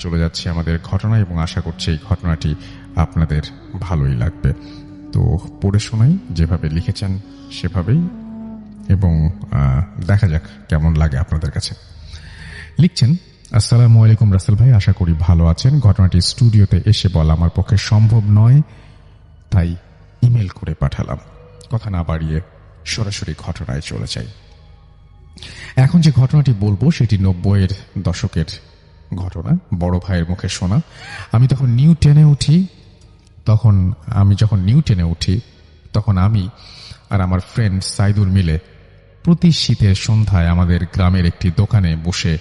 চলে যাচ্ছি আমাদের ঘটনা, এবং আশা করছি এই ঘটনাটি আপনাদের ভালোই লাগবে। তো পড়ে শোনাই যেভাবে লিখেছেন সেভাবেই, এবং দেখা যাক কেমন লাগে আপনাদের কাছে। লিখছেন, আসসালামু আলাইকুম রাসেল ভাই, আশা করি ভালো আছেন। ঘটনাটি স্টুডিওতে এসে বলা আমার পক্ষে সম্ভব নয়, তাই ইমেল করে পাঠালাম। কথা না বাড়িয়ে সরাসরি ঘটনায় চলে যাই। এখন যে ঘটনাটি বলবো সেটি 90-এর দশকের ঘটনা, বড় ভাইয়ের মুখে শোনা। আমি যখন নিউ টেনে উঠি তখন আমি আর আমার ফ্রেন্ড সাইদুর মিলে প্রতি শীতের সন্ধ্যায় আমাদের গ্রামের একটি দোকানে বসে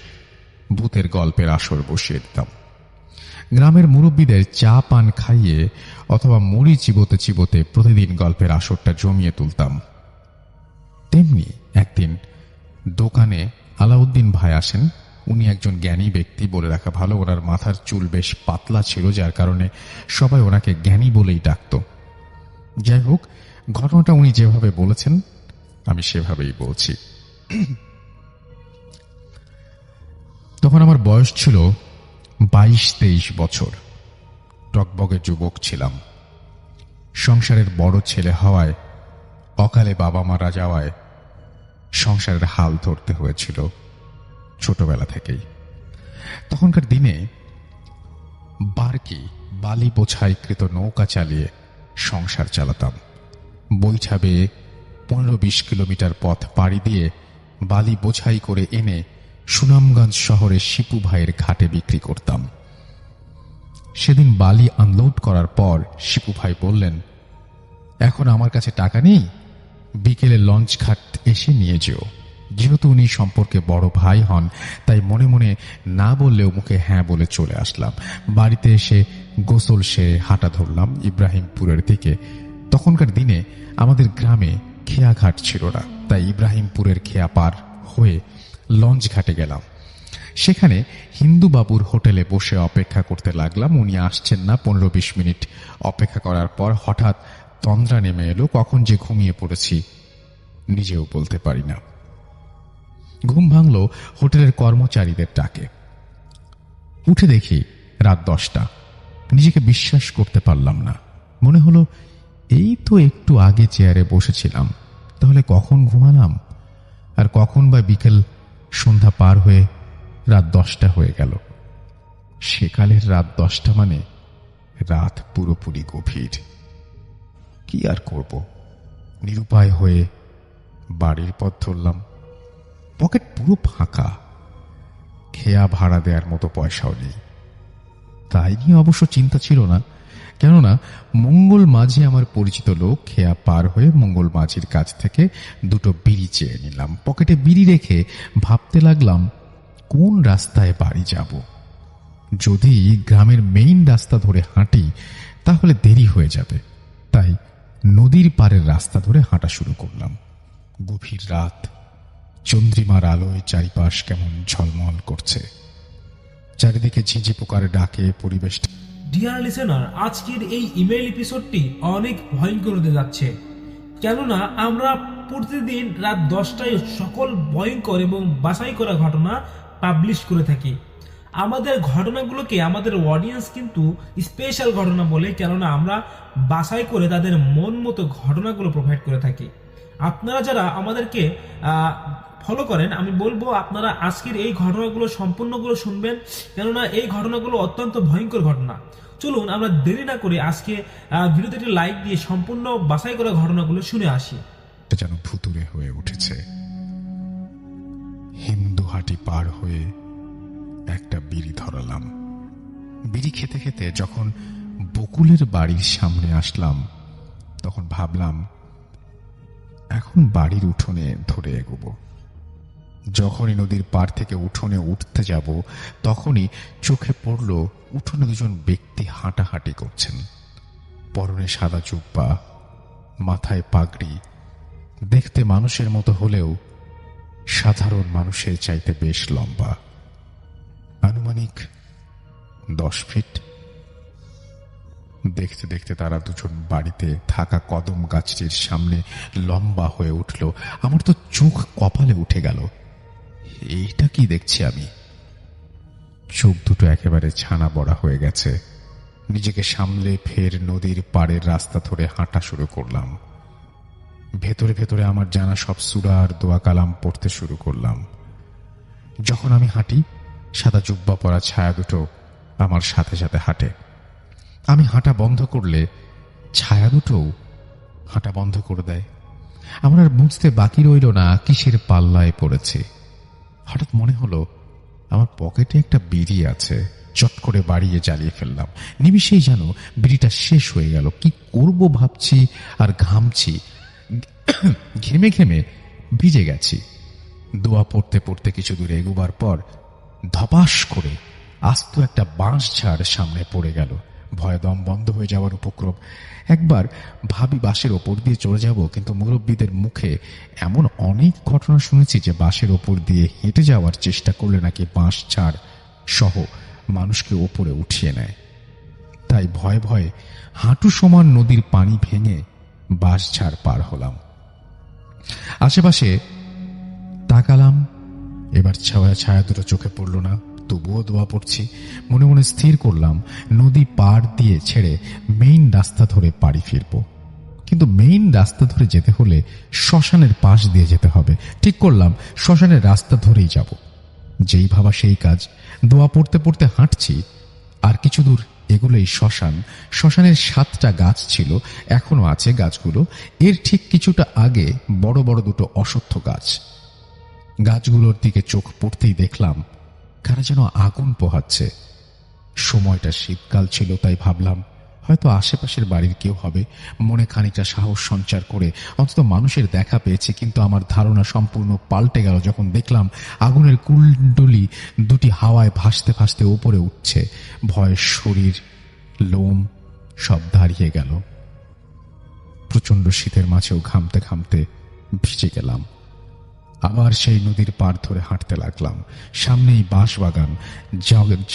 ভূতের গল্পের আসর বসিয়ে দিতাম। গ্রামের মুরব্বীদের চা পান খাইয়ে অথবা মুড়ি চিবোতে চিবোতে প্রতিদিন গল্পের আসরটা জমিয়ে তুলতাম। তেমনি একদিন দোকানে আলাউদ্দিন ভাই আসেন। উনি একজন জ্ঞানী ব্যক্তি, বলে রাখা ভালো, ওনার মাথার চুল বেশ পাতলা ছিল, যার কারণে সবাই ওনাকে জ্ঞানী বলেই ডাকত। যাই হোক, ঘটনাটা উনি যেভাবে বলেছেন আমি সেভাবেই বলছি। তখন আমার বয়স ছিল 22-23 বছর। টকবগে যুবক ছিলাম। সংসারের বড় ছেলে হওয়ায়, অকালে বাবা মারা যাওয়ায় সংসারের হাল ধরতে হয়েছিল ছোটবেলা থেকেই। তখনকার দিনে বালি বোঝাইকৃত নৌকা চালিয়ে সংসার চালাতাম। বৈঠা বেয়ে 15-20 কিলোমিটার পথ পাড়ি দিয়ে বালি বোঝাই করে এনে সুনামগঞ্জ শহরে শিপু ভাইয়ের ঘাটে বিক্রি করতাম। সেদিন বালি আনলোড করার পর শিপু ভাই বললেন, এখন আমার কাছে টাকা নেই, বিকেলে লঞ্চ ঘাট এসে নিয়ে যেও। যেহেতু উনি সম্পর্কে বড় ভাই হন, তাই মনে মনে না বললেও মুখে হ্যাঁ বলে চলে আসলাম। বাড়িতে এসে গোসল সেরে হাঁটা ধরলাম ইব্রাহিমপুরের দিকে। তখনকার দিনে আমাদের গ্রামে খেয়া ঘাট ছিল না, তাই ইব্রাহিমপুরের খেয়া পার হয়ে লঞ্চ ঘাটে গেলাম। সেখানে হিন্দু বাবুর হোটেলে বসে অপেক্ষা করতে লাগলাম। উনি আসছেন না। 15-20 মিনিট অপেক্ষা করার পর হঠাৎ তন্দ্রা নেমে এলো। কখন যে ঘুমিয়ে পড়েছি নিজেও বলতে পারি না। ঘুম ভাঙল হোটেলের কর্মচারীদের ডাকে। উঠে দেখি রাত 10টা। নিজেকে বিশ্বাস করতে পারলাম না। মনে হলো এই তো একটু আগে চেয়ারে বসেছিলাম, তাহলে কখন ঘুমালাম? আর কখন বা বিকেল সন্ধ্যা পার হয়ে রাত 10টা হয়ে গেল। সেকালের রাত 10টা মানে রাত পুরোপুরি গভীর। কি আর করব, নিরুপায় হয়ে বাড়ির পথ ধরলাম। পকেট পুরো ফাঁকা, খেয়া ভাড়া দেওয়ার মতো পয়সাও নেই। তাই নিয়ে অবশ্য চিন্তা ছিল না, কেননা মঙ্গল মাঝি আমার পরিচিত লোক। খেয়া পার হয়ে মঙ্গল মাঝির কাছ থেকে 2টো বিড়ি চেয়ে নিলাম। পকেটে বিড়ি রেখে ভাবতে লাগলাম কোন রাস্তায় বাড়ি যাব। যদি গ্রামের মেইন রাস্তা ধরে হাঁটি তাহলে দেরি হয়ে যাবে, তাই নদীর পাড়ের রাস্তা ধরে হাঁটা শুরু করলাম। গভীর রাত, চন্দ্রিমার আলোয় চারিপাশ কেমন ঝলমল করছে। চারিদিকে ঝিঁঝি পোকার ডাকে পরিবেশটা। ডিয়ার লিসেনার, আজকের এই ইমেইল এপিসোডটি অনেক ভয়ঙ্কর হতে যাচ্ছে, কেননা আমরা প্রতিদিন রাত 10টায় সকল ভয়ঙ্কর এবং বাছাই করা ঘটনা পাবলিশ করে থাকি। আমাদের ঘটনাগুলোকে আমাদের অডিয়েন্স কিন্তু স্পেশাল ঘটনা বলে, কেননা আমরা বাছাই করে তাদের মন মতো ঘটনাগুলো প্রোভাইড করে থাকি। আপনারা যারা আমাদেরকে ফলো করেন, আমি বলবো আপনারা আজকের এই ঘটনাগুলো সম্পূর্ণগুলো শুনবেন, কেননা এই ঘটনাগুলো অত্যন্ত ভয়ঙ্কর ঘটনা। চলুন আমরা দেরি না করে আজকে ভিডিওতে একটি লাইক দিয়ে সম্পূর্ণ বাছাই করা ঘটনাগুলো শুনে আসি। যেন ভুতুরে হয়ে উঠেছে। হিন্দুহাটি পার হয়ে একটা বিড়ি ধরালাম। বিড়ি খেতে খেতে যখন বকুলের বাড়ির সামনে আসলাম, তখন ভাবলাম এখন বাড়ির উঠোনে ধরে এগোবো। যখনই নদীর পার থেকে উঠোনে উঠতে যাব, তখনই চোখে পড়ল উঠোনে 2জন ব্যক্তি হাঁটাহাঁটি করছেন। পরনে সাদা জুব্বা, মাথায় পাগড়ি। দেখতে মানুষের মতো হলেও সাধারণ মানুষের চাইতে বেশ লম্বা, আনুমানিক 10 ফিট। দেখতে দেখতে তারা 2জন বাড়িতে থাকা কদম গাছটির সামনে লম্বা হয়ে উঠল। আমার তো চোখ কপালে উঠে গেল। এইটা কি দেখছি আমি? চোখ দুটো একেবারে ছানা বড়া হয়ে গেছে। নিজেকে সামলে ফের নদীর পাড়ের রাস্তা ধরে হাঁটা শুরু করলাম। ভেতরে ভেতরে আমার জানা সব সূরা আর দোয়া কালাম পড়তে শুরু করলাম। যখন আমি হাঁটি, সাদা জুব্বা পরা ছায়া দুটো আমার সাথে সাথে হাঁটে। আমি হাঁটা বন্ধ করলে ছায়া দুটোও হাঁটা বন্ধ করে দেয়। আমার আর বুঝতে বাকি রইল না কিসের পাল্লায় পড়েছে। হঠাৎ মনে হলো আমার পকেটে একটা বিড়ি আছে। চট করে বাড়িয়ে জ্বালিয়ে ফেললাম। নিমিষেই যেন বিড়িটা শেষ হয়ে গেল। কি করব ভাবছি আর ঘামছি, ঘেমে ঘেমে ভিজে গেছি। দোয়া পড়তে পড়তে কিছু দূর এগোবার পর ধপাস করে আস্ত একটা বাঁশ ঝাড় সামনে পড়ে গেল। ভয়ে দম বন্ধ হয়ে যাওয়ার উপক্রম। একবার ভাবি বাঁশের ওপর দিয়ে চলে যাব, কিন্তু মুরব্বীদের মুখে এমন অনেক ঘটনা শুনেছি যে বাঁশের ওপর দিয়ে হেঁটে যাওয়ার চেষ্টা করলে নাকি বাঁশ ঝাড় সহ মানুষকে ওপরে উঠিয়ে নেয়। তাই ভয়ে ভয়ে হাঁটু সমান নদীর পানি ভেঙে বাঁশ ঝাড় পার হলাম। আশেপাশে তাকালাম, এবার ছায়া ছায়া দুটো চোখে পড়ল না। তবুও দোয়া পড়ছি। মনে মনে স্থির করলাম নদী পার দিয়ে ছেড়ে মেইন রাস্তা ধরে বাড়ি ফিরব। কিন্তু মেইন রাস্তা ধরে যেতে হলে শ্মশানের পাশ দিয়ে যেতে হবে। ঠিক করলাম শ্মশানের রাস্তা ধরেই যাব। যেই ভাবা সেই কাজ। দোয়া পড়তে পড়তে হাঁটছি। আর কিছু দূর এগুলোই শ্মশান। শ্মশানের 7টা গাছ ছিল, এখনো আছে গাছগুলো। এর ঠিক কিছুটা আগে বড় বড় দুটো অশ্বত্থ গাছ। গাছগুলোর দিকে চোখ পড়তেই দেখলাম কারা যেন আগুন পোহাচ্ছে। সময়টা শীতকাল ছিল, তাই ভাবলাম হয়তো আশেপাশের বাড়ির কেউ হবে। মনে খানিকটা সাহস সঞ্চার করে অন্তত মানুষের দেখা পেয়েছে। কিন্তু আমার ধারণা সম্পূর্ণ পাল্টে গেল যখন দেখলাম আগুনের কুণ্ডলি দুটি হাওয়ায় ভাসতে ভাসতে উপরে উঠছে। ভয়ে শরীর, লোম সব দাঁড়িয়ে গেল। প্রচন্ড শীতের মাঝেও ঘামতে ঘামতে ভিজে গেলাম। আবার সেই নদীর পাড় ধরে হাঁটতে লাগলাম। সামনেই বাঁশবাগান।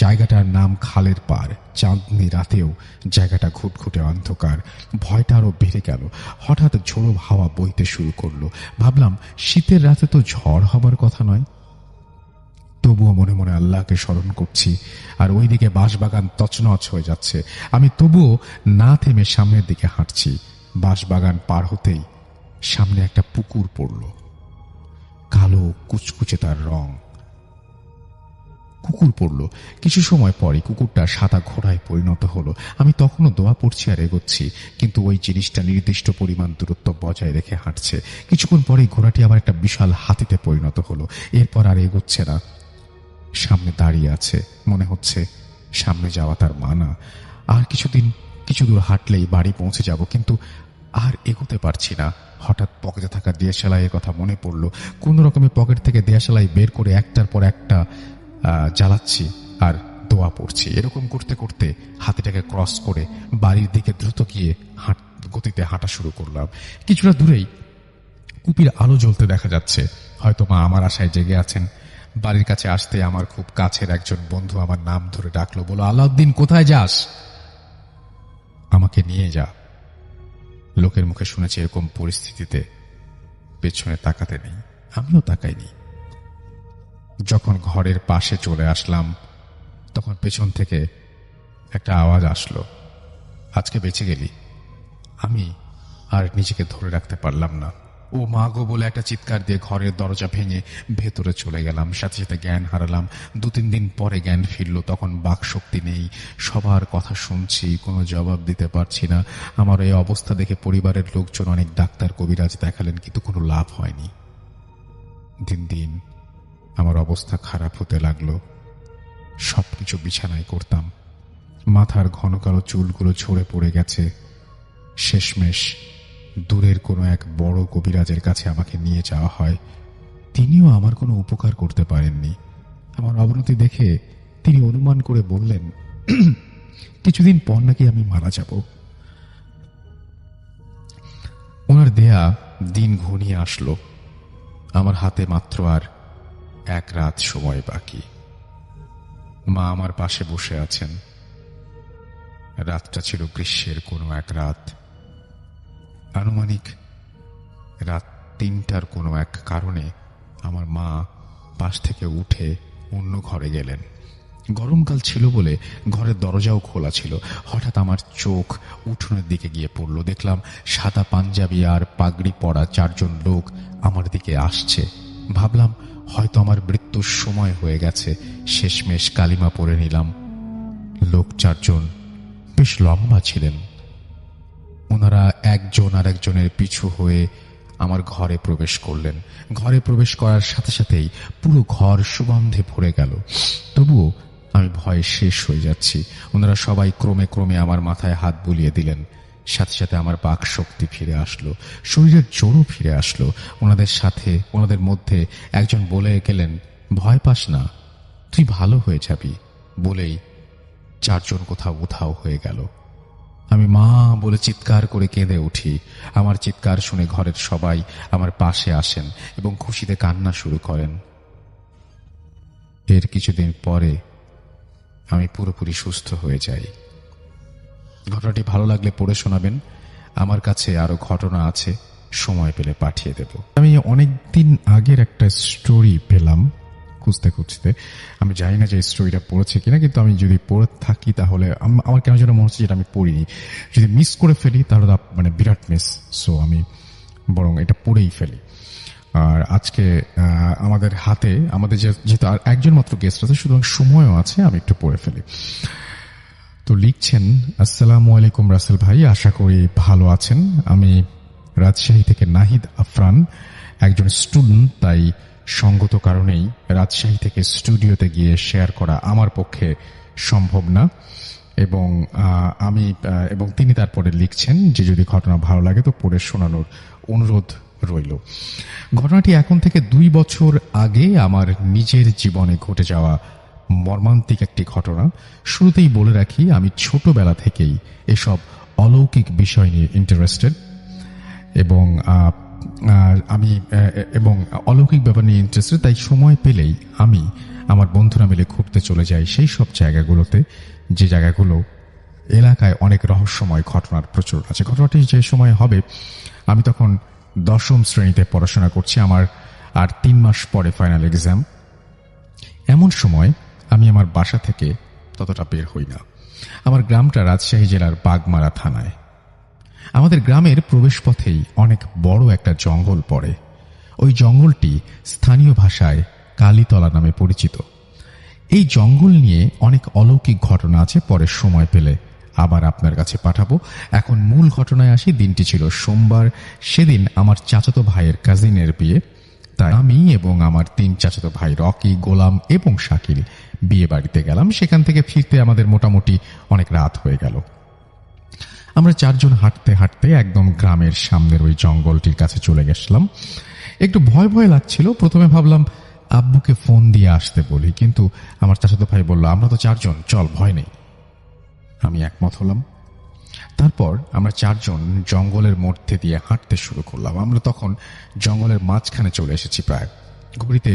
জায়গাটার নাম খালের পাড়। চাঁদনি রাতেও জায়গাটা ঘুটঘুটে অন্ধকার। ভয়টা আরো বেড়ে গেল। হঠাৎ ঝোড়ো হাওয়া বইতে শুরু করলো। ভাবলাম শীতের রাতে তো ঝড় হবার কথা নয়। তবুও মনে মনে আল্লাহকে স্মরণ করছি। আর ওইদিকে বাঁশবাগান তছনছ হয়ে যাচ্ছে। আমি তবুও না থেমে সামনের দিকে হাঁটছি। বাঁশবাগান পার হতেই সামনে একটা পুকুর পড়ল। কালো কুচকুচে তার রং। কুকুর পড়ল। কিছু সময় পরে কুকুরটা সাদা ঘোড়ায় পরিণত হলো। আমি তখনও দোয়া পড়ছি আর এগোচ্ছি, কিন্তু ওই জিনিসটা নির্দিষ্ট পরিমাণ দূরত্ব বজায় রেখে হাঁটছে। কিছুক্ষণ পরেই ঘোড়াটি আবার একটা বিশাল হাতিতে পরিণত হলো। এরপর আর এগোচ্ছে না, সামনে দাঁড়িয়ে আছে। মনে হচ্ছে সামনে যাওয়া তার মানা। আর কিছু দূর হাঁটলেই বাড়ি পৌঁছে যাব, কিন্তু আর এগোতে পারছি না। হঠাৎ পকেটে থাকা দেশালাইয়ের কথা মনে পড়ল। কোন রকমে পকেট থেকে দেশালাই বের করে একটার পর একটা জ্বালাচ্ছি আর দোয়া পড়ছি। এরকম করতে করতে হাতিটাকে ক্রস করে বাড়ির দিকে দ্রুত গিয়ে গতিতে হাঁটা শুরু করলাম। কিছুটা দূরেই কুপির আলো জ্বলতে দেখা যাচ্ছে। হয়তো মা আমার আশায় জেগে আছেন। বাড়ির কাছে আসতে আমার খুব কাছের একজন বন্ধু আমার নাম ধরে ডাকলো, বলো, আলাউদ্দিন কোথায় যাস? আমাকে নিয়ে যা। লোকের মুখে শুনেছি এরকম পরিস্থিতিতে পেছনে তাকাতে নেই। আমিও তাকাইনি। যখন ঘরের পাশে চলে আসলাম তখন পেছন থেকে একটা আওয়াজ আসলো, আজকে বেঁচে গেলি। আমি আর নিজেকে ধরে রাখতে পারলাম না। ও মা গো বলে একটা চিৎকার দিয়ে ঘরের দরজা ভেঙে ভেতরে চলে গেলাম। সাথে সাথে জ্ঞান হারালাম। 2-3 দিন পরে জ্ঞান ফিরল। তখন বাকশক্তি নেই। সবার কথা শুনছি, কোনো জবাব দিতে পারছি না। আমার এই অবস্থা দেখে পরিবারের লোকজন অনেক ডাক্তার কবিরাজ দেখালেন, কিন্তু কোনো লাভ হয়নি। দিন দিন আমার অবস্থা খারাপ হতে লাগলো। সবকিছু বিছানায় করতাম। মাথার ঘন কালো চুলগুলো ঝরে পড়ে গেছে। শেষমেশ দূরের কোনো এক বড় কবিরাজের কাছে আমাকে নিয়ে যাওয়া হয়। তিনিও আমার কোনো উপকার করতে পারেননি। আমার অবনতি দেখে তিনি অনুমান করে বললেন, কিছুদিন পর নাকি আমি মারা যাব। ওনার দেয়া দিন ঘনিয়ে আসলো। আমার হাতে মাত্র আর 1 রাত সময় বাকি। মা আমার পাশে বসে আছেন। রাতটা ছিল গ্রীষ্মের কোনো এক রাত। আনুমানিক রাত 3টার কোনো এক কারণে আমার মা পাশ থেকে উঠে অন্য ঘরে গেলেন। গরমকাল ছিল বলে ঘরের দরজাও খোলা ছিল। হঠাৎ আমার চোখ উঠোনের দিকে গিয়ে পড়ল। দেখলাম সাদা পাঞ্জাবি আর পাগড়ি পরা 4 জন লোক আমার দিকে আসছে। ভাবলাম হয়তো আমার মৃত্যুর সময় হয়ে গেছে। শেষমেশ কালিমা পড়ে নিলাম। লোক 4 জন বেশ লম্বা ছিলেন। ওনারা একজন আর একজনের পিছু হয়ে আমার ঘরে প্রবেশ করলেন। ঘরে প্রবেশ করার সাথে সাথেই পুরো ঘর সুগন্ধে ভরে গেল। তবুও আমি ভয়ে শেষ হয়ে যাচ্ছি। ওনারা সবাই ক্রমে ক্রমে আমার মাথায় হাত বুলিয়ে দিলেন। সাথে সাথে আমার বাক শক্তি ফিরে আসলো, শরীরের জোরও ফিরে আসলো। ওনাদের মধ্যে একজন বলে গেলেন, ভয় পাস না, তুই ভালো হয়ে যাবি। বলেই 4 জন কোথাও উধাও হয়ে গেল। আমি মা বলে চিৎকার করে কেঁদে উঠি। আমার চিৎকার শুনে ঘরের সবাই আমার পাশে আসেন এবং খুশিতে কান্না শুরু করেন। এর কিছুদিন পরে আমি পুরোপুরি সুস্থ হয়ে যাই। ঘটনাটি ভালো লাগলে পড়ে শোনাবেন। আমার কাছে আরো ঘটনা আছে, সময় পেলে পাঠিয়ে দেব। আমি অনেকদিন আগের একটা স্টোরি পেলাম খুঁজতে খুঁজতে। আমি জানি না যে স্টোরিটা পড়েছে কিনা, কিন্তু আমি যদি পড়ে থাকি তাহলে আমার কেন যেন মনে হচ্ছে যেটা আমি পড়িনি। যদি মিস করে ফেলি তাহলে মানে বিরাট মিস। সো আমি বরং এটা পড়েই ফেলি। আর আজকে আমাদের হাতে যেহেতু আর একজন মাত্র গেস্ট আছে, সুতরাং সময়ও আছে, আমি একটু পড়ে ফেলি। তো লিখছেন, আসসালামু আলাইকুম রাসেল ভাই, আশা করি ভালো আছেন। আমি রাজশাহী থেকে নাহিদ আফরান, একজন স্টুডেন্ট, তাই সঙ্গত কারণেই রাজশাহী থেকে স্টুডিওতে গিয়ে শেয়ার করা আমার পক্ষে সম্ভব না। এবং তিনি তারপরে লিখছেন যে যদি ঘটনা ভালো লাগে তো পড়ে শোনানোর অনুরোধ রইল। ঘটনাটি এখন থেকে 2 বছর আগে আমার নিজের জীবনে ঘটে যাওয়া মর্মান্তিক একটি ঘটনা। শুরুতেই বলে রাখি, আমি ছোটবেলা থেকেই এসব অলৌকিক বিষয় নিয়ে ইন্টারেস্টেড এবং অলৌকিক ব্যাপার নিয়ে ইন্টারেস্টেড। তাই সময় পেলেই আমি আমার বন্ধুরা মিলে ঘুরতে চলে যাই সেই সব জায়গাগুলোতে, যে জায়গাগুলো এলাকায় অনেক রহস্যময় ঘটনার প্রচুর আছে। ঘটনাটি যে সময় হবে, আমি তখন 10ম শ্রেণীতে পড়াশোনা করছি। আমার আর 3 মাস পরে ফাইনাল এক্সাম। এমন সময় আমি আমার বাসা থেকে ততটা বের হই না। আমার গ্রামটা রাজশাহী জেলার বাগমারা থানায়। আমাদের গ্রামের প্রবেশপথেই অনেক বড় একটা জঙ্গল পড়ে। ওই জঙ্গলটি স্থানীয় ভাষায় কালীতলা নামে পরিচিত। এই জঙ্গল নিয়ে অনেক অলৌকিক ঘটনা আছে, পরে সময় পেলে আবার আপনার কাছে পাঠাবো। এখন মূল ঘটনায় আসি। দিনটি ছিল সোমবার। সেদিন আমার চাচাতো ভাইয়ের কাজিনের বিয়ে। তাই আমি এবং আমার 3 চাচাতো ভাই রকি, গোলাম এবং শাকিল বিয়ে বাড়িতে গেলাম। সেখান থেকে ফিরতে আমাদের মোটামুটি অনেক রাত হয়ে গেল। আমরা 4 জন হাঁটতে হাঁটতে একদম গ্রামের সামনের ওই জঙ্গলটির কাছে চলে গেছিলাম। একটু ভয় ভয় লাগছিল। প্রথমে ভাবলাম আব্বুকে ফোন দিয়ে আসতে বলি, কিন্তু আমার চাচাতো ভাই বলল, আমরা তো 4 জন, চল, ভয় নেই। আমি একমত হলাম। তারপর আমরা 4 জন জঙ্গলের মধ্যে দিয়ে হাঁটতে শুরু করলাম। আমরা তখন জঙ্গলের মাঝখানে চলে এসেছি। প্রায় ঘড়িতে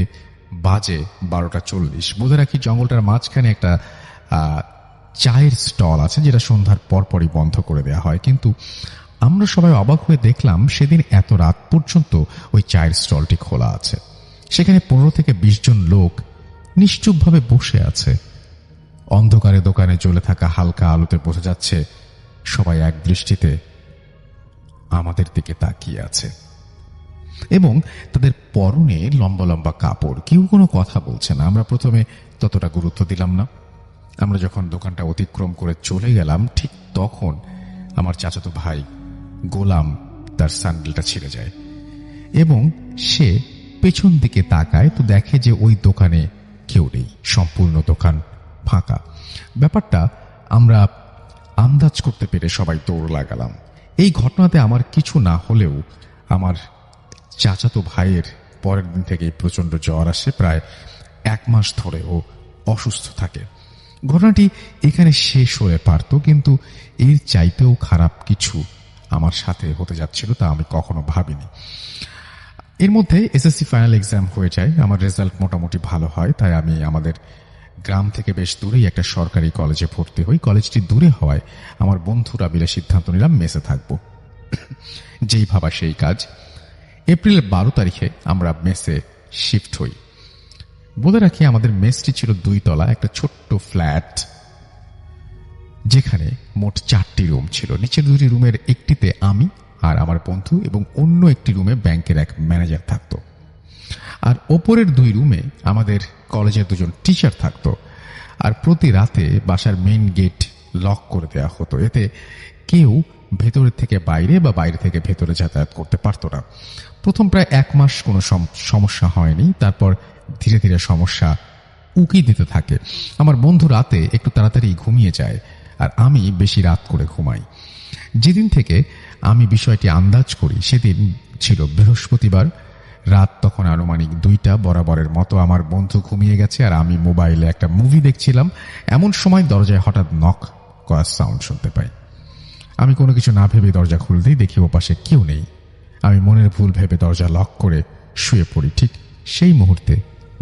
বাজে 12:40। বলে রাখি, জঙ্গলটার মাঝখানে একটা চায়ের স্টল আছে, যেটা সন্ধ্যার পরপরই বন্ধ করে দেওয়া হয়। কিন্তু আমরা সবাই অবাক হয়ে দেখলাম সেদিন এত রাত পর্যন্ত ওই চায়ের স্টলটি খোলা আছে। সেখানে 15 থেকে 20 জন লোক নিশ্চুপভাবে বসে আছে। অন্ধকারে দোকানে জ্বলে থাকা হালকা আলোতে বোঝা যাচ্ছে সবাই এক দৃষ্টিতে আমাদের দিকে তাকিয়ে আছে এবং তাদের পরনে লম্বা লম্বা কাপড়। কেউ কোনো কথা বলছে না। আমরা প্রথমে ততটা গুরুত্ব দিলাম না। আমরা যখন দোকানটা অতিক্রম করে চলে গেলাম, ঠিক তখন আমার চাচাতো ভাই গোলাম তার স্যান্ডেলটা ছিঁড়ে যায় এবং সে পেছন দিকে তাকায়, তো দেখে যে ওই দোকানে কেউ নেই, সম্পূর্ণ দোকান ফাঁকা। ব্যাপারটা আমরা আন্দাজ করতে পেরে সবাই দৌড় লাগালাম। এই ঘটনাতে আমার কিছু না হলেও আমার চাচাতো ভাইয়ের পরের দিন থেকেই প্রচন্ড জ্বর আসে। প্রায় 1 মাস ধরে ও অসুস্থ থাকে। ঘটনাটি এখানে শেষ হয়ে পারত, কিন্তু এর চাইতেও খারাপ কিছু আমার সাথে হতে যাচ্ছিল, তা আমি কখনো ভাবিনি। এর মধ্যে এসএসসি ফাইনাল এক্সাম হয়ে যায়। আমার রেজাল্ট মোটামুটি ভালো হয়, তাই আমি আমাদের গ্রাম থেকে বেশ দূরেই একটা সরকারি কলেজে ভর্তি হই। কলেজটি দূরে হওয়ায় আমার বন্ধুরা মিলে সিদ্ধান্ত নিলাম মেসে থাকবো। যেই ভাবা সেই কাজ। এপ্রিলের 12 তারিখে আমরা মেসে শিফট হই। বলে রাখি আমাদের মেসটি ছিল 2 তলা একটা ছোট্ট ফ্ল্যাট, যেখানে মোট 4টি রুম ছিল। নিচের 2টি রুমের একটিতে আমি আর আমার বন্ধু এবং অন্য একটি রুমে ব্যাংকের এক ম্যানেজার থাকতো। আর ওপরের 2 রুমে আমাদের কলেজের 2জন টিচার থাকতো। আর প্রতি রাতে বাসার মেইন গেট লক করে দেওয়া হতো, এতে কেউ ভেতরের থেকে বাইরে বা বাইরে থেকে ভেতরে যাতায়াত করতে পারতো না। প্রথম প্রায় 1 মাস কোনো সমস্যা হয়নি, তারপর ধীরে ধীরে সমস্যা উকি দিতে থাকে। আমার বন্ধু রাতে একটু তাড়াতাড়ি ঘুমিয়ে যায় আর আমি বেশি রাত করে ঘুমাই। যেদিন থেকে আমি বিষয়টি আন্দাজ করি সেদিন ছিল বৃহস্পতিবার রাত, তখন আনুমানিক 2টা বরাবরের মতো। আমার বন্ধু ঘুমিয়ে গেছে আর আমি মোবাইলে একটা মুভি দেখছিলাম। এমন সময় দরজায় হঠাৎ নক করার সাউন্ড শুনতে পাই। আমি কোনো কিছু না ভেবে দরজা খুলতেই দেখি ওপাশে কেউ নেই। আমি মনের ভুল ভেবে দরজা লক করে শুয়ে পড়ি। ঠিক সেই মুহূর্তে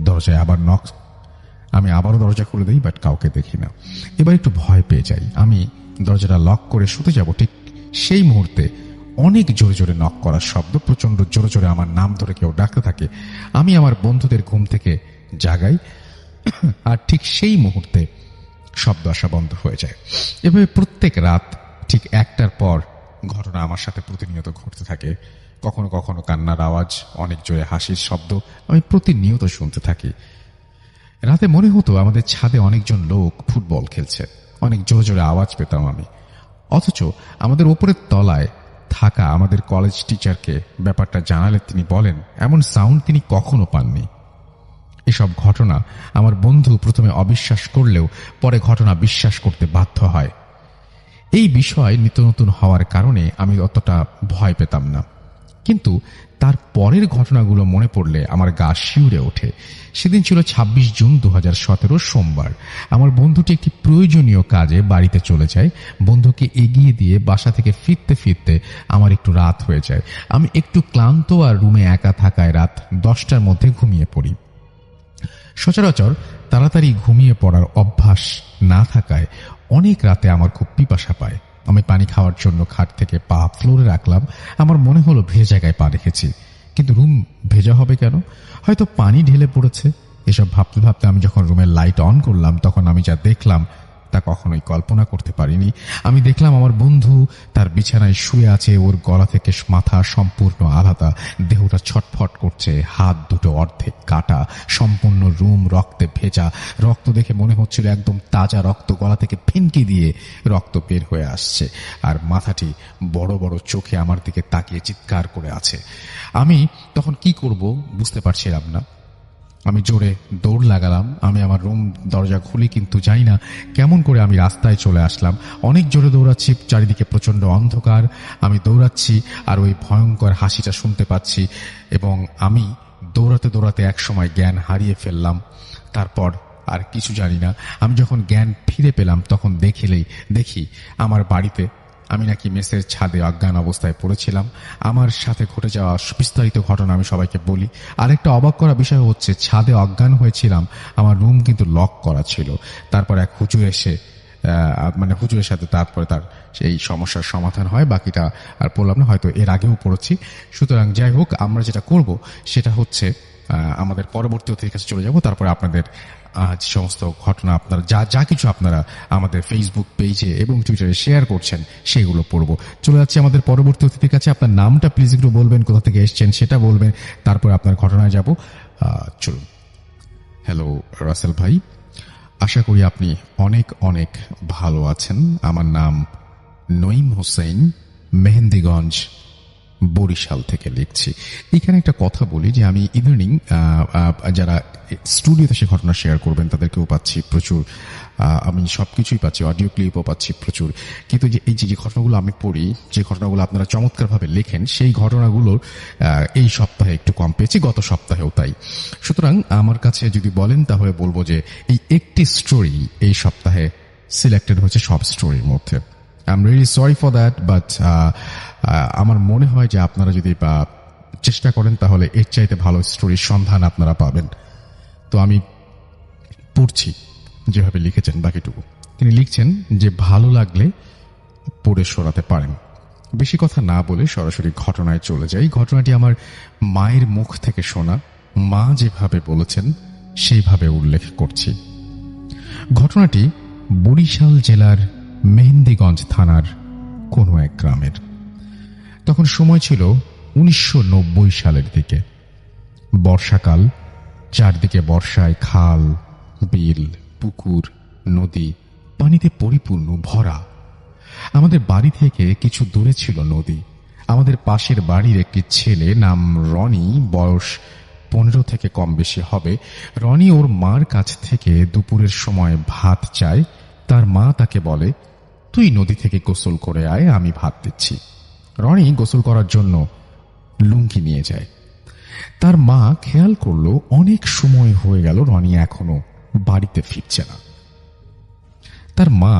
দরজায় আবার নক। আমি আবারও দরজা খুলে দিই, বাট কাউকে দেখি না। এবার একটু ভয় পেয়ে যাই। আমি দরজাটা লক করে শুতে যাব, ঠিক সেই মুহূর্তে অনেক জোরে জোরে নক করার শব্দ, প্রচন্ড জোরে জোরে আমার নাম ধরে কেউ ডাকতে থাকে। আমি আমার বন্ধুদের ঘুম থেকে জাগাই আর ঠিক সেই মুহূর্তে শব্দ আসা বন্ধ হয়ে যায়। এভাবে প্রত্যেক রাত ঠিক 1টার পর ঘটনা আমার সাথে প্রতিনিয়ত ঘটতে থাকে। কখনো কখনো কান্নার আওয়াজ, অনেক জোরে হাসির শব্দ আমি প্রতিনিয়ত শুনতে থাকি। রাতে মনে হতো আমাদের ছাদে অনেকজন লোক ফুটবল খেলছে। অনেক জোরে জোরে আওয়াজ পেতাম আমি, অথচ আমাদের উপরের তলায় থাকা আমাদের কলেজ টিচারকে ব্যাপারটা জানালে তিনি বলেন এমন সাউন্ড তিনি কখনো পাননি। এসব ঘটনা আমার বন্ধু প্রথমে অবিশ্বাস করলেও পরে ঘটনা বিশ্বাস করতে বাধ্য হয়। এই বিষয় নিত্য নতুন হওয়ার কারণে আমি অতটা ভয় পেতাম না, কিন্তু তার পরের ঘটনাগুলো মনে পড়লে আমার গা শিউরে ওঠে। সেদিন ছিল 26 জুন 2017 সোমবার। আমার বন্ধুটি একটি প্রয়োজনীয় কাজে বাড়িতে চলে যায়। বন্ধুকে এগিয়ে দিয়ে বাসা থেকে ফিরতে ফিরতে আমার একটু রাত হয়ে যায়। আমি একটু ক্লান্ত আর রুমে একা থাকায় রাত 10টার মধ্যে ঘুমিয়ে পড়ি। সচরাচর তাড়াতাড়ি ঘুমিয়ে পড়ার অভ্যাস না থাকায় অনেক রাতে আমার খুব পিপাসা পায়। আমি পানি খাওয়ার জন্য খাট থেকে পা ফ্লোরে রাখলাম। আমার মনে হলো ভেজা জায়গায় পা রেখেছি, কিন্তু রুম ভেজা হবে কেন? হয়তো পানি ঢেলে পড়েছে। এসব ভাবতে ভাবতে আমি যখন রুমের লাইট অন করলাম তখন আমি যা দেখলাম তা কখনোই কল্পনা করতে পারিনি। আমি দেখলাম আমার বন্ধু তার বিছানায় শুয়ে আছে। ওর গলা থেকে মাথা সম্পূর্ণ আলাদা, দেহটা ছটফট করছে, হাত দুটো অর্ধেক কাটা, সম্পূর্ণ রুম রক্তে ভেজা। রক্ত দেখে মনে হচ্ছিল একদম তাজা রক্ত, গলা থেকে ফিনকি দিয়ে রক্ত বের হয়ে আসছে। আর মাথাটি বড় বড় চোখে আমার দিকে তাকিয়ে চিৎকার করে আছে। আমি তখন কি করব বুঝতে পারছিলাম না। আমি জোরে দৌড় লাগালাম। আমি আমার রুম দরজা খুলি, কিন্তু যাই না কেমন করে আমি রাস্তায় চলে আসলাম। অনেক জোরে দৌড়াচ্ছি, চারিদিকে প্রচন্ড অন্ধকার। আমি দৌড়াচ্ছি আর ওই ভয়ঙ্কর হাসিটা শুনতে পাচ্ছি, এবং আমি দৌড়াতে দৌড়াতে একসময় জ্ঞান হারিয়ে ফেললাম। তারপর আর কিছু জানি না। আমি যখন জ্ঞান ফিরে পেলাম তখন দেখি আমার বাড়িতে আমি নাকি মেসের ছাদে অজ্ঞান অবস্থায় পড়েছিলাম। আমার সাথে ঘটে যাওয়া বিস্তারিত ঘটনা আমি সবাইকে বলি। আরেকটা অবাক করা বিষয় হচ্ছে, ছাদে অজ্ঞান হয়েছিলাম, আমার রুম কিন্তু লক করা ছিল। তারপর এক হুজুর এসে হুজুরের সাথে তারপরে তার সেই সমস্যার সমাধান হয়। বাকিটা আর পড়লাম না, হয়তো এর আগেও পড়েছি। সুতরাং যাই হোক, আমরা যেটা করব সেটা হচ্ছে আমাদের পরবর্তী অতিথির কাছে চলে যাব। তারপরে আপনাদের যে সমস্ত ঘটনা আপনারা যা কিছু আপনারা আমাদের ফেসবুক পেজে এবং টুইটারে শেয়ার করছেন সেগুলো পড়ব। চলে যাচ্ছি আমাদের পরবর্তী অতিথির কাছে। আপনার নামটা প্লিজ একটু বলবেন, কোথা থেকে এসছেন সেটা বলবেন, তারপর আপনার ঘটনায় যাব। চলুন। হ্যালো রাসেল ভাই, আশা করি আপনি অনেক অনেক ভালো আছেন। আমার নাম নঈম হোসেন, মেহেন্দিগঞ্জ, বরিশাল থেকে লিখছি। এখানে একটা কথা বলি যে আমি ইদানিং যারা স্টুডিওতে সে ঘটনা শেয়ার করবেন তাদেরকেও পাচ্ছি প্রচুর। আমি সবকিছুই পাচ্ছি, অডিও ক্লিপও পাচ্ছি প্রচুর। কিন্তু এই যে ঘটনাগুলো আমি পড়ি, যে ঘটনাগুলো আপনারা চমৎকারভাবে লেখেন, সেই ঘটনাগুলোর এই সপ্তাহে একটু কম পেয়েছি, গত সপ্তাহেও তাই। সুতরাং আমার কাছে যদি বলেন তাহলে বলবো যে এই একটি স্টোরি এই সপ্তাহে সিলেক্টেড হয়েছে সব স্টোরির মধ্যে। I am really sorry for that, but আমার মনে হয় যে আপনারা যদি চেষ্টা করেন তাহলে এর চাইতে ভালো স্টোরির সন্ধান আপনারা পাবেন। তো আমি পড়ছি যেভাবে লিখেছেন বাকিটুকু। তিনি লিখছেন যে ভালো লাগলে পড়ে শোনাতে পারেন। বেশি কথা না বলে সরাসরি ঘটনায় চলে যাই। ঘটনাটি আমার মায়ের মুখ থেকে শোনা। মা যেভাবে বলেছেন সেইভাবে উল্লেখ করছি। ঘটনাটি বরিশাল জেলার মেহেন্দিগঞ্জ থানার কোনো এক গ্রামের। তখন সময় ছিল 1990 সালের দিকে। বর্ষাকাল, চারদিকে বর্ষায় খাল, বিল, পুকুর, নদী পানিতে পরিপূর্ণ, ভরা। আমাদের বাড়ি থেকে কিছু দূরে ছিল নদী। আমাদের পাশের বাড়ির একটি ছেলে, নাম রনি, বয়স 15 থেকে কম বেশি হবে। রনি ওর মার কাছ থেকে দুপুরের সময় ভাত চায়। তার মা তাকে বলে, তুই নদী থেকে গোসল করে আয়, আমি ভাত দিচ্ছি। রনি গোসল করার জন্য লুঙ্গি নিয়ে যায়। তার মা খেয়াল করলো অনেক সময় হয়ে গেল, রনি এখনো বাড়িতে ফিরছে না। তার মা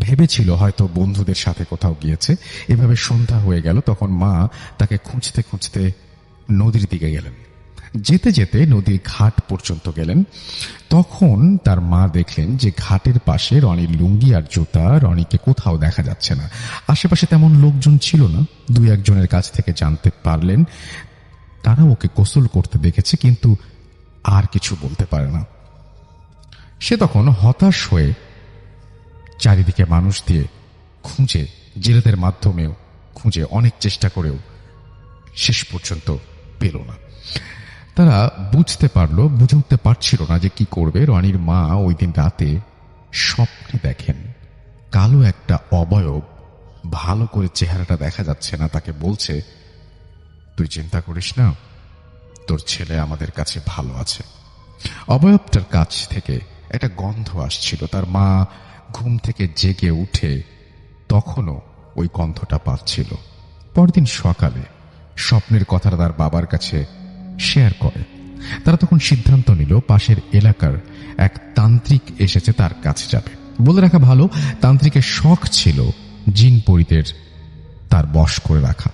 ভেবেছিল হয়তো বন্ধুদের সাথে কোথাও গিয়েছে। এভাবে সন্ধ্যা হয়ে গেল। তখন মা তাকে খুঁজতে খুঁজতে নদীর দিকে গেলেন। যেতে যেতে নদীর ঘাট পর্যন্ত গেলেন। তখন তার মা দেখলেন যে ঘাটের পাশে রনির লুঙ্গি আর জুতা। রনিকে কোথাও দেখা যাচ্ছে না। আশেপাশে তেমন লোকজন ছিল না। 2-1 জনের কাছ থেকে জানতে পারলেন তারা ওকে গোসল করতে দেখেছে, কিন্তু আর কিছু বলতে পারে না। সে তখন হতাশ হয়ে চারিদিকে মানুষ দিয়ে খুঁজে, জেলেদের মাধ্যমেও খুঁজে, অনেক চেষ্টা করেও শেষ পর্যন্ত পেল না। তারা বুঝে উঠতে পারছিল না যে কি করবে। রনির মা ওই দিন রাতে স্বপ্নে দেখেন কালো একটা অবয়ব, ভালো করে চেহারাটা দেখা যাচ্ছে না, তাকে বলছে, তুই চিন্তা করিস না, তোর ছেলে আমাদের কাছে ভালো আছে। অবয়বটার কাছ থেকে একটা গন্ধ আসছিল। তার মা ঘুম থেকে জেগে উঠে তখনও ওই গন্ধটা পাচ্ছিল। পরদিন সকালে স্বপ্নের কথাটা তার বাবার কাছে শেয়ার করে। তারা তখন সিদ্ধান্ত নিল পাশের এলাকার এক তান্ত্রিক এসেছে, তার কাছে যাবে। বলে রাখা ভালো, তান্ত্রিকের শখ ছিল জিন পরীদের তার বশ করে রাখা।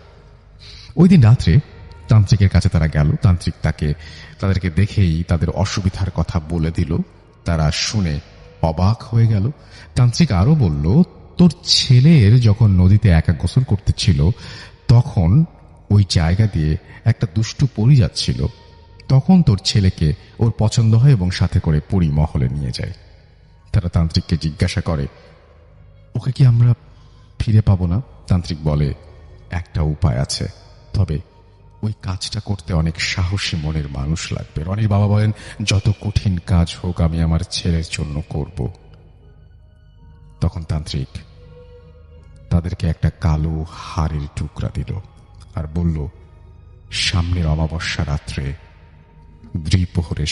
ওই দিন রাত্রে তান্ত্রিকের কাছে তারা গেল। তান্ত্রিক তাদেরকে দেখেই তাদের অসুবিধার কথা বলে দিল। তারা শুনে অবাক হয়ে গেল। তান্ত্রিক আরো বলল, তোর ছেলের যখন নদীতে একা গোসল করতেছিল তখন ওই জায়গা দিয়ে একটা দুষ্টু পরী যাচ্ছিল। তখন তোর ছেলেকে ওর পছন্দ হয় এবং সাথে করে পরী মহলে নিয়ে যায়। তারা তান্ত্রিককে জিজ্ঞাসা করে, ওকে কি আমরা ফিরে পাবো না? তান্ত্রিক বলে, একটা উপায় আছে, তবে ওই কাজটা করতে অনেক সাহসী মনের মানুষ লাগবে। রনির বাবা বলেন, যত কঠিন কাজ হোক আমি আমার ছেলের জন্য করব। তখন তান্ত্রিক তাদেরকে একটা কালো হাড়ের টুকরা দিল আর বলল, সামনের অমাবস্যা রাত্রে দ্বিপ্রহরের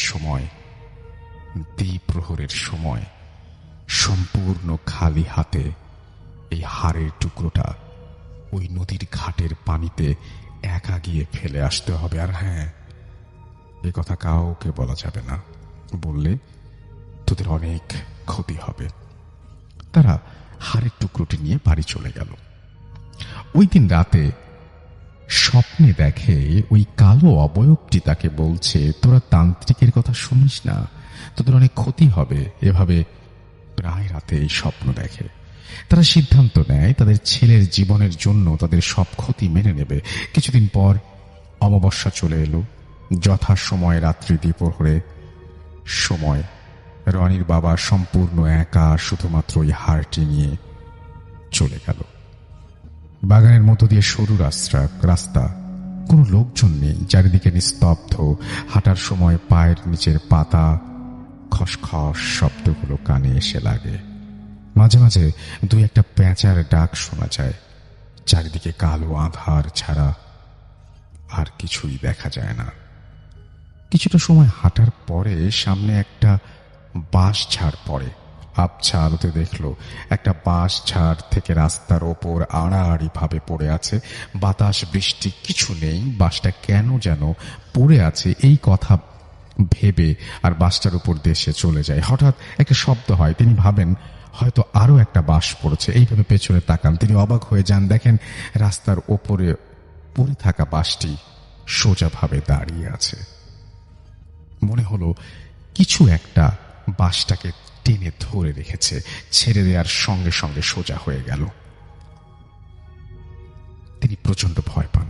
সময় সম্পূর্ণ খালি হাতে এই হাড়ের টুকরোটা ওই নদীর ঘাটের পানিতে একা গিয়ে ফেলে আসতে হবে। আর হ্যাঁ, এ কথা কাউকে বলা যাবে না, বললে তোদের অনেক ক্ষতি হবে। তারা হাড়ের টুকরোটি নিয়ে বাড়ি চলে গেল। ওই দিন রাতে স্বপ্নে দেখে ওই কালো অবয়বটি তাকে বলছে, তোরা তান্ত্রিকের কথা শুনিস না, তোদের অনেক ক্ষতি হবে। এভাবে প্রায় রাতে এই স্বপ্ন দেখে। তারা সিদ্ধান্ত নেয় তাদের ছেলের জীবনের জন্য তাদের সব ক্ষতি মেনে নেবে। কিছুদিন পর অমাবস্যা চলে এলো। যথাসময়ে রাত্রি দ্বিপ্রহরে সময় রনির বাবা সম্পূর্ণ একা শুধুমাত্র ওই হাড়টি নিয়ে চলে গেল। বাগানের মধ্য দিয়ে সরু রাস্তা, কোনো লোকজন নেই, চারিদিকে নিস্তব্ধ। হাঁটার সময় পায়ের নিচের পাতা খসখস শব্দগুলো কানে এসে লাগে। মাঝে মাঝে 2-1টা পেঁচার ডাক শোনা যায়। চারিদিকে কালো আঁধার ছাড়া আর কিছুই দেখা যায় না। কিছুটা সময় হাঁটার পরে সামনে একটা বাঁশ ঝাড় পড়ে। আবছা আলোতে দেখলো একটা বাঁশ ঝাড় থেকে রাস্তার ওপর আড়াআড়ি ভাবে পড়ে আছে। বাতাস বৃষ্টি কিছু নেই, বাঁশটা কেন যেন পড়ে আছে এই কথা ভেবে আর বাঁশটার উপর দিয়ে সে চলে যায়। হঠাৎ একটা শব্দ হয়। তিনি ভাবেন হয়তো আরো একটা বাঁশ পড়েছে। এইভাবে পেছনে তাকান, তিনি অবাক হয়ে যান। দেখেন রাস্তার ওপরে পড়ে থাকা বাঁশটি সোজাভাবে দাঁড়িয়ে আছে। মনে হলো কিছু একটা বাঁশটাকে টেনে ধরে রেখেছে। ছেড়ে দেওয়ার সঙ্গে সঙ্গে সোজা হয়ে গেল। তিনি প্রচন্ড ভয় পান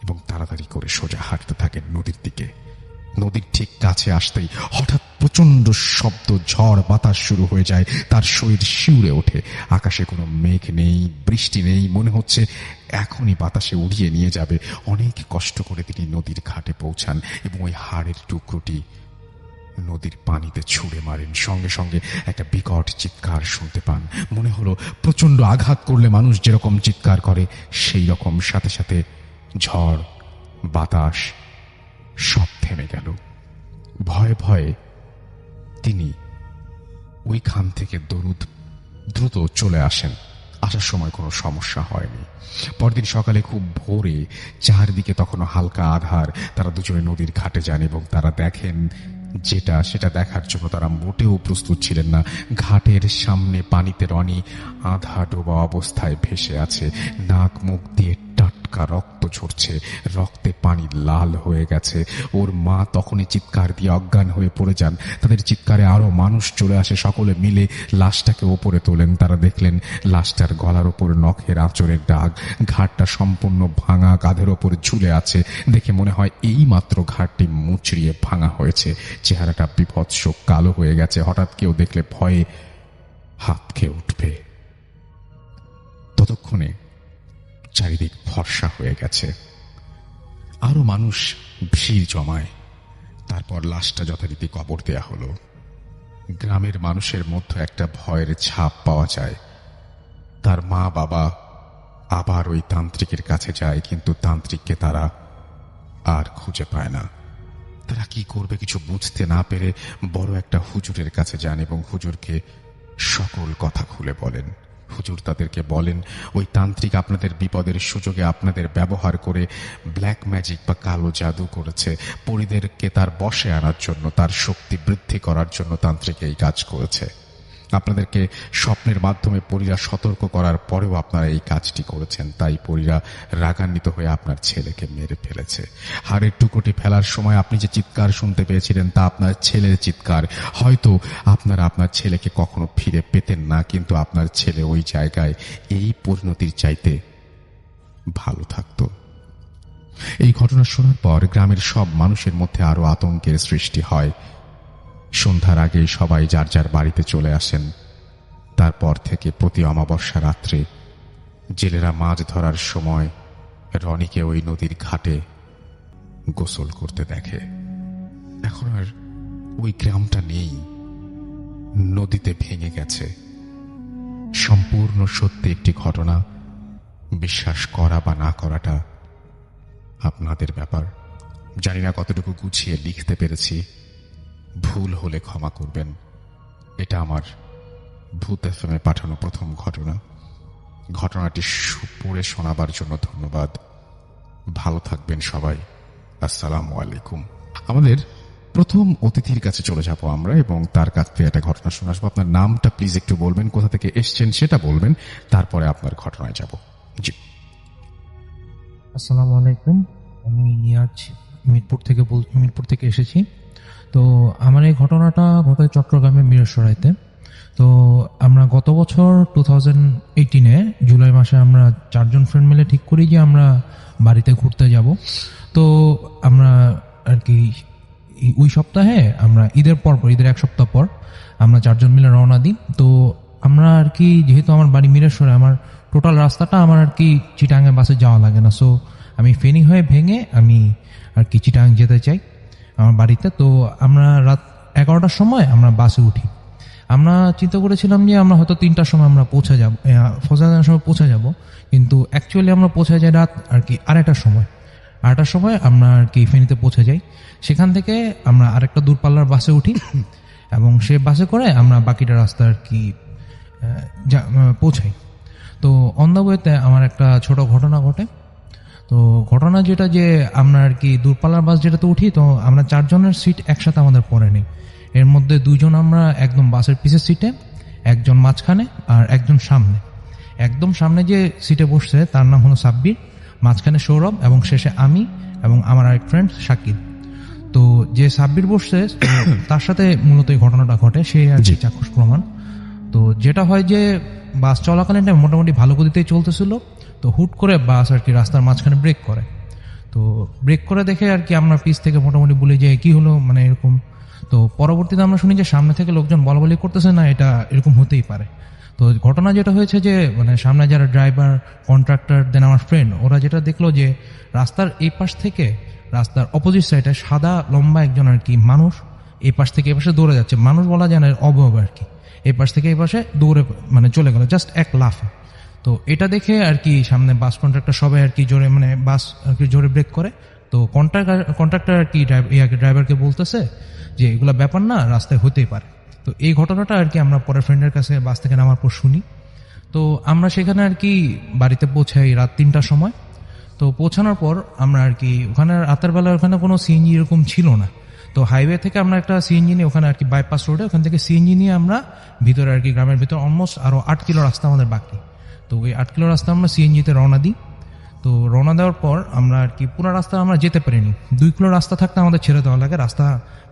এবং তাড়াতাড়ি করে সোজা হাঁটতে থাকেন নদীর দিকে। নদীর ঠিক কাছে আসতেই হঠাৎ প্রচন্ড শব্দ, ঝড় বাতাস শুরু হয়ে যায়। তার শরীর শিউরে ওঠে। আকাশে কোনো মেঘ নেই, বৃষ্টি নেই, মনে হচ্ছে এখনই বাতাসে উড়িয়ে নিয়ে যাবে। অনেক কষ্ট করে তিনি নদীর ঘাটে পৌঁছান এবং ওই হাড়ের টুকরোটি নদীর পানিতে ছুঁড়ে মারেন। সঙ্গে সঙ্গে একটা বিকট চিৎকার শুনতে পান। মনে হলো প্রচন্ড আঘাত করলে মানুষ যেরকম চিৎকার করে সেই রকম। সাথে সাথে ঝড় বাতাস সব থেমে গেল। ভয়ে ভয়ে তিনি ওইখান থেকে দ্রুত চলে আসেন। আসার সময় কোনো সমস্যা হয়নি। পরদিন সকালে খুব ভোরে, চারদিকে তখনও হালকা আধার, তারা দুজনে নদীর ঘাটে যান এবং তারা দেখেন সেটা দেখার জন্য তারা মোটেও প্রস্তুত ছিলেন না। ঘাটের সামনে পানিতে রনি আধা ডোবা অবস্থায় ভেসে আছে। নাক মুখ দিয়ে টাটকা রক্ত ঝরছে, রক্তে পানি লাল হয়ে গেছে। ওর মা তখনই চিৎকার দিয়ে অজ্ঞান হয়ে পড়ে যান। তাদের চিৎকারে আরো মানুষ চলে আসে। সকলে মিলে লাশটাকে ওপরে তোলেন। তারা দেখলেন লাশটার গলার ওপর নখের আঁচড়ের দাগ। ঘাটটা সম্পূর্ণ ভাঙা, কাঁধের ওপর ঝুলে আছে। দেখে মনে হয় এই মাত্র ঘাটটি মুচড়িয়ে ভাঙা হয়েছে। চেহারাটা বিভৎস কালো হয়ে গেছে। হঠাৎ কেউ দেখলে ভয়ে হাত খেয়ে উঠবে। ততক্ষণে চারিদিক ফর্সা হয়ে গেছে। আরো মানুষ ভিড় জমায়। তারপর লাশটা যথারীতি কবর দেয়া হলো। গ্রামের মানুষের মধ্যে একটা ভয়ের ছাপ পাওয়া যায়। তার মা বাবা আবার ওই তান্ত্রিকের কাছে যায়, কিন্তু তান্ত্রিককে তারা আর খুঁজে পায় না। তারা কি করবে কিছু বুঝতে না পেরে বড় একটা হুজুরের কাছে যান এবং হুজুরকে সকল কথা খুলে বলেন। হুজুর তাদেরকে বলেন, ওই তান্ত্রিক আপনাদের বিপদের সুযোগে আপনাদের ব্যবহার করে ব্ল্যাক ম্যাজিক বা কালো জাদু করেছে। পরীদেরকে তার বশে আনার জন্য, তার শক্তি বৃদ্ধি করার জন্য তান্ত্রিক এই কাজ করেছে। আপনাদেরকে স্বপ্নের মাধ্যমে পরীরা সতর্ক করার পরেও আপনারা এই কাজটি করেছেন। তাই পরীরা রাগান্বিত হয়ে আপনার ছেলেকে মেরে ফেলেছে। হাড়ের টুকরোটি ফেলার সময় আপনি যে চিৎকার শুনতে পেয়েছিলেন তা আপনার ছেলের চিৎকার। হয়তো আপনারা আপনার ছেলেকে কখনো ফিরে পেতেন না, কিন্তু আপনার ছেলে ওই জায়গায় এই পরিণতির চাইতে ভালো থাকত। এই ঘটনা শোনার পর গ্রামের সব মানুষের মধ্যে আরো আতঙ্কের সৃষ্টি হয়। সন্ধ্যার আগেই সবাই যার যার বাড়িতে চলে আসেন। তারপর থেকে প্রতি অমাবস্যা রাত্রে জেলেরা মাছ ধরার সময় রনিকে ওই নদীর ঘাটে গোসল করতে দেখে। এখন আর ওই গ্রামটা নেই, নদীতে ভেঙে গেছে। সম্পূর্ণ সত্যি একটি ঘটনা। বিশ্বাস করা বা না করাটা আপনাদের ব্যাপার। জানি না কতটুকু গুছিয়ে লিখতে পেরেছি। ভুল হলে ক্ষমা করবেন। এটা আমার ভূত এফএমে পাঠানো প্রথম ঘটনা। ঘটনাটি পড়ে শোনাবার জন্য ধন্যবাদ। ভালো থাকবেন সবাই। আসসালামু আলাইকুম। আমাদের প্রথম অতিথির কাছে চলে যাব আমরা এবং তার কাছ থেকে একটা ঘটনা শোনাবো। আপনার নামটা প্লিজ একটু বলবেন, কোথা থেকে এসছেন সেটা বলবেন, তারপরে আপনার ঘটনায় যাব। জি। আসসালামু আলাইকুম। আমি আজ মিরপুর থেকে এসেছি। তো আমার এই ঘটনাটা ঘটে চট্টগ্রামের মিরসরাইতে। তো আমরা গত বছর 2018 জুলাই মাসে আমরা 4 জন ফ্রেন্ড মিলে ঠিক করি যে আমরা বাড়িতে ঘুরতে যাব। তো আমরা আর কি ওই সপ্তাহে আমরা ঈদের এক সপ্তাহ পর আমরা 4 জন মিলে রওনা দিই। তো আমরা আর কি, যেহেতু আমার বাড়ি মিরসরে, আমার টোটাল রাস্তাটা আমার আর কি চিটাঙে বাসে যাওয়া লাগে না। সো আমি ফেনী হয়ে ভেঙে আমি আর কি চিটাং যেতে চাই আমার বাড়িতে। তো আমরা রাত 11টার সময় আমরা বাসে উঠি। আমরা চিন্তা করেছিলাম যে আমরা হয়তো 3টার সময় আমরা পৌঁছে যাব, ফজরের সময় পৌঁছে যাব, কিন্তু অ্যাকচুয়ালি আমরা পৌঁছে যাই রাত আর কি 8টার সময় আমরা আর কি ফেনীতে পৌঁছে যাই। সেখান থেকে আমরা আরেকটা দূরপাল্লার বাসে উঠি এবং সে বাসে করে আমরা বাকিটা রাস্তা আর কি পৌঁছাই। তো অন দ্য ওয়েতে আমার একটা ছোট ঘটনা ঘটে। তো ঘটনা যেটা, যে আমরা আর কি দূরপাল্লার বাস যেটাতে উঠি, তো আমরা 4 জনের সিট একসাথে আমাদের পড়ে নেই। এর মধ্যে 2 জন আমরা একদম বাসের পিছের সিটে, একজন মাঝখানে আর একজন সামনে। একদম সামনে যে সিটে বসছে তার নাম হলো সাব্বির, মাঝখানে সৌরভ এবং শেষে আমি এবং আমার আরেক ফ্রেন্ড শাকিল। তো যে সাব্বির বসছে তার সাথে মূলত এই ঘটনাটা ঘটে, সে আর কি চাক্ষুষ প্রমাণ। তো যেটা হয় যে বাস চলাকালীন মোটামুটি ভালো গতিতেই চলতেছিল। তো হুট করে বাস আর কি রাস্তার মাঝখানে ব্রেক করে। তো ব্রেক করে দেখে আর কি আমরা পিছ থেকে মোটামুটি বলে যাই কি হলো, মানে এরকম। তো পরবর্তীতে আমরা শুনি যে সামনে থেকে লোকজন বলাবলি করতেছে না এটা এরকম হতেই পারে। তো ঘটনা যেটা হয়েছে যে মানে সামনে যারা ড্রাইভার, কন্ট্রাক্টর, দেন আমার ফ্রেন্ড, ওরা যেটা দেখলো যে রাস্তার এই পাশ থেকে রাস্তার অপোজিট সাইডে সাদা লম্বা একজন আর কি মানুষ এই পাশ থেকে এই পাশে দৌড়ে যাচ্ছে। মানুষ বলা যায় না, অবয়ব আর কি, এই পাশ থেকে এই পাশে দৌড়ে মানে চলে গেল জাস্ট এক লাফে। তো এটা দেখে আর কি সামনে বাস কন্ট্রাক্টর সবাই আর কি জোরে মানে বাস আর কি জোরে ব্রেক করে। তো কন্ট্রাক্টর আর কি ড্রাইভারকে বলতেছে যে এগুলা ব্যাপার না, রাস্তায় হতেই পারে। তো এই ঘটনাটা আর কি আমরা পরে ফ্রেন্ডের কাছে বাস থেকে নামার পর শুনি। তো আমরা সেখানে আর কি বাড়িতে পৌঁছাই রাত 3টার সময়। তো পৌঁছানোর পর আমরা আর কি ওখানে রাতের বেলা ওখানে কোনো সিএনজি এরকম ছিল না। তো হাইওয়ে থেকে আমরা একটা সিএনজি নিয়ে ওখানে আর কি বাইপাস রোডে ওখান থেকে সিএনজি নিয়ে আমরা ভিতরে আর কি গ্রামের ভিতরে অলমোস্ট আরো 8 কিলো রাস্তা আমাদের বাকি। তো ওই 8 কিলো রাস্তা আমরা সিএনজিতে রওনা দিই। তো রওনা দেওয়ার পর আমরা আর কি পুরো রাস্তা আমরা যেতে পারিনি, 2 কিলো রাস্তা থাকতে আমাদের ছেড়ে দেওয়া লাগে, রাস্তা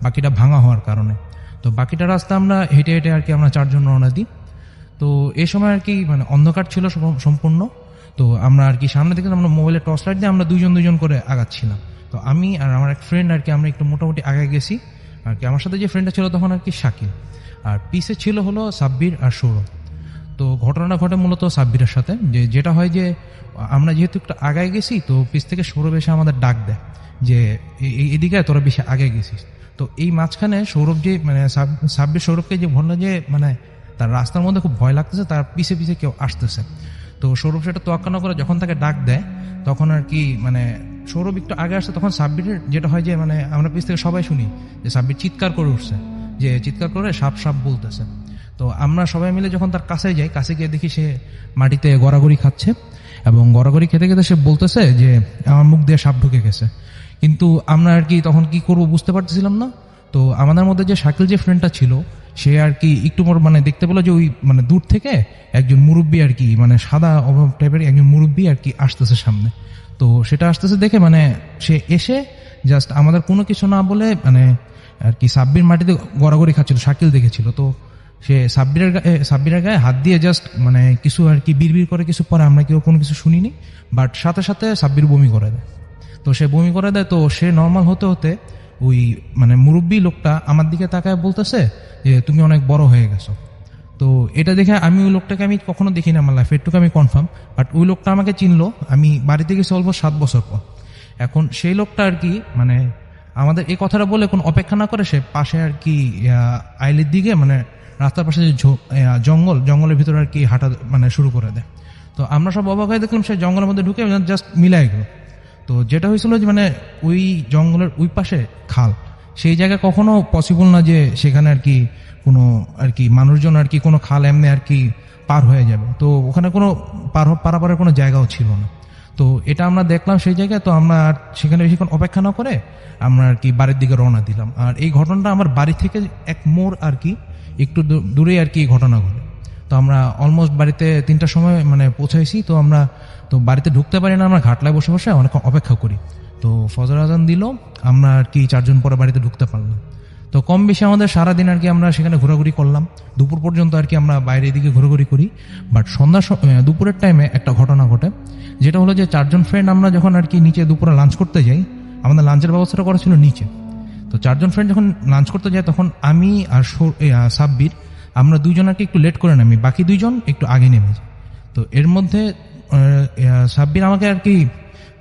বাকিটা ভাঙা হওয়ার কারণে। তো বাকিটা রাস্তা আমরা হেঁটে হেঁটে আর কি আমরা 4 জন রওনা দিই। তো এই সময় আর কি মানে অন্ধকার ছিল সম্পূর্ণ। তো আমরা আর কি সামনে থেকে আমরা মোবাইলের টর্চ লাইট দিয়ে আমরা দুজন করে আগাচ্ছিলাম। তো আমি আর আমার এক ফ্রেন্ড আর কি আমরা একটু মোটামুটি আগে গেছি আর কি। আমার সাথে যে ফ্রেন্ডটা ছিল তখন আর কি শাকিল, আর পিছে ছিল হলো সাব্বির আর সৌরভ। তো ঘটনাটা ঘটে মূলত সাব্বিরের সাথে, যেটা হয় যে আমরা যেহেতু একটু আগায় গেছি তো পিছ থেকে সৌরভ এসে আমাদের ডাক দেয় যে এদিকে তোরা বেশি আগে গেছিস। তো এই মাঝখানে সৌরভ যে মানে সাব্বির সৌরভকে যে বললো যে মানে তার রাস্তার মধ্যে খুব ভয় লাগতেছে, তার পিছে পিছে কেউ আসতেছে। তো সৌরভ সেটা তোয়াক্কা না করে যখন তাকে ডাক দেয় তখন আর কি মানে সৌরভ একটু আগে আসছে, তখন সাব্বিরের যেটা হয় যে মানে আমরা পিছ থেকে সবাই শুনি যে সাব্বির চিৎকার করে উঠছে, যে চিৎকার করে সাপ সাপ বলতেছে। তো আমরা সবাই মিলে যখন তার কাছে যাই, কাছে গিয়ে দেখি সে মাটিতে গড়াগড়ি খাচ্ছে, এবং গড়াগড়ি খেতে খেতে সে বলতেছে যে আমার মুখ দিয়ে সাপ ঢুকে গেছে। কিন্তু আমরা আর কি তখন কি করব বুঝতে পারতেছিলাম না। তো আমাদের মধ্যে যে শাকিল যে ফ্রেন্ডটা ছিল সে আর কি একটু মানে দেখতে পেলো যে ওই মানে দূর থেকে একজন মুরব্বী আর কি মানে সাদা অভাব টাইপের একজন মুরব্বী আর কি আসতেছে সামনে। তো সেটা আসতেছে দেখে মানে সে এসে জাস্ট আমাদের কোনো কিছু না বলে মানে আর কি সাব্বির মাটিতে গড়াগড়ি খাচ্ছিল, শাকিল দেখেছিল। তো সে সাব্বিরের গায়ে হাত দিয়ে জাস্ট মানে কিছু আর কি বিড়বিড় করে কিছু পরে, আমরা কেউ কোনো কিছু শুনিনি, বাট সাথে সাথে সাব্বির বমি করে দেয়। তো সে বমি করে দেয়, তো সে নর্মাল হতে হতে ওই মানে মুরব্বী লোকটা আমার দিকে তাকায় বলতেছে যে তুমি অনেক বড় হয়ে গেছো। তো এটা দেখে আমি ওই লোকটাকে আমি কখনো দেখিনি আমার লাইফে, এটুকু আমি কনফার্ম। বাট ওই লোকটা আমাকে চিনলো, আমি বাড়িতে গেছি অল্প 7 বছর পর। এখন সেই লোকটা আর কি মানে আমাদের এই কথাটা বলে কোনো অপেক্ষা না করে সে পাশে আর কি আইলের দিকে মানে রাস্তার পাশে যে জঙ্গলের ভিতরে আর কি হাঁটা মানে শুরু করে দেয়। তো আমরা সব অবাক হয়ে দেখলাম সে জঙ্গলের মধ্যে ঢুকে জাস্ট মিলাই গেল। তো যেটা হয়েছিল যে মানে ওই জঙ্গলের ওই পাশে খাল, সেই জায়গায় কখনো পসিবল না যে সেখানে আর কি কোনো আর কি মানুষজন আর কি কোনো খাল এমনি আর কি পার হয়ে যাবে। তো ওখানে কোনো পারাপারের কোনো জায়গাও ছিল না। তো এটা আমরা দেখলাম সেই জায়গায়। তো আমরা আর সেখানে বেশিক্ষণ অপেক্ষা না করে আমরা আর কি বাড়ির দিকে রওনা দিলাম। আর এই ঘটনাটা আমার বাড়ি থেকে এক মোড় আর কি একটু দূরেই আর কি এই ঘটনা ঘটে। তো আমরা অলমোস্ট বাড়িতে 3টার সময় মানে পৌঁছাইছি। তো আমরা তো বাড়িতে ঢুকতে পারি না, আমরা ঘাটলায় বসে বসে অনেক অপেক্ষা করি। তো ফজর আজান দিল, আমরা আর কি 4 জন পরে বাড়িতে ঢুকতে পারলাম। তো কম বেশি আমাদের সারাদিন আর কি আমরা সেখানে ঘোরাঘুরি করলাম, দুপুর পর্যন্ত আর কি আমরা বাইরের দিকে ঘোরাঘুরি করি। বাট দুপুরের টাইমে একটা ঘটনা ঘটে, যেটা হলো যে 4 জন ফ্রেন্ড আমরা যখন আর কি নিচে দুপুরে লাঞ্চ করতে যাই, আমাদের লাঞ্চের ব্যবস্থাটা করা ছিল নিচে। তো 4 জন ফ্রেন্ড যখন লাঞ্চ করতে যাই তখন আমি আর সাব্বির আমরা 2 জন আর কি একটু লেট করে নামি, বাকি 2 জন একটু আগে নেমে যায়। তো এর মধ্যে সাব্বির আমাকে আর কি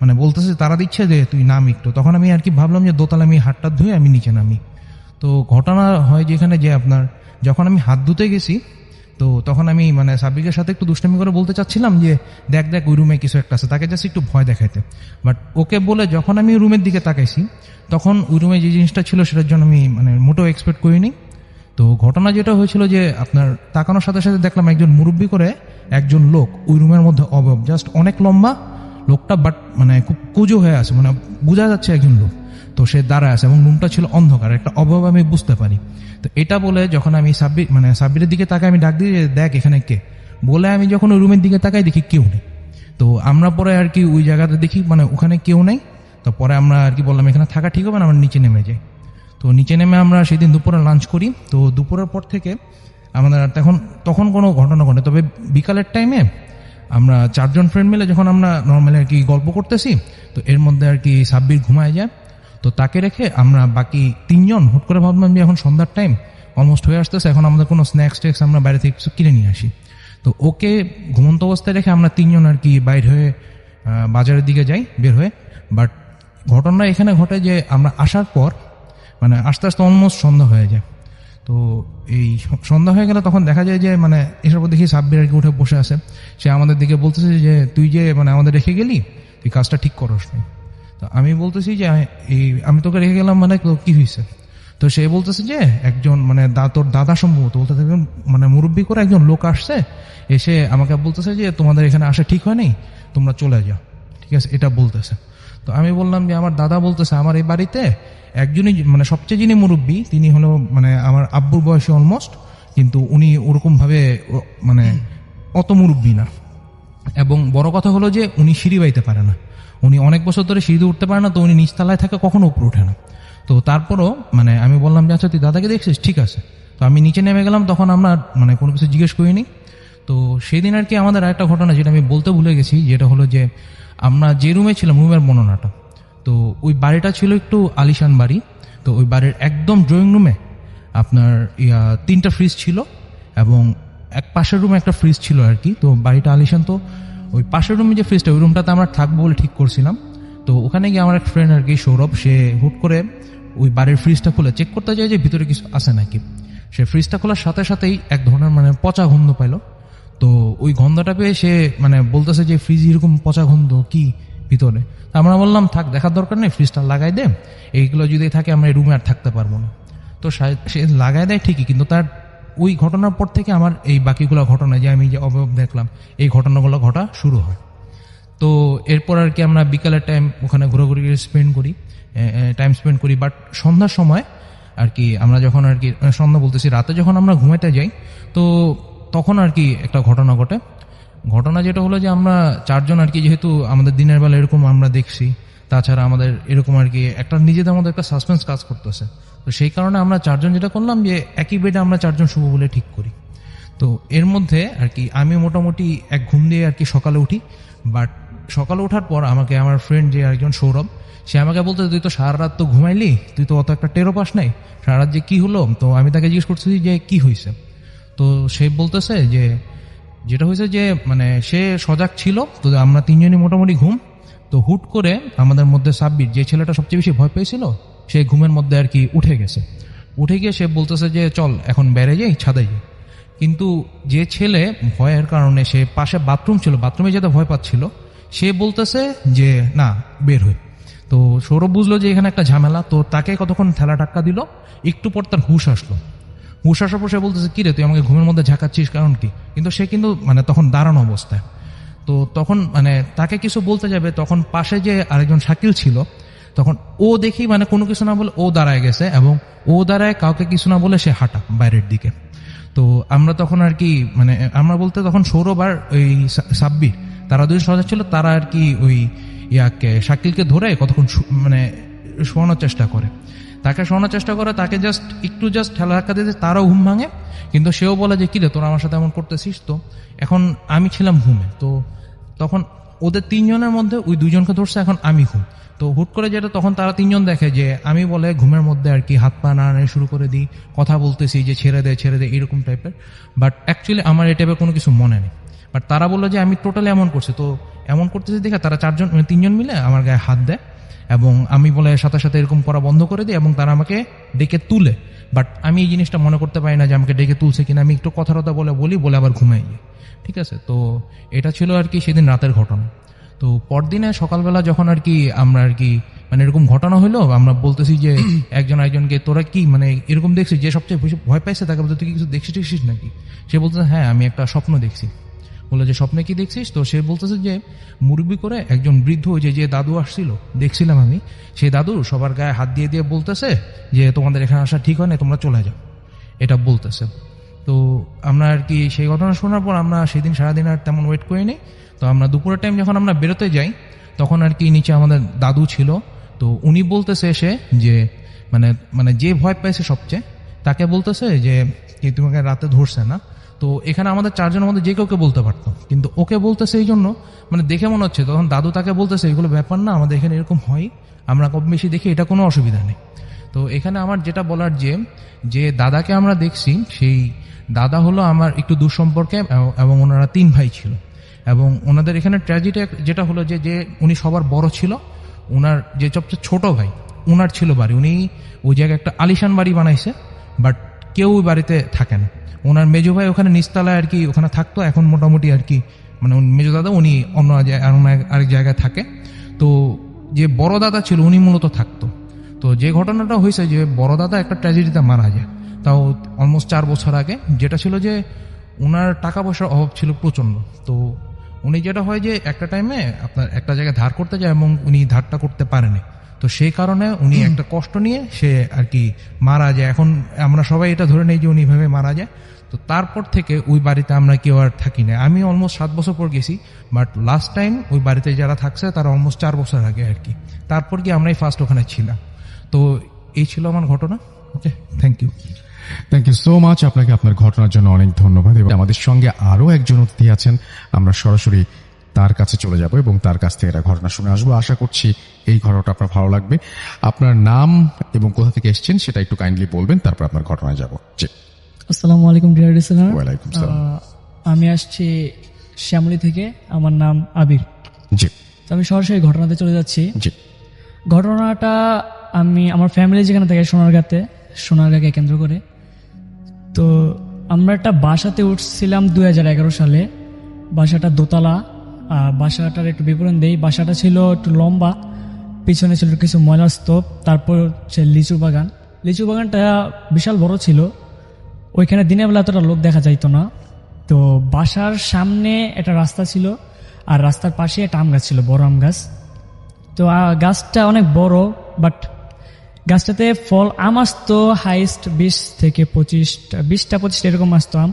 মানে বলতেছে তারা দিচ্ছে যে তুই নাম একটু। তখন আমি আর কি ভাবলাম যে দোতলা আমি হাতটা ধুয়ে আমি নিচে নামি। তো ঘটনা হয় যেখানে যে আপনার যখন আমি হাত ধুতে গেছি তো তখন আমি মানে সাব্বিরের সাথে একটু দুষ্টামি করে বলতে চাচ্ছিলাম যে দেখ ওই রুমে কিছু একটা আছে, তাকে জাস্ট একটু ভয় দেখাইতে। বাট ওকে বলে যখন আমি রুমের দিকে তাকাইছি তখন ওই রুমে যে জিনিসটা ছিল সেটার জন্য আমি মানে মোটেও এক্সপেক্ট করিনি। তো ঘটনা যেটা হয়েছিল যে আপনার তাকানোর সাথে সাথে দেখলাম একজন মুরব্বী করে একজন লোক ওই রুমের মধ্যে অভাব, জাস্ট অনেক লম্বা লোকটা, বাট মানে খুব কুজো হয়ে আছে, মানে বোঝা যাচ্ছে একজন লোক। তো সে দাঁড়ায় আছে এবং রুমটা ছিল অন্ধকার, একটা অভাব আমি বুঝতে পারি। তো এটা বলে যখন আমি সাব্বিরের দিকে তাকাই আমি ডাক দিই দেখ এখানে কে, বলে আমি যখন ওই রুমের দিকে তাকাই দেখি কেউ নেই। তো আমরা পরে আর কি ওই জায়গাতে দেখি মানে ওখানে কেউ নেই। তো পরে আমরা আর কি বললাম এখানে থাকা ঠিক হবে না, আমরা নিচে নেমে যাই। তো নিচে নেমে আমরা সেদিন দুপুরে লাঞ্চ করি। তো দুপুরের পর থেকে আমাদের তখন কোনো ঘটনা ঘটে, তবে বিকালের টাইমে আমরা 4 জন ফ্রেন্ড মিলে যখন আমরা নর্মালি আর কি গল্প করতেছি, তো এর মধ্যে আর কি সাব্বির ঘুমায় যায়। তো তাকে রেখে আমরা বাকি 3 জন হুট করে ভাবলাম যে এখন সন্ধ্যার টাইম অলমোস্ট হয়ে আসতেছে, এখন আমাদের কোনো স্ন্যাক্স ট্যাক্স আমরা বাইরে থেকে কিছু কিনে নিয়ে আসি। তো ওকে ঘুমন্ত অবস্থায় রেখে আমরা 3 জন আর কি বাইর হয়ে বাজারের দিকে যাই বের হয়ে। বাট ঘটনা এখানে ঘটে যে আমরা আসার পর মানে আস্তে আস্তে অলমোস্ট সন্ধ্যা হয়ে যায়। তো এই সন্ধ্যা হয়ে গেলে তখন দেখা যায় যে মানে এসব দেখি সাব্বির আর কি উঠে বসে আছে। সে আমাদের দিকে বলতেছে যে তুই যে মানে আমাদের রেখে গেলি, তুই কাজটা ঠিক করস নাই। তো আমি বলতেছি যে আমি তোকে রেখে গেলাম মানে তো কি হয়েছে? তো সে বলতেছে যে একজন মানে তোর দাদা সম্ভবত বলতে থাকবেন মানে মুরব্বী করে একজন লোক আসছে, এসে আমাকে বলতেছে যে তোমাদের এখানে আসা ঠিক হয় নাই, তোমরা চলে যাও, ঠিক আছে, এটা বলতেছে। তো আমি বললাম যে আমার দাদা বলতেছে আমার এই বাড়িতে একজনই মানে সবচেয়ে যিনি মুরব্বী তিনি হলো মানে আমার আব্বুর বয়সী অলমোস্ট, কিন্তু উনি ওরকম ভাবে মানে অত মুরব্বী না। এবং বড় কথা হলো যে উনি সিঁড়ি বাইতে পারে না, উনি অনেক বছর ধরে সিঁড়িতে উঠতে পারে না, তো উনি নিচতলায় থাকে, কখনো উপরে ওঠে না। তো তারপরও মানে আমি বললাম যে আচ্ছা তুই দাদাকে দেখছিস, ঠিক আছে। তো আমি নিচে নেমে গেলাম, তখন আমরা মানে কোনো কিছু জিজ্ঞেস করিনি। তো সেই দিন আর কি আমাদের আরেকটা ঘটনা যেটা আমি বলতে ভুলে গেছি, যেটা হলো যে আমরা যে রুমে ছিলাম রুমের বর্ণনাটা, তো ওই বাড়িটা ছিল একটু আলিশান বাড়ি। তো ওই বাড়ির একদম ড্রয়িং রুমে আপনার 3টা ফ্রিজ ছিল এবং এক পাশের রুমে একটা ফ্রিজ ছিল আর কি। তো বাড়িটা আলিশান, তো ওই পাশের রুমে যে ফ্রিজটা ওই রুমটাতে আমরা থাকবো বলে ঠিক করছিলাম। তো ওখানে গিয়ে আমার এক ফ্রেন্ড আর কি সৌরভ, সে হুট করে ওই বাড়ির ফ্রিজটা খুলে চেক করতে যায় যে ভিতরে কিছু আছে নাকি। সে ফ্রিজটা খোলার সাথে সাথেই এক ধরনের মানে পচা গন্ধ পাইলো। তো ওই গন্ধটা পেয়ে সে মানে বলতেছে যে ফ্রিজ এরকম পচা গন্ধ কি ভিতরে। আমরা বললাম থাক, দেখার দরকার নেই, ফ্রিজটা লাগাই দে, এইগুলো যদি থাকে আমরা এই রুমে আর থাকতে পারবো না। তো সে লাগাই দেয় ঠিকই, কিন্তু তার ওই ঘটনার পর থেকে আমার এই বাকিগুলো ঘটনা যে আমি যে অবয়ব দেখলাম এই ঘটনাগুলো ঘটা শুরু হয়। তো এরপর আর কি আমরা বিকালের টাইম ওখানে ঘোরাঘুরি টাইম স্পেন্ড করি। বাট সন্ধ্যার সময় আর কি আমরা যখন আর কি সন্ধ্যা বলতেছি রাতে যখন আমরা ঘুমাতে যাই, তো তখন আর কি একটা ঘটনা ঘটে। ঘটনা যেটা হলো যে আমরা 4 জন আর কি, যেহেতু আমাদের দিনের বেলা এরকম আমরা দেখছি, তাছাড়া আমাদের এরকম আর কি একটা নিজেদের মধ্যে একটা সাসপেন্স কাজ করতেছে। তো সেই কারণে আমরা 4 জন যেটা করলাম যে একই বেডে আমরা 4 জন শুভ বলে ঠিক করি। তো এর মধ্যে আর কি আমি মোটামুটি এক ঘুম দিয়ে আর কি সকালে উঠি। বাট সকালে ওঠার পর আমাকে আমার ফ্রেন্ড যে একজন সৌরভ, সে আমাকে বলতে তুই তো সারা রাত তো ঘুমাইলি, তুই তো অত একটা টেরো পাস নাই, সারা রাত যে কি হলো। তো আমি তাকে জিজ্ঞেস করতেছি যে কি হয়েছে। তো সে বলতেছে যে যেটা হয়েছে যে মানে সে সজাগ ছিল, তো আমরা 3 জনই মোটামুটি ঘুম। তো হুট করে আমাদের মধ্যে সাব্বির, যে ছেলেটা সবচেয়ে বেশি ভয় পেয়েছিল, সে ঘুমের মধ্যে আর কি উঠে গেছে। উঠে গিয়ে সে বলতেছে যে চল এখন বেড়ে যাই, ছাদে যাই। কিন্তু যে ছেলে ভয়ের কারণে সে পাশে বাথরুম ছিল, বাথরুমে যেতে ভয় পাচ্ছিল, সে বলতেছে যে না বের হই। তো সৌরভ বুঝলো যে এখানে একটা ঝামেলা, তো তাকে কতক্ষণ ঠেলা টাক্কা দিল, একটু পর তার হুশ আসলো। হুশ আসার পর সে বলতেছে কিরে তুই আমাকে ঘুমের মধ্যে ঝাঁকাচ্ছিস, কারণ কি? কিন্তু সে কিন্তু মানে তখন দাঁড়ানো অবস্থায়। তো তখন মানে তাকে কিছু বলতে যাবে, তখন পাশে যে আরেকজন শাকিল ছিল, তখন ও দেখি মানে কোনো কিছু না বলে ও দাঁড়ায় গেছে, এবং ও দাঁড়ায় কাউকে কিছু না বলে সে হাঁটা বাইরের দিকে। তো আমরা তখন আর কি মানে আমরা বলতে তখন সৌরভ আর ওই সাব্বির, তারা 2 সজাগ ছিল, তারা আর কি ওই শাকিলকে ধরে কতক্ষণ মানে শোয়ানোর চেষ্টা করে, তাকে শোনার চেষ্টা করে, তাকে একটু ঠেলা ধাক্কা দিতে তারও ঘুম ভাঙে। কিন্তু সেও বলে যে কিরে তোরা আমার সাথে এমন করতেছিস। তো এখন আমি ছিলাম ঘুমে, তো তখন ওদের 3 জনের মধ্যে ওই 2 জনকে ধরছে, এখন আমি ঘুম। তো হুট করে যেটা তখন তারা 3 জন দেখে যে আমি বলে ঘুমের মধ্যে আর কি হাত পা নাড়ানো শুরু করে দিই, কথা বলতেছি যে ছেড়ে দে এরকম টাইপের। বাট অ্যাকচুয়ালি আমার এই টাইপের কোনো কিছু মনে নেই। বাট তারা বললো যে আমি টোটালি এমন করছি। তো এমন করতেছি দেখে তারা 3 জন মিলে আমার গায়ে হাত দেয়, এবং আমি বলে সাথে সাথে এরকম করা বন্ধ করে দিই, এবং তারা আমাকে ডেকে তুলে। বাট আমি এই জিনিসটা মনে করতে পারি না যে আমাকে ডেকে তুলছে কিনা, আমি একটু কথা বলে আবার ঘুমাই যাই। ঠিক আছে, তো এটা ছিল আর কি সেদিন রাতের ঘটনা। তো পরদিনে সকালবেলা যখন আর কি আমরা আর কি মানে এরকম ঘটনা হলো, আমরা বলতেছি যে একজনকে তোরা কি মানে এরকম দেখছিস, যে সবচেয়ে বেশি ভয় পাইছে তাকে বলতে তুই কি কিছু দেখছিস নাকি? সে বলতেছে হ্যাঁ আমি একটা স্বপ্ন দেখছি। বলে যে স্বপ্নে কি দেখছিস? তো সে বলতেছে যে মুরব্বি করে একজন বৃদ্ধ যে দাদু আসছিল দেখছিলাম আমি, সেই দাদু সবার গায়ে হাত দিয়ে বলতেছে যে তোমাদের এখানে আসা ঠিক হয় না, তোমরা চলে যাও, এটা বলতেছে। তো আমরা আর কি সেই ঘটনা শোনার পর আমরা সেদিন সারাদিন আর তেমন ওয়েট করিনি। তো আমরা দুপুরের টাইম যখন আমরা বেরোতে যাই, তখন আর কি নিচে আমাদের দাদু ছিল। তো উনি বলতেছে এসে যে মানে যে ভয় পাইছে সবচেয়ে, তাকে বলতেছে যে তোমাকে রাতে ধরছে না? তো এখানে আমাদের 4 জনের মধ্যে যে কাউকে বলতে পারতো, কিন্তু ওকে বলতেছে এই জন্য মানে দেখে মনে হচ্ছে, তখন দাদু তাকে বলতেছে এগুলো ব্যাপার না, আমাদের এখানে এরকম হয়, আমরা কম বেশি দেখি, এটা কোনো অসুবিধা নেই। তো এখানে আমার যেটা বলার যে দাদাকে আমরা দেখছি, সেই দাদা হলো আমার একটু দূর সম্পর্কে, এবং ওনারা 3 ভাই ছিল, এবং ওনাদের এখানে ট্র্যাজেডি যেটা হলো যে উনি সবার বড় ছিল, ওনার যে সবচেয়ে ছোট ভাই ওনার ছিল বাড়ি, উনি ওই জায়গায় একটা আলিশান বাড়ি বানাইছে, বাট কেউ ওই বাড়িতে থাকে না। ওনার মেজো ভাই ওখানে নিচতলায় আর কি ওখানে থাকতো, এখন মোটামুটি আর কি মানে মেজো দাদা উনি অন্য আরেক জায়গায় থাকে। তো যে বড় দাদা ছিল উনি মূলত থাকতো। তো যে ঘটনাটা হয়েছে যে বড় দাদা একটা ট্র্যাজেডিতে মারা যায়, তাও অলমোস্ট 4 বছর আগে, যেটা ছিল যে ওনার টাকা পয়সার অভাব ছিল প্রচণ্ড। তো উনি যেটা হয় যে একটা টাইমে আপনার একটা জায়গায় ধার করতে যায় এবং উনি ধারটা করতে পারেনি, তো সেই কারণে উনি একটা কষ্ট নিয়ে সে আর কি মারা যায়। এখন আমরা সবাই এটা ধরে নেই যে উনি ভাবে মারা যায়। তো তারপর থেকে ওই বাড়িতে আমরা কেউ আর থাকি না। আমি অলমোস্ট 7 বছর পর গেছি, বাট লাস্ট টাইম ওই বাড়িতে যারা থাকছে তারা অলমোস্ট 4 বছর আগে আর কি। তারপর কি আমরাই ফার্স্ট ওখানে ছিলাম। তো এই ছিল আমার ঘটনা। Okay, thank you. Thank you so much. আপনাকে আপনার ঘটনার জন্য অনেক ধন্যবাদ। এবং আমাদের সঙ্গে আরো একজন অতিথি আছেন, আমরা সরাসরি তার কাছে চলে যাব এবং তার কাছ থেকে একটা ঘটনা শুনে আসবো। আশা করছি এই ঘটনাটা আপনার ভালো লাগবে। আপনার নাম এবং কোথা থেকে এসেছেন সেটা একটু কাইন্ডলি বলবেন, তারপর আপনার ঘটনায় যাব। জি। আসসালামু আলাইকুম ডিয়ার লিসেনার। ওয়ালাইকুম সালাম। আমি আসছি শ্যামলী থেকে, আমার নাম আবির। জি। তো আমি সরাসরি ঘটনাতে চলে যাচ্ছি। জি। ঘটনাটা আমার ফ্যামিলি যেখানে থাকে সোনারগাঁকে কেন্দ্র করে। তো আমরা একটা বাসাতে উঠছিলাম 2011 সালে। বাসাটা দোতলা। বাসাটার একটু বিবরণ দেই। বাসাটা ছিল একটু লম্বা, পিছনে ছিল কিছু ময়লার স্তূপ, তারপর হচ্ছে লিচু বাগান। লিচু বাগানটা বিশাল বড় ছিল, ওইখানে দিনের বেলা এতটা লোক দেখা যাইতো না। তো বাসার সামনে একটা রাস্তা ছিল, আর রাস্তার পাশে একটা আম গাছ ছিল, বড় আম গাছ। তো গাছটা অনেক বড়, বাট গাছটাতে আম আসতো হাইস্ট 20-25 এরকম আসতো আম।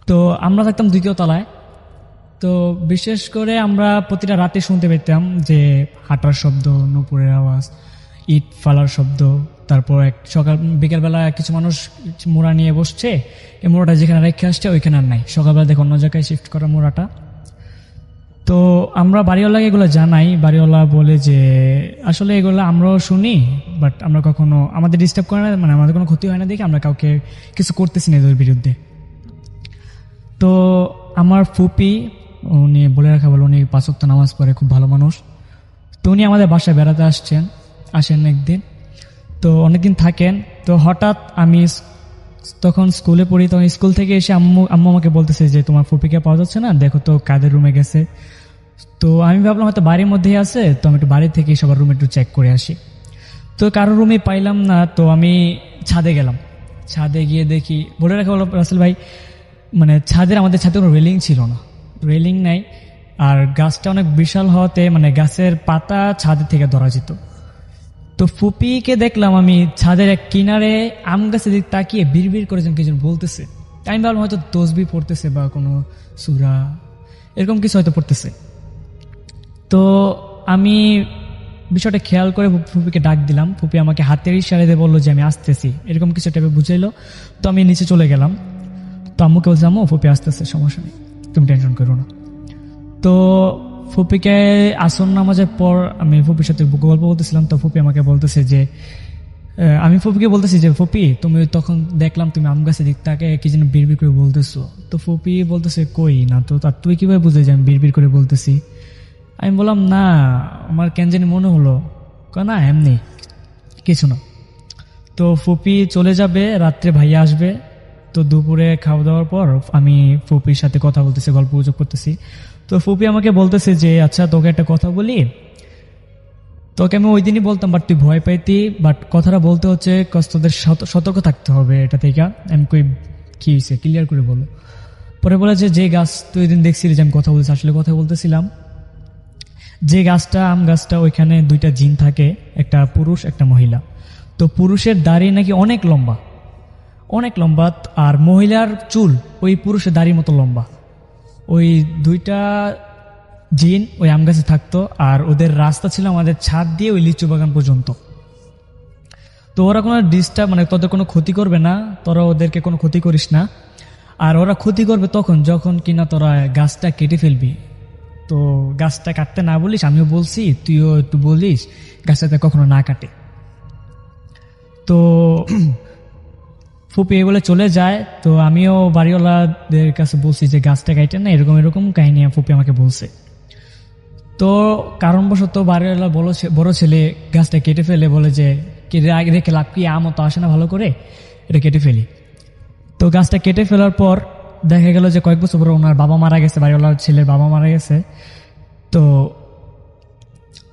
তো আমরা থাকতাম 2য় তলায়। তো বিশেষ করে আমরা প্রতিটা রাতে শুনতে পেতাম যে হাঁটার শব্দ, নুপুরের আওয়াজ, ইট ফালার শব্দ। তারপর বিকেলবেলা কিছু মানুষ মোড়া নিয়ে বসছে, এই মোড়াটা যেখানে রেখে আসছে ওইখানে আর নাই, সকালবেলা দেখে অন্য জায়গায় শিফট করা মোড়াটা। তো আমরা বাড়িওয়ালাকে এগুলো জানাই। বাড়িওয়ালা বলে যে আসলে এগুলো আমরাও শুনি, বাট আমরা কখনো আমাদের ডিস্টার্ব করে না, মানে আমাদের কোনো ক্ষতি হয় না দেখে আমরা কাউকে কিছু করতেছি না এদের বিরুদ্ধে। তো আমার ফুপি, উনি বলে রাখা বলে উনি 5 ওয়াক্ত নামাজ পড়ে, খুব ভালো মানুষ। তো উনি আমাদের বাসায় বেড়াতে আসেন একদিন। তো অনেকদিন থাকেন। তো হঠাৎ আমি তখন স্কুলে পড়ি, তখন স্কুল থেকে এসে আম্মু আমাকে বলতেছে যে তোমার ফুপিকে পাওয়া যাচ্ছে না, দেখো তো কাদের রুমে গেছে। তো আমি ভাবলাম হয়তো বাড়ির মধ্যেই আছে, তো আমি একটু বাড়ি থেকে সবার রুমে একটু চেক করে আসি। তো কারোর রুমে পাইলাম না, তো আমি ছাদে গেলাম। ছাদে গিয়ে দেখি, বলে রাখা বলো রাসেল ভাই, মানে আমাদের ছাদে কোনো রেলিং ছিল না, রেলিং নাই। আর গাছটা অনেক বিশাল হওয়াতে মানে গাছের পাতা ছাদের থেকে ধরা যেত। তো ফুপিকে দেখলাম আমি ছাদের এক কিনারে আম গাছের দিকে তাকিয়ে বিড়বিড় করে কিছু বলতেছে। আমি ভাবলাম হয়তো তসবি পড়তেছে বা কোনো সূরা এরকম কিছু হয়তো পড়তেছে। তো আমি বিষয়টা খেয়াল করে ফুপিকে ডাক দিলাম। ফুপি আমাকে হাতের ইশারা দিয়ে বললো যে আমি আসতেছি, এরকম কিছু টাইপে বুঝাইলো। তো আমি নিচে চলে গেলাম। তো আম্মুকে বলছি, আম্মু ফুপি আসতেছে, সমস্যা নেই, তুমি টেনশন করো না। তো ফুপিকে আসর নামাজের পর আমি ফুপির সাথে গল্প বলতেছিলাম। তো ফুপি আমাকে বলতেছে যে আমি ফুপিকে বলতেছি যে ফুপি তুমি তখন দেখলাম তুমি আম গাছের দিক থেকে কি যেন বিড়বিড় করে বলতেছো। তো ফুপি বলতেছে কই না তো, তার তুই কিভাবে বুঝে যে আমি বিড়বিড় করে বলতেছি। আমি বললাম না, আমার কেন জানি মনে হলো। না এমনি কিছু না। তো ফুপি চলে যাবে, রাত্রে ভাইয়া আসবে। তো দুপুরে খাওয়া দাওয়ার পর আমি ফুপির সাথে কথা বলতেছি, গল্প গুজব করতেছি। তো ফুপি আমাকে বলতেছে যে আচ্ছা তোকে একটা কথা বলি। তোকে আমি ওই দিনই বলতাম, বাট তুই ভয় পাইতি, বাট কথাটা বলতে হচ্ছে তোদের সতর্ক থাকতে হবে এটা থেকে। আমি কই কি হয়েছে ক্লিয়ার করে বলো। পরে বলে যে গাছ তুই ওই দিন দেখছিলি যে আমি কথা বলছি, আসলে কথা বলতেছিলাম যে গাছটা আম গাছটা, ওইখানে 2টা জিন থাকে, একটা পুরুষ একটা মহিলা। তো পুরুষের দাড়ি নাকি অনেক লম্বা, আর মহিলার চুল ওই পুরুষের দাড়ির মতো লম্বা। ওই 2টা জিন ওই আম গাছে থাকতো, আর ওদের রাস্তা ছিল আমাদের ছাদ দিয়ে ওই লিচু বাগান পর্যন্ত। তো ওরা কোনো ডিস্টার্ব মানে তোদের কোনো ক্ষতি করবে না, তোরা ওদেরকে কোনো ক্ষতি করিস না। আর ওরা ক্ষতি করবে তখন যখন কিনা তোরা গাছটা কেটে ফেলবি। তো গাছটা কাটতে না বলিস, আমিও বলছি, তুইও একটু বলিস গাছটাতে কখনো না কাটে। তো ফুপি বলে চলে যায়। তো আমিও বাড়িওয়ালাদের কাছে বলছি যে গাছটা কাটে না, এরকম এরকম কাহিনী ফুপি আমাকে বলছে। তো কারণবশত বাড়িওয়ালা বড় ছেলে গাছটা কেটে ফেলে, বলে যে রেখে লাভ কি, আমও তো আসে না ভালো করে, এটা কেটে ফেলি। তো গাছটা কেটে ফেলার পর দেখা গেল যে কয়েক বছর পর ওনার বাবা মারা গেছে, বাড়িওয়ালার ছেলের বাবা মারা গেছে। তো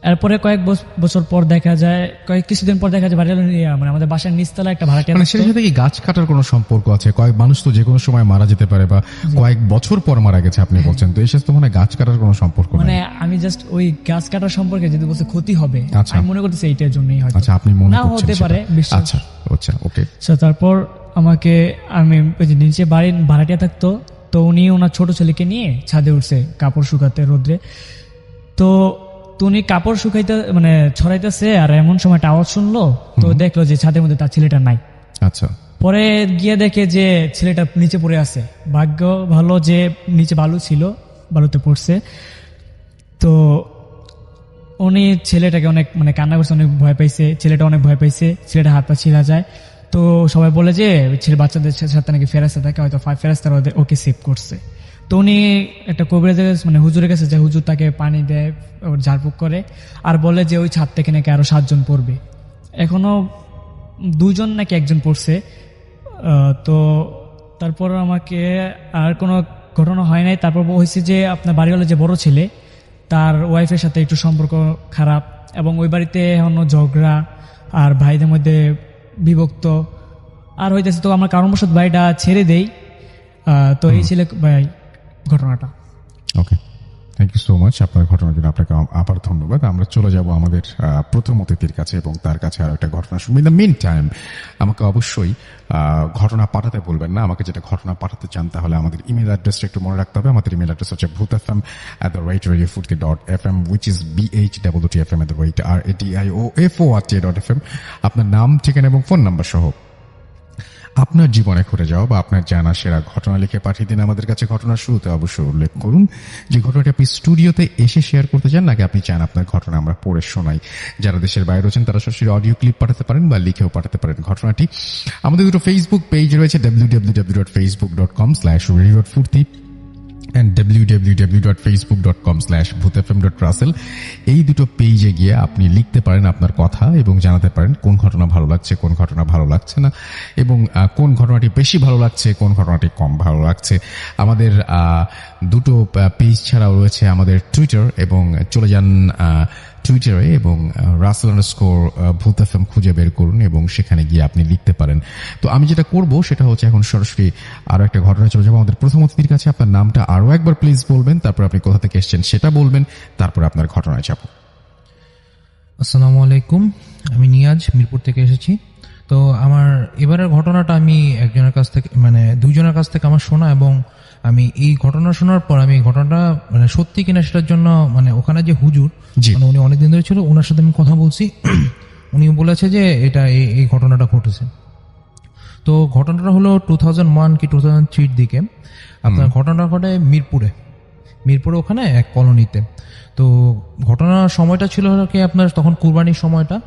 এরপরে কয়েক বছর পর দেখা যায়, কিছুদিন পর দেখা যায় বাড়িওয়ালা মানে আমাদের বাসার নিচতলা একটা ভাড়াটিয়া মানে সেটার সাথে কি গাছ কাটার কোনো সম্পর্ক আছে? কয়েক মানুষ তো যে কোনো সময় মারা যেতে পারে, বা কয়েক বছর পর মারা গেছে আপনি বলছেন, তো এর সাথে তো মানে গাছ কাটার কোনো সম্পর্ক নেই। মানে আমি জাস্ট ওই গাছ কাটার সম্পর্কে যদি বলছে ক্ষতি হবে, আচ্ছা। আমি মনে করতেছি এইটার জন্যই হয়তো। আচ্ছা, আপনি মনে না করছেন হতে সেটা। পারে, বিশ্বাস। আচ্ছা আচ্ছা, ওকে। তারপর আমি ওই যে নিচে বাড়ির ভাড়াটিয়া থাকতো, তো উনি ওনার ছোট ছেলেকে নিয়ে ছাদে উঠছে কাপড় শুকাতে রোদ্রে। তো উনি কাপড় শুকাইতে মানে ছড়াইতেছে, আর এমন সময় একটা আওয়াজ শুনলো, তো দেখলো যে ছাদের মধ্যে তার ছেলেটা নাই। আচ্ছা। পরে গিয়ে দেখে যে ছেলেটা নিচে পড়ে আছে। ভাগ্য ভালো যে নিচে বালু ছিল, বালুতে পড়ছে। তো উনি ছেলেটাকে অনেক মানে কান্না করছে, অনেক ভয় পাইছে, ছেলেটা অনেক ভয় পাইছে, ছেলেটা হাত পা ছিঁড়া যায়। তো সবাই বলে যে ছেলে বাচ্চাদের সাথে নাকি ফেরেশতা থাকে, হয়তো ফেরেশতারা ওকে সেভ করছে। তো উনি একটা কবিরাজের মানে হুজুরের কাছে যায়, হুজুর তাকে পানি দেয়, ঝাড়ফুঁক করে, আর বলে যে ওই ছাদ থেকে নাকি আরো 7 জন পড়বে। এখনো 2 জন নাকি 1 জন পড়ছে। তো তারপর আমাকে আর কোনো ঘটনা হয় নাই। তারপর হয়েছে যে আপনার বাড়িওয়ালা যে বড় ছেলে, তার ওয়াইফের সাথে একটু সম্পর্ক খারাপ, এবং ওই বাড়িতে এখনো ঝগড়া আর ভাইদের মধ্যে বিভক্ত আর হইতেছে। তো আমার কারণবশত বাড়িটা ছেড়ে দেই। তো এই ছিল ভাই ঘটনাটা। ওকে, থ্যাংক ইউ সো মাচ আপনার ঘটনার জন্য। আপনাকে আবার ধন্যবাদ। আমরা চলে যাব আমাদের প্রথম অতিথির কাছে এবং তার কাছে আরো একটা ঘটনা শুনবো। ইন দ্য মিন টাইম আমাকে অবশ্যই ঘটনা পাঠাতে বলবেন না। আমাকে যেটা ঘটনা পাঠাতে চান তাহলে আমাদের ইমেল অ্যাড্রেসটা একটু মনে রাখতে হবে। আমাদের ইমেল অ্যাড্রেস হচ্ছে bhutfm@radiofurti.fm, which is bhutfm@radiofort.fm। আপনার নাম, ঠিকানা এবং ফোন নাম্বার সহ আপনার জীবনে ঘটে যাওয়া বা আপনার জানা সেরা ঘটনা লিখে পাঠিয়ে দিন আমাদের কাছে। ঘটনার শুরুতে অবশ্যই উল্লেখ করুন যে ঘটনাটি আপনি স্টুডিওতে এসে শেয়ার করতে চান, নাকি আপনি চান আপনার ঘটনা আমরা পড়ে শোনাই। যারা দেশের বাইরে রয়েছেন তারা সরাসরি অডিও ক্লিপ পাঠাতে পারেন বা লিখেও পাঠাতে পারেন ঘটনাটি। আমাদের দুটো ফেসবুক পেজ রয়েছে, www.facebook.com/radiofurti and www.facebook.com/bhutfm.russell। এই দুটো পেজে গিয়ে আপনি লিখতে পারেন আপনার কথা এবং জানাতে পারেন কোন ঘটনা ভালো লাগছে, কোন ঘটনা ভালো লাগছে না, এবং কোন ঘটনাটি বেশি ভালো লাগছে, কোন ঘটনাটি কম ভালো লাগছে। আমাদের দুটো পেজ ছাড়াও রয়েছে আমাদের টুইটার, এবং চলে যান টুইটারে এবং russell_bhutfm খুঁজে বের করুন এবং সেখানে গিয়ে আপনি লিখতে পারেন। তো আমি যেটা করব সেটা হচ্ছে এখন সরাসরি আরো একটা ঘটনা চলে যাবো আমাদের প্রথম অতিথির কাছে। আপনার নামটা আরো একবার প্লিজ বলবেন, তারপর আপনি কোথা থেকে এসেছেন সেটা বলবেন, তারপর আপনার ঘটনায় যাব। আসসালামু আলাইকুম, আমি নিয়াজ মিরপুর থেকে এসেছি। তো আমার এবারের ঘটনাটা আমি একজনের কাছ থেকে মানে 2 জনের কাছ থেকে আমার শোনা, এবং আমি এই ঘটনা শোনার পর আমি এই ঘটনাটা মানে সত্যি কিনা সেটার জন্য মানে ওখানে যে হুজুর মানে উনি অনেকদিন ধরে ছিল, ওনার সাথে আমি কথা বলছি। উনি বলেছে যে এটা এই ঘটনাটা ঘটেছে। তো ঘটনাটা হলো 2001 কি 2003 দিকে। আপনার ঘটনাটা ঘটে মিরপুরে ওখানে এক কলোনিতে। তো ঘটনার সময়টা ছিল কি আপনার তখন কুরবানির সময়টা।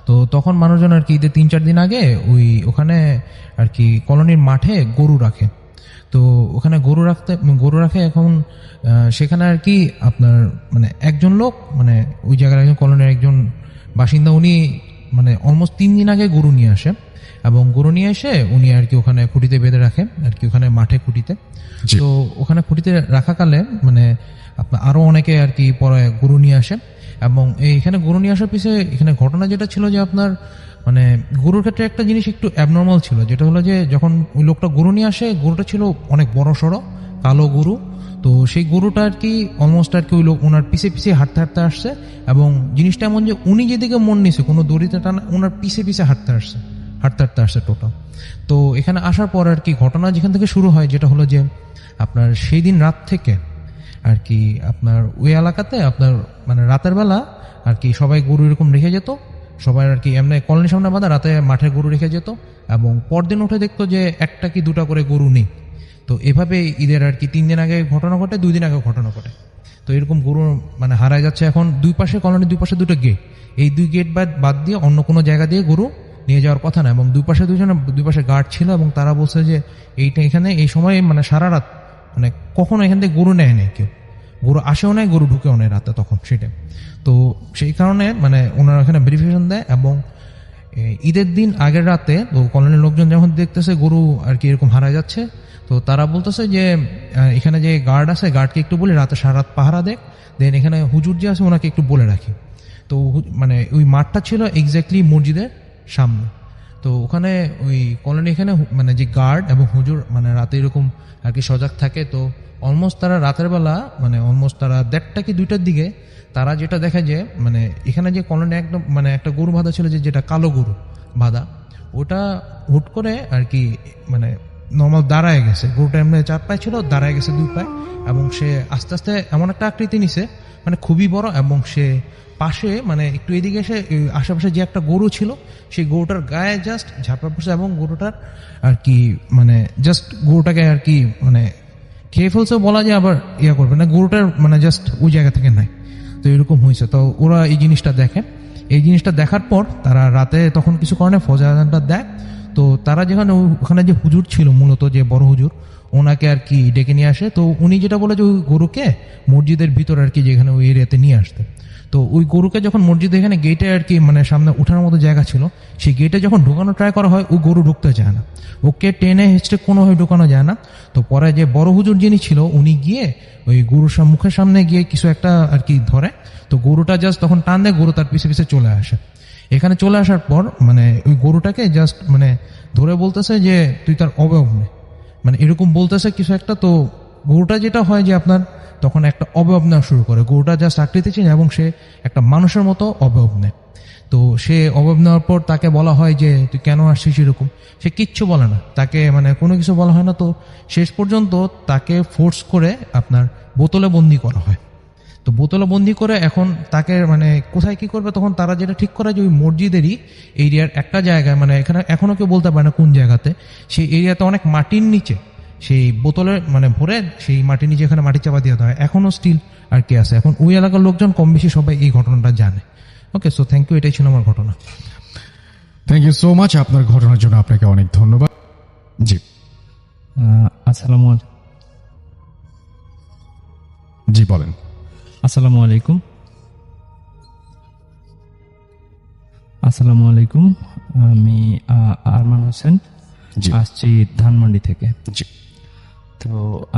তো তখন মানুষজন আর কি ঈদের 3-4 দিন আগে ওখানে আর কি কলোনির মাঠে গরু রাখে। তো ওখানে গরু রাখে। এখন সেখানে আর কি আপনার মানে একজন লোক মানে ওই জায়গার একজন কলোনির একজন বাসিন্দা, উনি মানে অলমোস্ট 3 দিন আগে গরু নিয়ে আসে, এবং গরু নিয়ে এসে উনি আর কি ওখানে খুঁটিতে বেঁধে রাখে আর কি, ওখানে মাঠে খুঁটিতে। তো ওখানে খুঁটিতে রাখাকালে মানে আপনার আরো অনেকে আর কি পরে গরু নিয়ে আসে, এবং এইখানে গরু নিয়ে আসার পিছনে এখানে ঘটনা যেটা ছিল যে আপনার মানে গরুর ক্ষেত্রে একটা জিনিস একটু অ্যাবনর্মাল ছিল, যেটা হলো যে যখন ওই লোকটা গরু নিয়ে আসে, গরুটা ছিল অনেক বড় সড়ো কালো গরু। তো সেই গরুটা আর কি অলমোস্ট আর কি ওই লোক ওনার পিছে পিছে হাঁটতে হাঁটতে আসছে, এবং জিনিসটা এমন যে উনি যেদিকে মন নিছে কোনো দড়িতে টানা, ওনার পিছে পিছে হাঁটতে হাঁটতে আসছে টোটাল। তো এখানে আসার পর আর কি ঘটনা যেখান থেকে শুরু হয় যেটা হলো যে আপনার সেই দিন রাত থেকে আর কি আপনার ওই এলাকাতে আপনার মানে রাতের বেলা আর কি সবাই গরু এরকম রেখে যেত, সবাই আর কি এমনি কলোনির সামনে বাঁধা রাতে মাঠে গরু রেখে যেত, এবং পরদিন উঠে দেখতো যে 1টা কি 2টা করে গরু নেই। তো এভাবে ঈদের আর কি 3 দিন আগে ঘটনা ঘটে, 2 দিন আগে ঘটনা ঘটে। তো এরকম গরু মানে হারায় যাচ্ছে। এখন দুই পাশে কলোনির দুই পাশে 2টা গেট, এই 2 গেট বাদ দিয়ে অন্য কোনো জায়গা দিয়ে গরু নিয়ে যাওয়ার কথা না। এবং দুই পাশে গার্ড ছিল, এবং তারা বলছে যে এইটা এখানে এই সময় মানে সারা রাত মানে কখনো এখান থেকে গরু নেয় নাই কেউ, গরু আসেও নাই, গরু ঢুকেও নেয় রাতে তখন সেটা। তো সেই কারণে মানে ওনারা এখানে ভেরিফিকেশন দেয়, এবং ঈদের দিন আগের রাতে তো কলোনির লোকজন যখন দেখতেছে গরু আর কি এরকম হারায় যাচ্ছে, তো তারা বলতেছে যে এখানে যে গার্ড আছে, গার্ডকে একটু বলি রাতে সারা রাত পাহারা দেখ, দেন এখানে হুজুর যে আছে ওনাকে একটু বলে রাখি। তো মানে ওই মাঠটা ছিল এক্স্যাক্টলি মসজিদের সামনে। তো ওখানে ওই কলোনি এখানে মানে যে গার্ড এবং হুজুর মানে রাতে এরকম আর কি সজাগ থাকে। তো অলমোস্ট তারা রাতের বেলা মানে অলমোস্ট তারা 1:30 কি 2টার দিকে তারা যেটা দেখে যে মানে এখানে যে কলোনি একদম মানে একটা গরু বাঁধা ছিল, যেটা কালো গরু বাঁধা, ওটা হুট করে আর কি মানে নর্মাল দাঁড়ায় গেছে। গরুটা এমনি 4 পায়ে ছিল, দাঁড়ায় গেছে 2 পায়ে, এবং সে আস্তে আস্তে এমন একটা আকৃতি নিছে মানে খুবই বড়। এবং সে পাশে মানে একটু এদিকে এসে আশেপাশে যে একটা গরু ছিল সেই গরুটার গায়ে জাস্ট ঝাঁপড়া পড়ছে, এবং গরুটার আর কি মানে জাস্ট গরুটাকে আর কি মানে খেয়ে ফেলছে বলা যায়, আবার ইয়া করবে না, গরুটার মানে জাস্ট ওই জায়গা থেকে নাই। তো এরকম হয়েছে। তো ওরা এই জিনিসটা দেখে, এই জিনিসটা দেখার পর তারা রাতে তখন কিছু কারণে ফজর আযানটা দেয়। তো তারা যেখানে ওখানে যে হুজুর ছিল মূলত যে বড় হুজুর, ওনাকে আর কি ডেকে নিয়ে আসে। তো উনি যেটা বলে যে ওই গরুকে মসজিদের ভিতর আর কি যেখানে ওই এরিয়াতে নিয়ে আসতে। তো ওই গরুকে যখন মসজিদে এখানে গেটে আর কি মানে সামনে উঠানোর মতো জায়গা ছিল, সেই গেটে যখন ঢোকানো ট্রাই করা হয়, ওই গরু ঢুকতে চায় না, ওকে টেনে হেঁচড়ে কোনোভাবে ঢোকানো যায় না। তো পরে যে বড় হুজুর যিনি ছিল উনি গিয়ে ওই গরুর মুখের সামনে গিয়ে কিছু একটা আর কি ধরে। তো গরুটা জাস্ট তখন টান দেয়, গরু তার পিছে পিছে চলে আসে। এখানে চলে আসার পর মানে ওই গরুটাকে জাস্ট মানে ধরে বলতেছে যে তুই তার অবয়ব নে, মানে এরকম বলতেছে কিছু একটা। তো গরুটা যেটা হয় যে আপনার তখন একটা অবয়ব নেওয়া শুরু করে, গরুটা জাস্ট আকৃতি চিনে এবং সে একটা মানুষের মতো অবয়ব নেয়। তো সে অবয়ব নেওয়ার পর তাকে বলা হয় যে তুই কেন আসছিস এরকম, সে কিচ্ছু বলে না, তাকে মানে কোনো কিছু বলা হয় না। তো শেষ পর্যন্ত তাকে ফোর্স করে আপনার বোতলে বন্দি করা হয়। তো বোতলে বন্দি করে এখন তাকে মানে কোথায় কি করবে, তখন তারা যেটা ঠিক করে যে ওই মসজিদেরই এরিয়ার একটা জায়গায়, মানে এখানে এখনো কেউ বলতে পারে না কোন জায়গাতে, সেই এরিয়াতে অনেক মাটির নিচে সেই বোতলে মানে ভরে সেই মাটির নিচে এখানে মাটি চাপা দিয়ে দেওয়া হয়, এখনো স্টিল আর কি আছে। এখন ওই এলাকার লোকজন কম বেশি সবাই এই ঘটনাটা জানে। ওকে, সো থ্যাংক ইউ, এটাই ছিল আমার ঘটনা। থ্যাংক ইউ সো মাচ, আপনার ঘটনার জন্য আপনাকে অনেক ধন্যবাদ। জি আসসালামু বলেন। আসসালামু আলাইকুম। আসসালামু আলাইকুম, আমি আরমান হোসেন, জি আসছি ধানমন্ডি থেকে। জি তো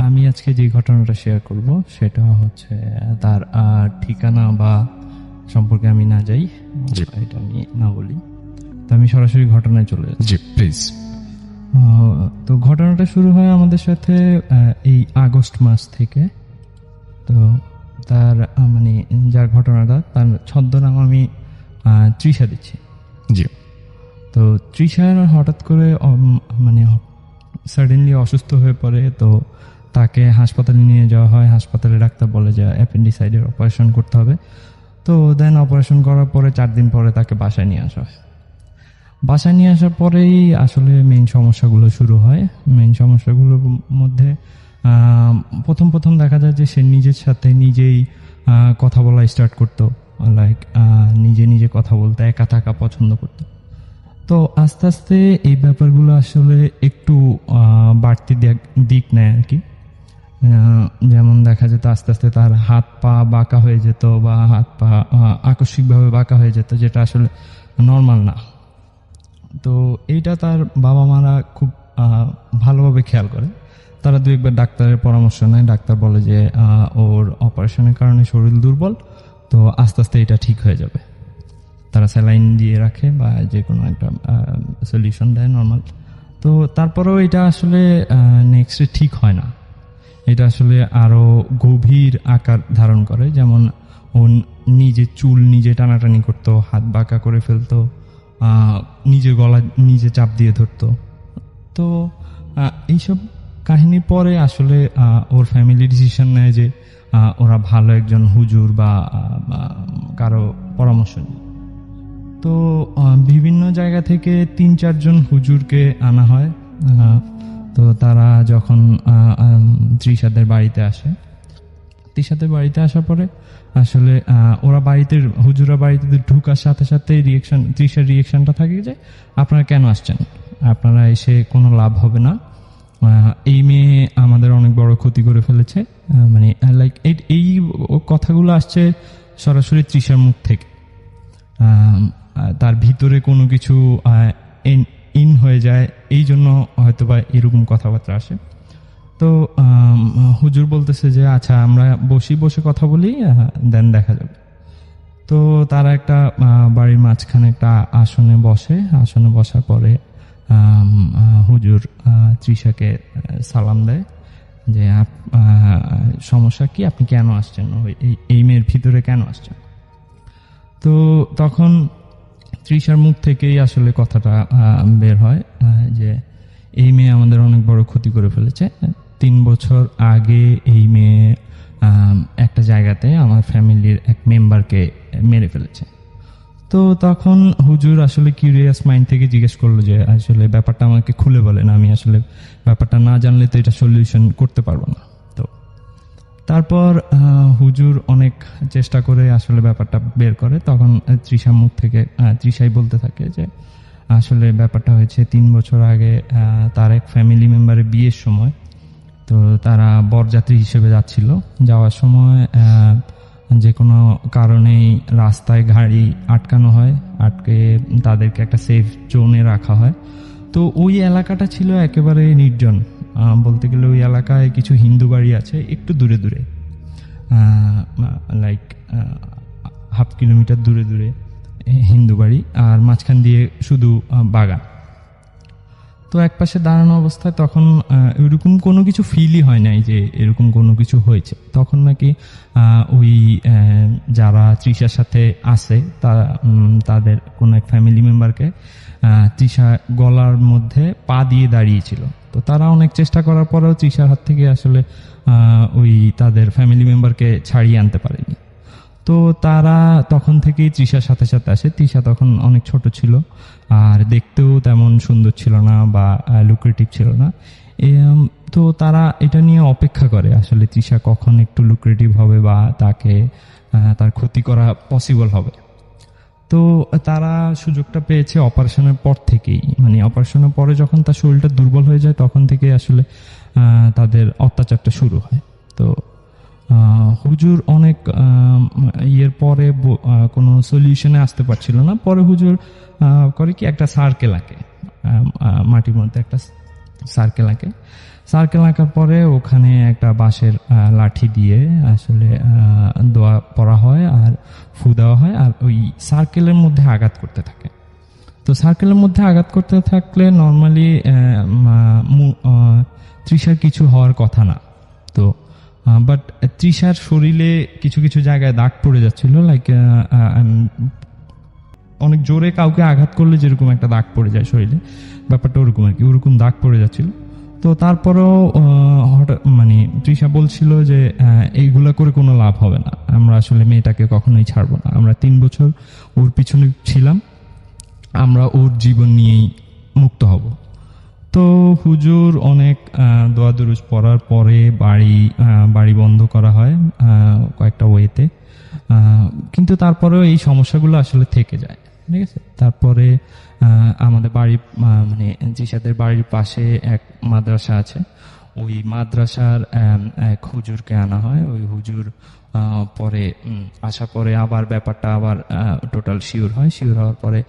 আমি আজকে যে ঘটনাটা শেয়ার করব সেটা হচ্ছে তার ঠিকানা বা সম্পর্কে আমি না যাই, জি। এটা আমি না বলি। তো আমি সরাসরি ঘটনায় চলে যাচ্ছি। জি প্লিজ। তো ঘটনাটা শুরু হয় আমাদের সাথে এই আগস্ট মাস থেকে। তো তার মানে যার ঘটনাটা, তার ছদ্মনাম আমি তৃষা দিচ্ছি। জি তো তৃষার হঠাৎ করে মানে সাডেনলি অসুস্থ হয়ে পড়ে। তো তাকে হাসপাতালে নিয়ে যাওয়া হয়। হাসপাতালে ডাক্তার বলে যে অ্যাপেন্ডিসাইডের অপারেশন করতে হবে। তো দেন অপারেশন করার পরে 4 দিন পরে তাকে বাসায় নিয়ে আসা হয়। বাসায় নিয়ে আসার পরেই আসলে মেইন সমস্যাগুলো শুরু হয়। মেইন সমস্যাগুলোর মধ্যে প্রথম দেখা যায় যে সে নিজের সাথে নিজেই কথা বলা স্টার্ট করতো, লাইক নিজে কথা বলতে, একা থাকা পছন্দ করতো। তো আস্তে আস্তে এই ব্যাপারগুলো আসলে একটু বাড়তি দিক নেয় আর কি। যেমন দেখা যেত আস্তে আস্তে তার হাত পা বাঁকা হয়ে যেত, বা হাত পা আকস্মিকভাবে বাঁকা হয়ে যেত, যেটা আসলে নর্মাল না। তো এইটা তার বাবা মারা খুব ভালোভাবে খেয়াল করে। তারা 2-1 ডাক্তারের পরামর্শ নেয়। ডাক্তার বলে যে ওর অপারেশনের কারণে শরীর দুর্বল, তো আস্তে আস্তে এটা ঠিক হয়ে যাবে। তারা স্যালাইন দিয়ে রাখে বা যে কোনো একটা সলিউশন দেয় নর্মাল। তো তারপরেও এটা আসলে নেক্সটে ঠিক হয় না। এটা আসলে আরও গভীর আকার ধারণ করে। যেমন ও নিজে চুল নিজে টানাটানি করতো, হাত বাঁকা করে ফেলতো, নিজে গলা নিজে চাপ দিয়ে ধরতো। তো এইসব কাহিনীর পরে আসলে ওর ফ্যামিলি ডিসিশন নেয় যে ওরা ভালো একজন হুজুর বা কারো পরামর্শ নেয়। তো বিভিন্ন জায়গা থেকে 3-4 জন হুজুরকে আনা হয়। তো তারা যখন তৃষাদের বাড়িতে আসে, তৃষাদের বাড়িতে আসার পরে আসলে ওরা বাড়িতে, হুজুরা বাড়িতে ঢুকার সাথে সাথে তৃষার রিয়েকশনটা থাকে যে আপনারা কেন আসছেন, আপনারা এসে কোনো লাভ হবে না, এই মেয়ে আমাদের অনেক বড় ক্ষতি করে ফেলেছে। মানে লাইক এই কথাগুলো আসছে সরাসরি তৃষার মুখ থেকে। তার ভিতরে কোনো কিছু ইন হয়ে যায়, এই জন্য হয়তো বা এরকম কথাবার্তা আসে। তো হুজুর বলতেছে যে আচ্ছা আমরা বসে কথা বলি, দেন দেখা যাবে। তো তারা একটা বাড়ির মাঝখানে একটা আসনে বসার পরে হুজুর তৃষাকে সালাম দেয় যে সমস্যা কি, আপনি কেন আসছেন, এই মেয়ের ভিতরে কেন আসছেন। তো তখন তৃষার মুখ থেকেই আসলে কথাটা বের হয় যে এই মেয়ে আমাদের অনেক বড় ক্ষতি করে ফেলেছে। 3 বছর আগে এই মেয়ে একটা জায়গাতে আমার ফ্যামিলির এক মেম্বারকে মেরে ফেলেছে। তো তখন হুজুর আসলে কিউরিয়াস মাইন্ড থেকে জিজ্ঞেস করলো যে আসলে ব্যাপারটা আমাকে খুলে বলেন, আমি আসলে ব্যাপারটা না জানলে তো এটা সলিউশন করতে পারবো না। তো তারপর হুজুর অনেক চেষ্টা করে আসলে ব্যাপারটা বের করে। তখন তৃষার মুখ থেকে তৃষাই বলতে থাকে যে আসলে ব্যাপারটা হয়েছে 3 বছর আগে তার এক ফ্যামিলি মেম্বারের বিয়ের সময়। তো তারা বরযাত্রী হিসেবে যাচ্ছিল, যাওয়ার সময় যে কোনো কারণেই রাস্তায় গাড়ি আটকানো হয়, আটকে তাদেরকে একটা সেফ জোনে রাখা হয়। তো ওই এলাকাটা ছিল একেবারে নির্জন, বলতে গেলে ওই এলাকায় কিছু হিন্দু বাড়ি আছে একটু দূরে দূরে, লাইক 1/2 কিলোমিটার দূরে দূরে হিন্দু বাড়ি, আর মাঝখান দিয়ে শুধু বাগান। তো একপাশে দাঁড়ানো অবস্থায় তখন এরকম কোনো কিছু ফিলই হয় নাই যে এরকম কোনো কিছু হয়েছে। তখন নাকি ওই যারা তৃষার সাথে আছে তাদের কোনো এক ফ্যামিলি মেম্বারকে তৃষা গলার মধ্যে পা দিয়ে দাঁড়িয়েছিল। তো তারা অনেক চেষ্টা করার পরেও তৃষার হাত থেকে আসলে ওই তাদের ফ্যামিলি মেম্বারকে ছাড়িয়ে আনতে পারেনি। তো তারা তখন থেকেই তৃষার সাথে সাথে আসে। তৃষা তখন অনেক ছোট ছিল, আর দেখতেও তেমন সুন্দর ছিল না বা লুক্রেটিভ ছিল না। তো তারা এটা নিয়ে অপেক্ষা করে আসলে তৃষা কখন একটু লুক্রেটিভ হবে বা তাকে তার ক্ষতি করা পসিবল হবে। তো তারা সুযোগটা পেয়েছে অপারেশনের পর থেকেই, মানে অপারেশনের পরে যখন তার শরীরটা দুর্বল হয়ে যায় তখন থেকে আসলে তাদের অত্যাচারটা শুরু হয়। তো হুজুর অনেক ইয়ের পরে কোনো সলিউশনে আসতে পারছিল না। পরে হুজুর করে কি একটা সার্কেল আঁকে, মাটির মধ্যে একটা সার্কেল আঁকার পরে ওখানে একটা বাঁশের লাঠি দিয়ে আসলে দোয়া পড়া হয় আর ফু দেওয়া হয়, আর ওই সার্কেলের মধ্যে আঘাত করতে থাকে। তো সার্কেলের মধ্যে আঘাত করতে থাকলে নর্মালি তৃষার কিছু হওয়ার কথা না। তো বাট তৃষার শরীরে কিছু কিছু জায়গায় দাগ পড়ে যাচ্ছিল, লাইক অনেক জোরে কাউকে আঘাত করলে যেরকম একটা দাগ পড়ে যায় শরীরে, ব্যাপারটা ওরকম আর কি, ওরকম দাগ পড়ে যাচ্ছিল। তো তারপরেও হঠাৎ মানে তৃষা বলছিল যে এইগুলা করে কোনো লাভ হবে না, আমরা আসলে মেয়েটাকে কখনোই ছাড়বো না, আমরা 3 বছর ওর পিছনে ছিলাম, আমরা ওর জীবন নিয়েই মুক্ত হব। তো হুজুর অনেক দোয়া দুরুজ পড়ার পরে বাড়ি বন্ধ করা হয় কয়েকটা ওয়েতে, কিন্তু তারপরেও এই সমস্যাগুলো আসলে থেকে যায়, ঠিক আছে। তারপরে আমাদের বাড়ি মানে জিসাদের বাড়ির পাশে এক মাদ্রাসা আছে, ওই মাদ্রাসার এক হুজুরকে আনা হয়। ওই হুজুর পরে আসার পরে আবার ব্যাপারটা আবার টোটাল শিওর হওয়ার পরে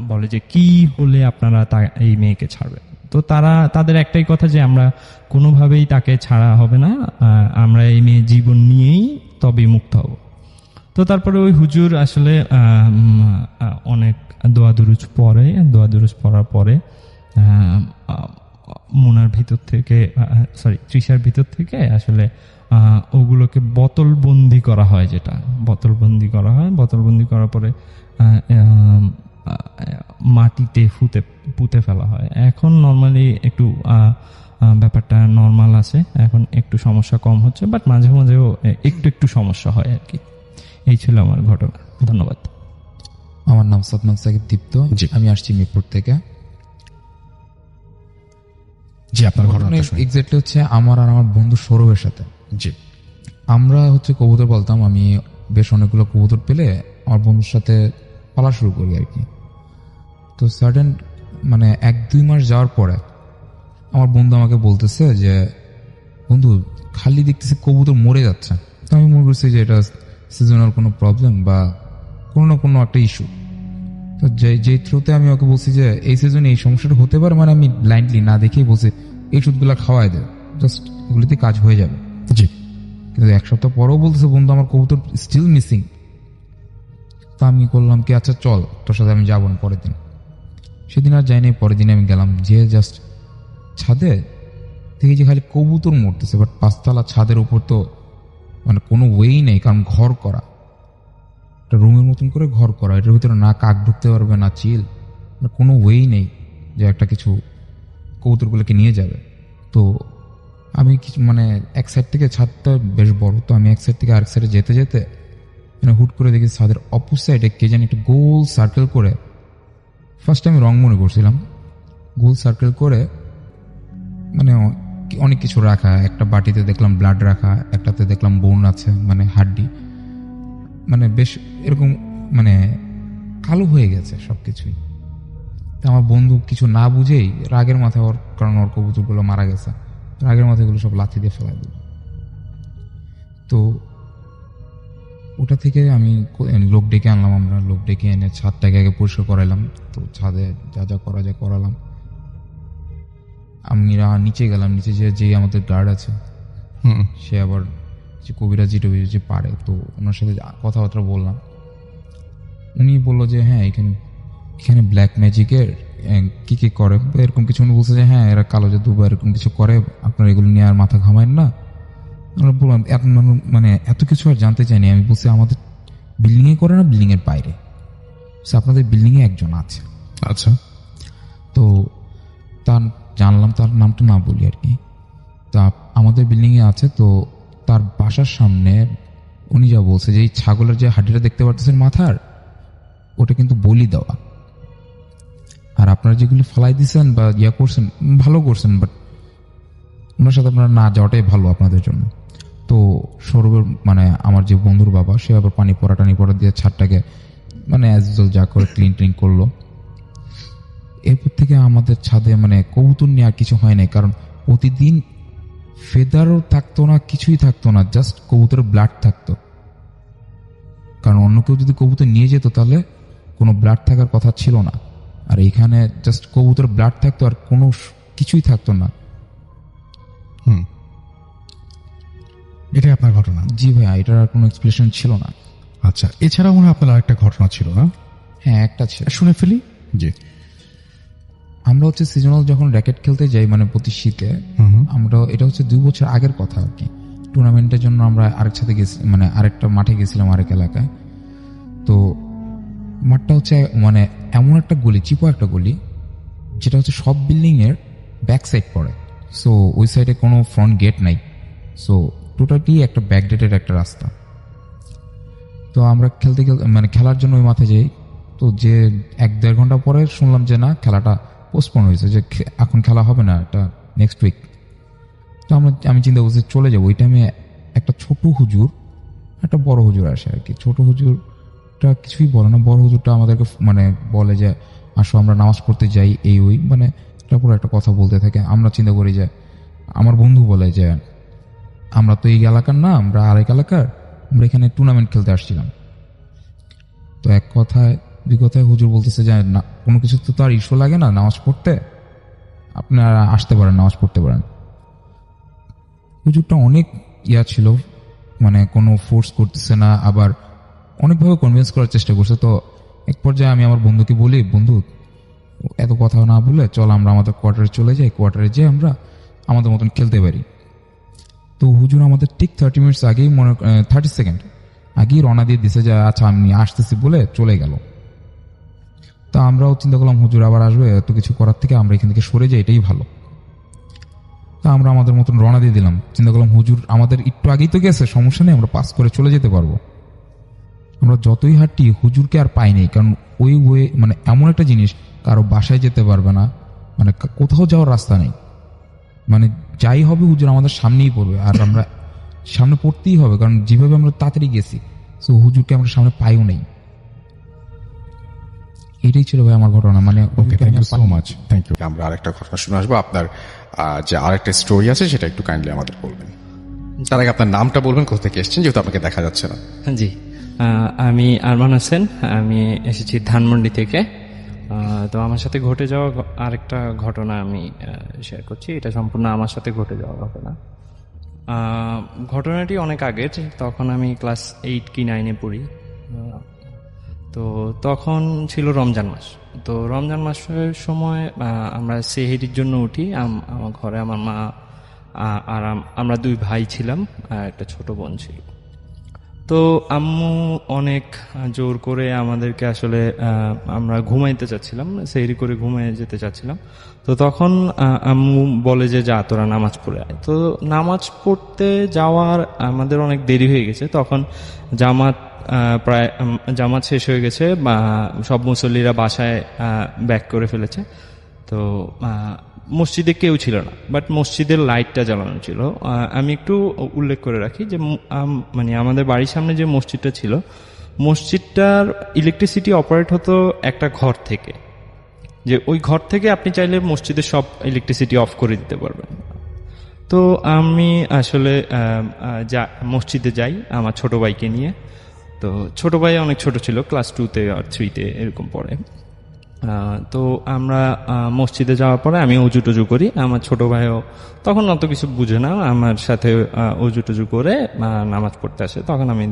বলে যে কি হলে আপনারা এই মেয়েকে ছাড়বেন। তো তাদের একটাই কথা যে আমরা কোনোভাবেই তাকে ছাড়া হবে না, আমরা এই মেয়ে জীবন নিয়েই তবেই মুক্ত হব। তো তারপরে ওই হুজুর আসলে অনেক দোয়া দুরুজ পড়ার পরে তৃষার ভিতর থেকে আসলে ওগুলোকে বোতলবন্দি করা হয়, বোতলবন্দি করার পরে মাটিতে পুঁতে ফেলা হয়। এখন নর্মালি একটু ব্যাপারটা নর্মাল আছে, এখন একটু সমস্যা কম হচ্ছে, বাট মাঝে মাঝেও একটু সমস্যা হয় আর কি। এই ছিল আমার ঘটনা। ধন্যবাদ। আমার নাম সাদমান সাকিব দীপ্ত, আমি আসছি মিরপুর থেকে। জি, আপনার ঘটনাটা শুনি। এক্স্যাক্টলি হচ্ছে আমার আর আমার বন্ধু সৌরভের সাথে। জি। আমরা হচ্ছে কবুতর বলতাম, আমি বেশ অনেকগুলো কবুতর পেলে আমার বন্ধুর সাথে পালা শুরু করি আর কি। তো সাডেন মানে 1-2 মাস যাওয়ার পরে আমার বন্ধু আমাকে বলতেছে যে বন্ধু খালি দেখতেছি কবুতর মরে যাচ্ছে। তো আমি মনে করছি যে এটা সিজনাল কোনো প্রবলেম বা কোনো না কোনো একটা ইস্যু। তো যে থ্রুতে আমি ওকে বলছি যে এই সিজনে এই সমস্যাটা হতে পারে, মানে আমি ব্লাইন্ডলি না দেখেই বলছি এই ওষুধগুলো খাওয়াই দেয়, জাস্ট এগুলিতে কাজ হয়ে যাবে। জি। কিন্তু 1 সপ্তাহ পরেও বলতেছে বন্ধু আমার কবুতর স্টিল মিসিং। তা আমি করলাম কি আচ্ছা চল তোর সাথে আমি যাবো না পরের দিন। সেদিন আর যাইনি, পরের দিন আমি গেলাম, যে জাস্ট ছাদে দেখি যে খালি কবুতর মরতেছে, বাট 5তলা ছাদের উপর তো মানে কোনো ওয়েই নেই, কারণ ঘর করা, একটা রুমের মতন করে ঘর করা, এটার ভিতরে না কাক ঢুকতে পারবে না চিল, কোনো ওয়েই নেই যে একটা কিছু কবুতরগুলোকে নিয়ে যাবে। তো আমি কিছু মানে এক সাইড থেকে ছাদটা বেশ বড়, তো আমি এক সাইড থেকে আরেক সাইডে যেতে যেতে মানে হুট করে দেখি ছাদের অপর সাইডে কে জানি একটা গোল সার্কেল করে, ফার্স্ট আমি রং মনে করছিলাম, গোল সার্কেল করে মানে অনেক কিছু রাখা, একটা বাটিতে দেখলাম ব্লাড রাখা, একটাতে দেখলাম বোন আছে মানে হাড্ডি, মানে বেশ এরকম মানে কালো হয়ে গেছে সবকিছুই। তা আমার বন্ধু কিছু না বুঝেই রাগের মাথায় ওর, কারণ ওর কবুতরগুলো মারা গেছে, রাগের মাথায় এগুলো সব লাথি দিয়ে ফেলাই দিল। তো ওটা থেকে আমি লোক ডেকে আনলাম, আমরা লোক ডেকে এনে ছাদটাকে আগে পরিষ্কার করাইলাম। তো ছাদে যা যা করা যায় করালাম। আমি নিচে গেলাম, নিচে যে আমাদের গার্ড আছে সে আবার যে কবিরাজি টবিরাজি যে পারে, তো ওনার সাথে কথাবার্তা বললাম। উনি বললো যে হ্যাঁ এখানে ব্ল্যাক ম্যাজিকের কি কি করে এরকম কিছু, উনি বলছে যে হ্যাঁ এরা কালো জাদু বা এরকম কিছু করে, আপনারা এগুলো নিয়ে আর মাথা ঘামায়েন না। আমরা বললাম মানে এত কিছু আর জানতে চাইনি। আমি বলছি আমাদের বিল্ডিংয়ে করে না, বিল্ডিংয়ের বাইরে, আপনাদের বিল্ডিংয়ে একজন আছে। আচ্ছা। তো তার জানলাম, তার নামটা না বলি আর কি। তা আমাদের বিল্ডিংয়ে আছে, তো তার বাসার সামনে উনি যা বলছে যে এই ছাগলের যে হাড্ডিটা দেখতে পারতেছেন মাথার, ওটা কিন্তু বলি দেওয়া। আর আপনারা যেগুলি ফালাই দিচ্ছেন বা ইয়া করছেন ভালো করছেন, বাট ওনার সাথে আপনারা না যাওয়াটাই ভালো আপনাদের জন্য। তো সৌরভের মানে আমার যে বন্ধুর বাবা, সে আবার পানি পড়া দিয়ে ছাদটাকে মানে অ্যাজ ইউজুয়াল যা করে ক্লিন করলো। এরপর থেকে আমাদের ছাদে মানে কবুতর নিয়ে আর কিছু হয় নাই, কারণ প্রতিদিন ফেদারও থাকতো না, কিছুই থাকতো না, জাস্ট কবুতরের ব্লাড থাকতো। কারণ অন্য কেউ যদি কবুতর নিয়ে যেত তাহলে কোনো ব্লাড থাকার কথা ছিল না, আর এইখানে জাস্ট কবুতরের ব্লাড থাকতো আর কোনো কিছুই থাকতো না। এটাই আপনার ঘটনা? জি ভাইয়া, এটার আর কোনো এক্সপ্লেনেশন ছিল না। আচ্ছা, এছাড়াও মনে হয় আপনার আরেকটা ঘটনা ছিল না? হ্যাঁ, একটা ছিল, শুনে ফেলি। জি। আমরা হচ্ছে সিজনাল যখন র্যাকেট খেলতে যাই মানে প্রতি শীতে, আমরা এটা হচ্ছে 2 বছর আগের কথা আর কি, টুর্নামেন্টের জন্য আমরা আরেক সাথে গেছি, মানে আরেকটা মাঠে গেছিলাম আরেক এলাকায়। তো মাঠটা হচ্ছে মানে এমন একটা গলি, চিপো একটা গলি, যেটা হচ্ছে সব বিল্ডিং এর ব্যাক সাইড পড়ে। সো ওই সাইডে কোনো ফ্রন্ট গেট নাই, সো টোটালি একটা ব্যাকডেটেড একটা রাস্তা। তো আমরা খেলতে মানে খেলার জন্য ওই মাঠে যাই। তো যে 1-1.5 ঘন্টা পরে শুনলাম যে না, খেলাটা পোস্টপোন হয়েছে, যে এখন খেলা হবে না, এটা নেক্সট উইক। তো আমি চিন্তা করছি চলে যাবো। ওই টাইমে একটা ছোট হুজুর, একটা বড় হুজুর আসে আর কি। ছোট হুজুরটা কিছুই বলে না, বড় হুজুরটা আমাদেরকে মানে বলে যে আসো আমরা নামাজ পড়তে যাই, এই ওই মানে তারপর একটা কথা বলতে থাকে। আমরা চিন্তা করি যে, আমার বন্ধু বলে যে আমরা তো এই এলাকার না, আমরা আরেক এলাকার, আমরা এখানে টুর্নামেন্ট খেলতে আসছিলাম। তো এক কথায় 2 কথায় হুজুর বলতেছে যে না, কোনো কিছু তো আর ইস্যু লাগে না নামাজ পড়তে, আপনারা আসতে পারেন, নামাজ পড়তে পারেন। হুজুরটা অনেক ছিল, মানে কোনো ফোর্স করতেছে না, আবার অনেকভাবে কনভিন্স করার চেষ্টা করছে। তো এক পর্যায়ে আমি আমার বন্ধুকে বলি, বন্ধু এত কথা না বলে চল আমরা আমাদের কোয়ার্টারে চলে যাই, কোয়ার্টারে যেয়ে আমরা আমাদের মতন খেলতে পারি। তো হুজুর আমাদের ঠিক 30 মিনিটস আগেই 30 সেকেন্ড আগেই রওনা দিয়ে দিছে যে আচ্ছা আমি আসতেছি বলে চলে গেল। তা আমরাও চিন্তা করলাম হুজুর আবার আসবে, এত কিছু করার থেকে আমরা এখান থেকে সরে যাই, এটাই ভালো। তা আমরা আমাদের মতন রওনা দিয়ে দিলাম, চিন্তা করলাম হুজুর আমাদের একটু আগেই তো গেছে, সমস্যা নেই, আমরা পাস করে চলে যেতে পারবো। আমরা যতই হাঁটি হুজুরকে আর পাইনি, কারণ ওই ওয়ে মানে এমন একটা জিনিস, কারো বাসায় যেতে পারবে না, মানে কোথাও যাওয়ার রাস্তা নেই। মানে যাই হবে হুজুর আমাদের সামনেই পড়বে, আর আমরা সামনে পড়তেই হবে, কারণ যেভাবে আমরা তাড়াতাড়ি গেছি, সো হুজুরকে আমরা সামনে পাইও নেই। এটাই ছিল ভাই আমার ঘটনা। মানে okay, thank you so much, thank you. আমরা আরেকটা ঘটনা শুনে আসবো। আপনার যে আরেকটা স্টোরি আছে সেটা একটু কাইন্ডলি আমাদের বলবেন। তার আগে আপনার নামটা বলবেন, কোথা থেকে এসেছেন, যেহেতু আপনাকে দেখা যাচ্ছে না। জি, আমি আরমান হোসেন, আমি এসেছি ধানমন্ডি থেকে। তো আমার সাথে ঘটে যাওয়া আরেকটা ঘটনা আমি শেয়ার করছি। এটা সম্পূর্ণ আমার সাথে ঘটে যাওয়া ঘটনা। ঘটনাটি অনেক আগের, তখন আমি ক্লাস 8 কি 9-এ পড়ি। তো তখন ছিল রমজান মাস। তো রমজান মাসের সময় আমরা সেহরির জন্য উঠি। আমার ঘরে আমার মা আর আমরা 2 ভাই ছিলাম, আর একটা ছোট বোন ছিল। তো আম্মু অনেক জোর করে আমাদেরকে আসলে আমরা ঘুমাইতে চাচ্ছিলাম, সেহরি করে ঘুমিয়ে যেতে চাচ্ছিলাম। তো তখন আম্মু বলে যে যা তোরা নামাজ পড়ে আয়। তো নামাজ পড়তে যাওয়ার আমাদের অনেক দেরি হয়ে গেছে। তখন জামাত শেষ হয়ে গেছে, বা সব মুসল্লিরা বাসায় ব্যাক করে ফেলেছে। তো মসজিদে কেউ ছিল না, বাট মসজিদের লাইটটা জ্বালানো ছিল। আমি একটু উল্লেখ করে রাখি যে মানে আমাদের বাড়ির সামনে যে মসজিদটা ছিল, মসজিদটার ইলেকট্রিসিটি অপারেট হতো একটা ঘর থেকে, যে ওই ঘর থেকে আপনি চাইলে মসজিদের সব ইলেকট্রিসিটি অফ করে দিতে পারবেন। তো আমি আসলে মসজিদে যাই আমার ছোট ভাইকে নিয়ে। তো ছোট ভাই অনেক ছোট ছিল, ক্লাস 2-তে আর 3-তে এরকম পড়ে। তো আমরা মসজিদে যাওয়ার পরে আমি অজু টজু করি। আমার ছোট ভাইও তখন অত কিছু বুঝে না, আমার সাথে অজু টজু করে নামাজ পড়তে আসে। তখন আমি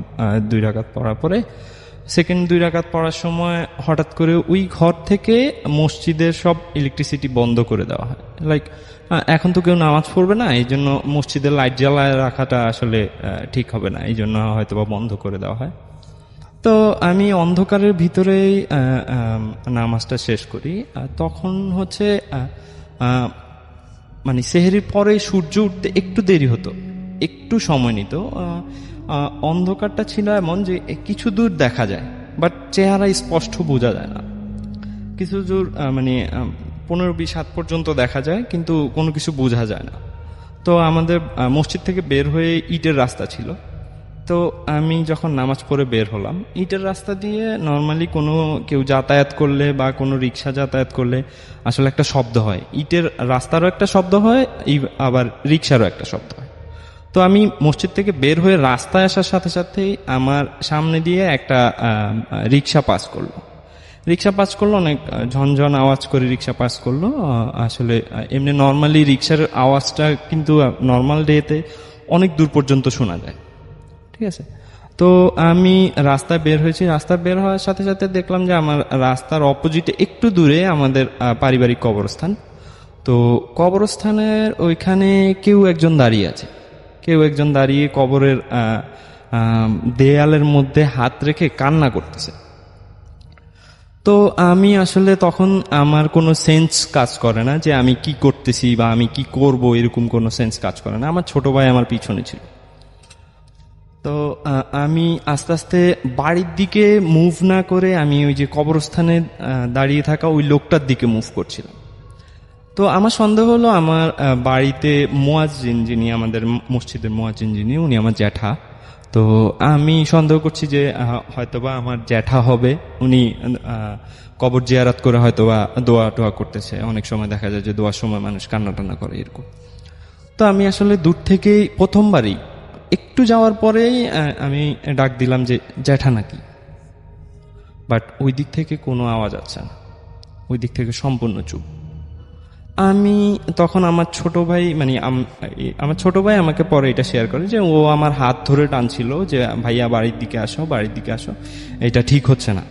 2 রাকাত পড়ার পরে সেকেন্ড 2 রাকাত পড়ার সময় হঠাৎ করে ওই ঘর থেকে মসজিদের সব ইলেকট্রিসিটি বন্ধ করে দেওয়া হয়। লাইক এখন তো কেউ নামাজ পড়বে না, এই জন্য মসজিদের লাইট জ্বালায় রাখাটা আসলে ঠিক হবে না, এই জন্য হয়তো বা বন্ধ করে দেওয়া হয়। তো আমি অন্ধকারের ভিতরেই নামাজটা শেষ করি। তখন হচ্ছে মানে সেহরির পরে সূর্য উঠতে একটু দেরি হতো, একটু সময় নিত। অন্ধকারটা ছিল এমন যে কিছু দূর দেখা যায়, বাট চেহারা স্পষ্ট বোঝা যায় না। কিছু দূর মানে 15-20 হাত পর্যন্ত দেখা যায়, কিন্তু কোনো কিছু বোঝা যায় না। তো আমাদের মসজিদ থেকে বের হয়ে ইটের রাস্তা ছিল। তো আমি যখন নামাজ পড়ে বের হলাম, ইটের রাস্তা দিয়ে নর্মালি কোনো কেউ যাতায়াত করলে বা কোনো রিক্সা যাতায়াত করলে আসলে একটা শব্দ হয়, ইটের রাস্তারও একটা শব্দ হয়, আবার রিক্সারও একটা শব্দ হয়। তো আমি মসজিদ থেকে বের হয়ে রাস্তায় আসার সাথে সাথেই আমার সামনে দিয়ে একটা রিক্সা পাস করলো। অনেক ঝনঝন আওয়াজ করে রিক্সা পাস করলো। আসলে এমনি নর্মালি রিক্সার আওয়াজটা কিন্তু নর্মাল ডেতে অনেক দূর পর্যন্ত শোনা যায়, ঠিক আছে। তো আমি রাস্তায় বের হয়েছি, রাস্তায় বের হওয়ার সাথে সাথে দেখলাম যে আমার রাস্তার অপোজিটে একটু দূরে আমাদের পারিবারিক কবরস্থান। তো কবরস্থানের ওইখানে কেউ একজন দাঁড়িয়ে কবরের দেয়ালের মধ্যে হাত রেখে কান্না করতেছে। তো আমি আসলে তখন আমার কোনো সেন্স কাজ করে না যে আমি কি করতেছি বা আমি কি করব, এরকম কোনো সেন্স কাজ করে না। আমার ছোট ভাই আমার পিছনে ছিল। তো আমি আস্তে আস্তে বাড়ির দিকে মুভ না করে আমি ওই যে কবরস্থানে দাঁড়িয়ে থাকা ওই লোকটার দিকে মুভ করছিলাম। তো আমার সন্দেহ হলো আমার বাড়িতে মুয়াজ্জিন, যিনি আমাদের মসজিদের মুয়াজ্জিন, যিনি উনি আমার জ্যাঠা। তো আমি সন্দেহ করছি যে হয়তোবা আমার জ্যাঠা হবে, উনি কবর জিয়ারাত করে হয়তোবা দোয়া টোয়া করতেছে। অনেক সময় দেখা যায় যে দোয়ার সময় মানুষ কান্না টান্না করে এরকম। তো আমি আসলে দূর থেকেই প্রথমবারই একটু যাওয়ার পরেই আমি ডাক দিলাম যে জ্যাঠা নাকি, বাট ওই দিক থেকে কোনো আওয়াজ আসছে না, ওই দিক থেকে সম্পূর্ণ চুপ। আমি তখন আমার ছোট ভাই আমাকে পরে এটা শেয়ার করে যে ও আমার হাত ধরে টানছিল যে ভাইয়া বাড়ির দিকে আসো, এটা ঠিক হচ্ছে না।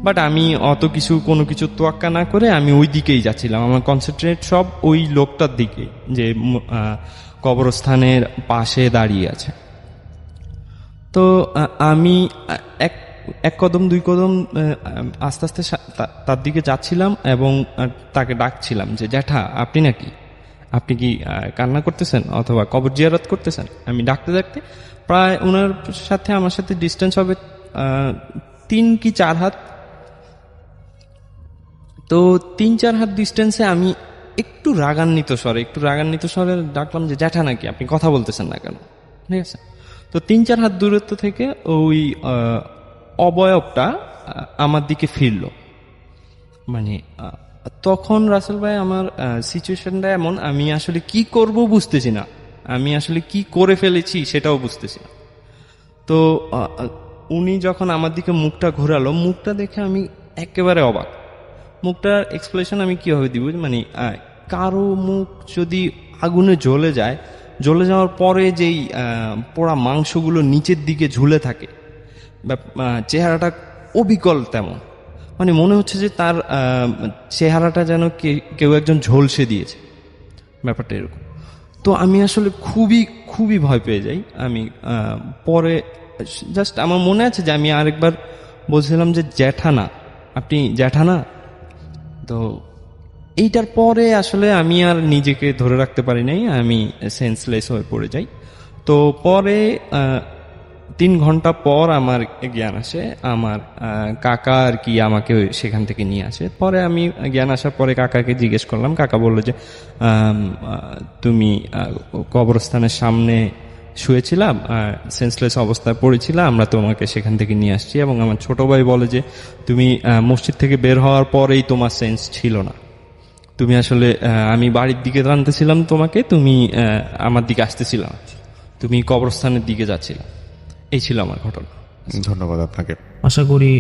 বাট আমি কোনো কিছু তোয়াক্কা না করে আমি ওই দিকেই যাচ্ছিলাম। আমার কনসেন্ট্রেট সব ওই লোকটার দিকে, যে কবরস্থানের পাশে দাঁড়িয়ে আছে। তো আমি এক কদম 2 কদম আস্তে আস্তে তার দিকে যাচ্ছিলাম এবং তাকে ডাকছিলাম যে জ্যাঠা আপনি কি কান্না করতেছেন অথবা কবর জিয়ারত করতেছেন। আমি ডাকতে ডাকতে প্রায় ওনার সাথে আমার সাথে ডিস্টেন্স হবে 3 কি 4 হাত। তো 3-4 হাত ডিস্টেন্সে আমি একটু রাগান্বিত স্বরে ডাকলাম যে জ্যাঠা নাকি, আপনি কথা বলতেছেন না কেন? ঠিক আছে, তো 3-4 হাত দূরত্ব থেকে ওই অবয়বটা আমার দিকে ফিরলো। মানে তখন রাসেল ভাই আমার সিচুয়েশনটা এমন, আমি আসলে কি করব বুঝতেছি না, আমি আসলে কি করে ফেলেছি সেটাও বুঝতেছি না। তো উনি যখন আমার দিকে মুখটা ঘোরালো, মুখটা দেখে আমি একেবারে অবাক। মুখটার এক্সপ্রেশন আমি কিভাবে দিব, মানে কারো মুখ যদি আগুনে জ্বলে যায়, জ্বলে যাওয়ার পরে যেই পোড়া মাংসগুলো নিচের দিকে ঝুলে থাকে, চেহারাটা অবিকল তেমন, মানে মনে হচ্ছে যে তার চেহারাটা যেন কেউ একজন ঝলসে দিয়েছে, ব্যাপারটা এরকম। তো আমি আসলে খুবই খুবই ভয় পেয়ে যাই। আমি পরে জাস্ট আমার মনে আছে যে আমি আরেকবার বলছিলাম যে জ্যাঠা না, আপনি জ্যাঠা না। তো এইটার পরে আসলে আমি আর নিজেকে ধরে রাখতে পারি নাই, আমি সেন্সলেস হয়ে পড়ে যাই। তো পরে 3 ঘন্টা পর আমার জ্ঞান আসে, আমার কাকা আর কি আমাকে সেখান থেকে নিয়ে আসে। পরে আমি জ্ঞান আসার পরে কাকাকে জিজ্ঞেস করলাম, কাকা বললো যে তুমি কবরস্থানের সামনে শুয়েছিলাম, সেন্সলেস অবস্থায় পড়েছিলাম, আমরা তোমাকে সেখান থেকে নিয়ে আসছি। এবং আমার ছোট ভাই বলে যে তুমি মসজিদ থেকে বের হওয়ার পরেই তোমার সেন্স ছিল না, তুমি আসলে আমি বাড়ির দিকে টানতেছিলাম তোমাকে, তুমি আমার দিকে আসতেছিলাম, তুমি কবরস্থানের দিকে যাচ্ছিলাম। এই ছিল আমার ঘটনা। ধন্যবাদ আপনাকে। আশা করি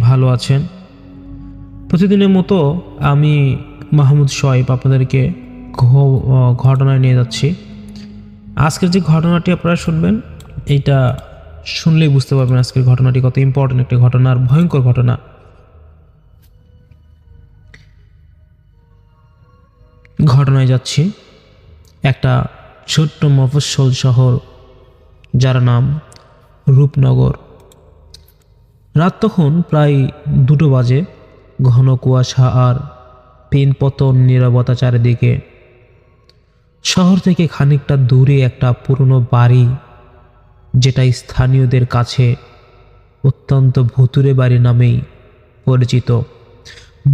ভালো আছেন। প্রতিদিনের মতো আমি মাহমুদ শোয়েব আপনাদেরকে ঘটনায় নিয়ে যাচ্ছি। আজকের যে ঘটনাটি আপনারা শুনবেন, এইটা শুনলেই বুঝতে পারবেন আজকের ঘটনাটি কত ইম্পর্টেন্ট একটি ঘটনা আর ভয়ঙ্কর ঘটনা। ঘটনায় যাচ্ছি একটা ছোট্ট মফস্বল শহর যার নাম রূপনগর। রাত তখন প্রায় 2টো বাজে, ঘন কুয়াশা আর পিনপতন নীরবতা চারিদিকে। শহর থেকে খানিকটা দূরে একটা পুরনো বাড়ি, যেটা স্থানীয়দের কাছে অত্যন্ত ভুতুরে বাড়ি নামেই পরিচিত।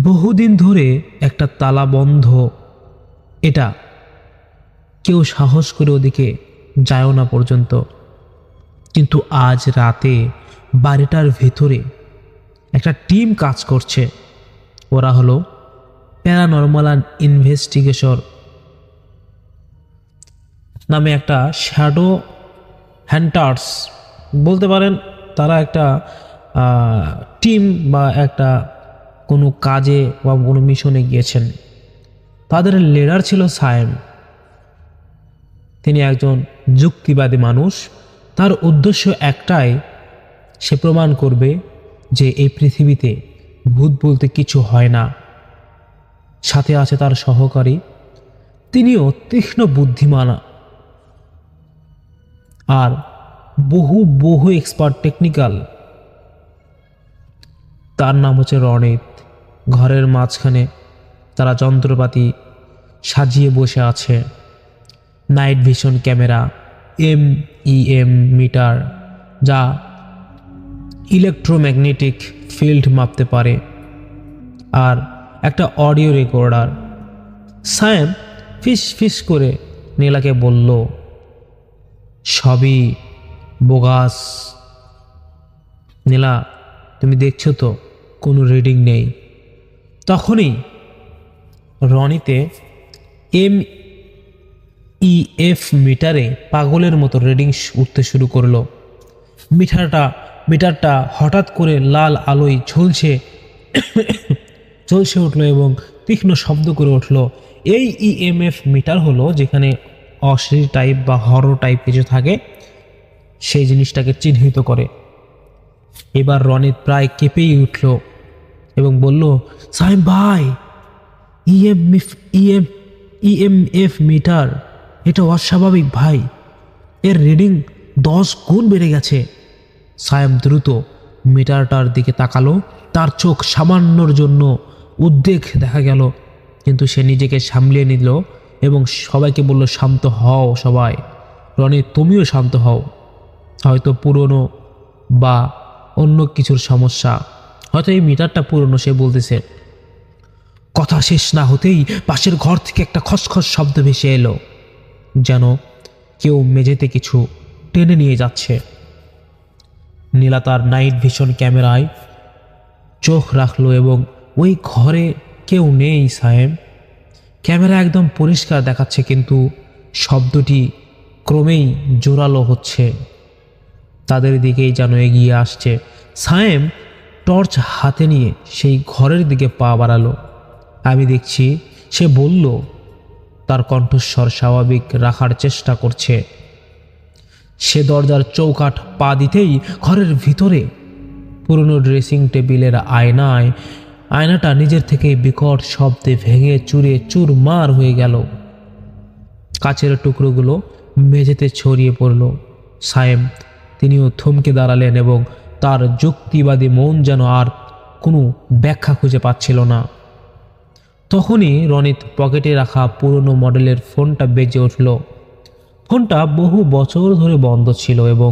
বহুদিন ধরে একটা তালা বন্ধ, এটা কেউ সাহস করে ওদিকে যায়ও না পর্যন্ত। কিন্তু আজ রাতে বাড়িটার ভেতরে একটা টিম কাজ করছে। ওরা হলো প্যারানর্মাল অ্যান্ড ইনভেস্টিগেশন নামে একটা শ্যাডো হ্যান্টার্স বলতে পারেন। তারা একটা টিম বা একটা কোনো কাজে বা কোনো মিশনে গিয়েছেন। তাদের লিডার ছিল সায়েম। তিনি একজন যুক্তিবাদী মানুষ। তার উদ্দেশ্য একটাই, সে প্রমাণ করবে যে এই পৃথিবীতে ভূত বলতে কিছু হয় না। সাথে আছে তার সহকারী, তিনিও তীক্ষ্ণ বুদ্ধিমান আর বহু এক্সপার্ট টেকনিক্যাল। তার নাম হচ্ছে রনিত। ঘরের মাঝখানে তারা যন্ত্রপাতি সাজিয়ে বসে আছে। Night vision camera, MEM meter যা ইলেকট্রোম্যাগনেটিক ফিল্ড মাপতে পারে, আর একটা অডিও রেকর্ডার। সায়েম ফিস করে নীলাকে বলল, সবই বোগাস। নীলা, তুমি দেখছো তো কোনো রিডিং নেই। তখনই রনিতে MEF মিটারে পাগলের মতো রিডিং উঠতে শুরু করলো। মিটারটা হঠাৎ করে লাল আলোয় ঝলসে উঠলো এবং তীক্ষ্ণ শব্দ করে উঠলো। এই EMF মিটার হলো যেখানে অশ্লীল টাইপ বা হরর টাইপ কিছু থাকে, সেই জিনিসটাকে চিহ্নিত করে। এবার রনিত প্রায় কেঁপেই উঠল এবং বলল, সাইম ভাই, EMF মিটার, এটা অস্বাভাবিক ভাই, এর রিডিং 10 গুণ বেড়ে গেছে। সায়েম দ্রুত মিটারটার দিকে তাকালো। তার চোখ সামান্যর জন্য উদ্বেগ দেখা গেল, কিন্তু সে নিজেকে সামলিয়ে নিল এবং সবাইকে বলল, শান্ত হও সবাই। রনি, তুমিও শান্ত হও। হয়তো পুরনো বা অন্য কিছুর সমস্যা, হয়তো এই মিটারটা পুরনো, সে বলতেছে। কথা শেষ না হতেই পাশের ঘর থেকে একটা খসখস শব্দ ভেসে এলো, যেন কেউ মেঝেতে কিছু টেনে নিয়ে যাচ্ছে। নীলা তার নাইট ভিশন ক্যামেরায় চোখ রাখলো এবং ওই ঘরে কেউ নেই সাহেব। ক্যামেরা একদম পরিষ্কার দেখাচ্ছে, কিন্তু শব্দটি ক্রমেই জোরালো হচ্ছে, তাদের দিকেই যেন এগিয়ে আসছে। সায়েম টর্চ হাতে নিয়ে সেই ঘরের দিকে পা বাড়ালো। আমি দেখছি সে বলল, তার কণ্ঠস্বর স্বাভাবিক রাখার চেষ্টা করছে। সে দরজার চৌকাঠ পা দিতেই ঘরের ভিতরে পুরনো ড্রেসিং টেবিলের আয়নাটা নিজের থেকে বিকট শব্দে ভেঙে চুরে চুরমার হয়ে গেল। কাচের টুকরোগুলো মেঝেতে ছড়িয়ে পড়ল। সায়েম তিনিও থমকে দাঁড়ালেন এবং তার যুক্তিবাদী মন যেন আর কোনো ব্যাখ্যা খুঁজে পাচ্ছিল না। তখনই রনিত পকেটে রাখা পুরনো মডেলের ফোনটা বেজে উঠল। ফোনটা বহু বছর ধরে বন্ধ ছিল এবং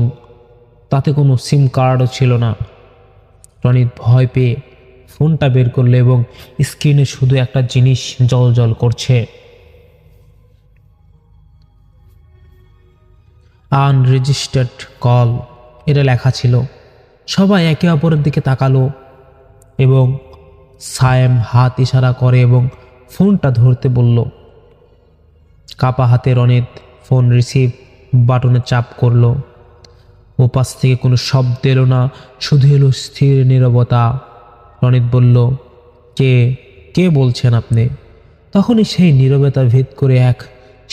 তাতে কোনো সিম কার্ডও ছিল না। রনিত ভয় পেয়ে ফোনটা বের করলো এবং স্ক্রিনে শুধু একটা জিনিস জ্বলজ্বল করছে, আনরেজিস্টার্ড কল। এটা লেখা ছিল। সবাই একে অপরের দিকে তাকালো এবং সায়েম হাত ইশারা করে এবং ফোনটা ধরতে বলল। কাপা হাতে রনিত ফোন রিসিভ বাটনে চাপ করলো। ওপাশ থেকে কোনো শব্দ এলো না, শুধু এলো স্থির নীরবতা। রনিত বলল, কে কে বলছেন আপনি? তখনই সেই নীরবতা ভেদ করে এক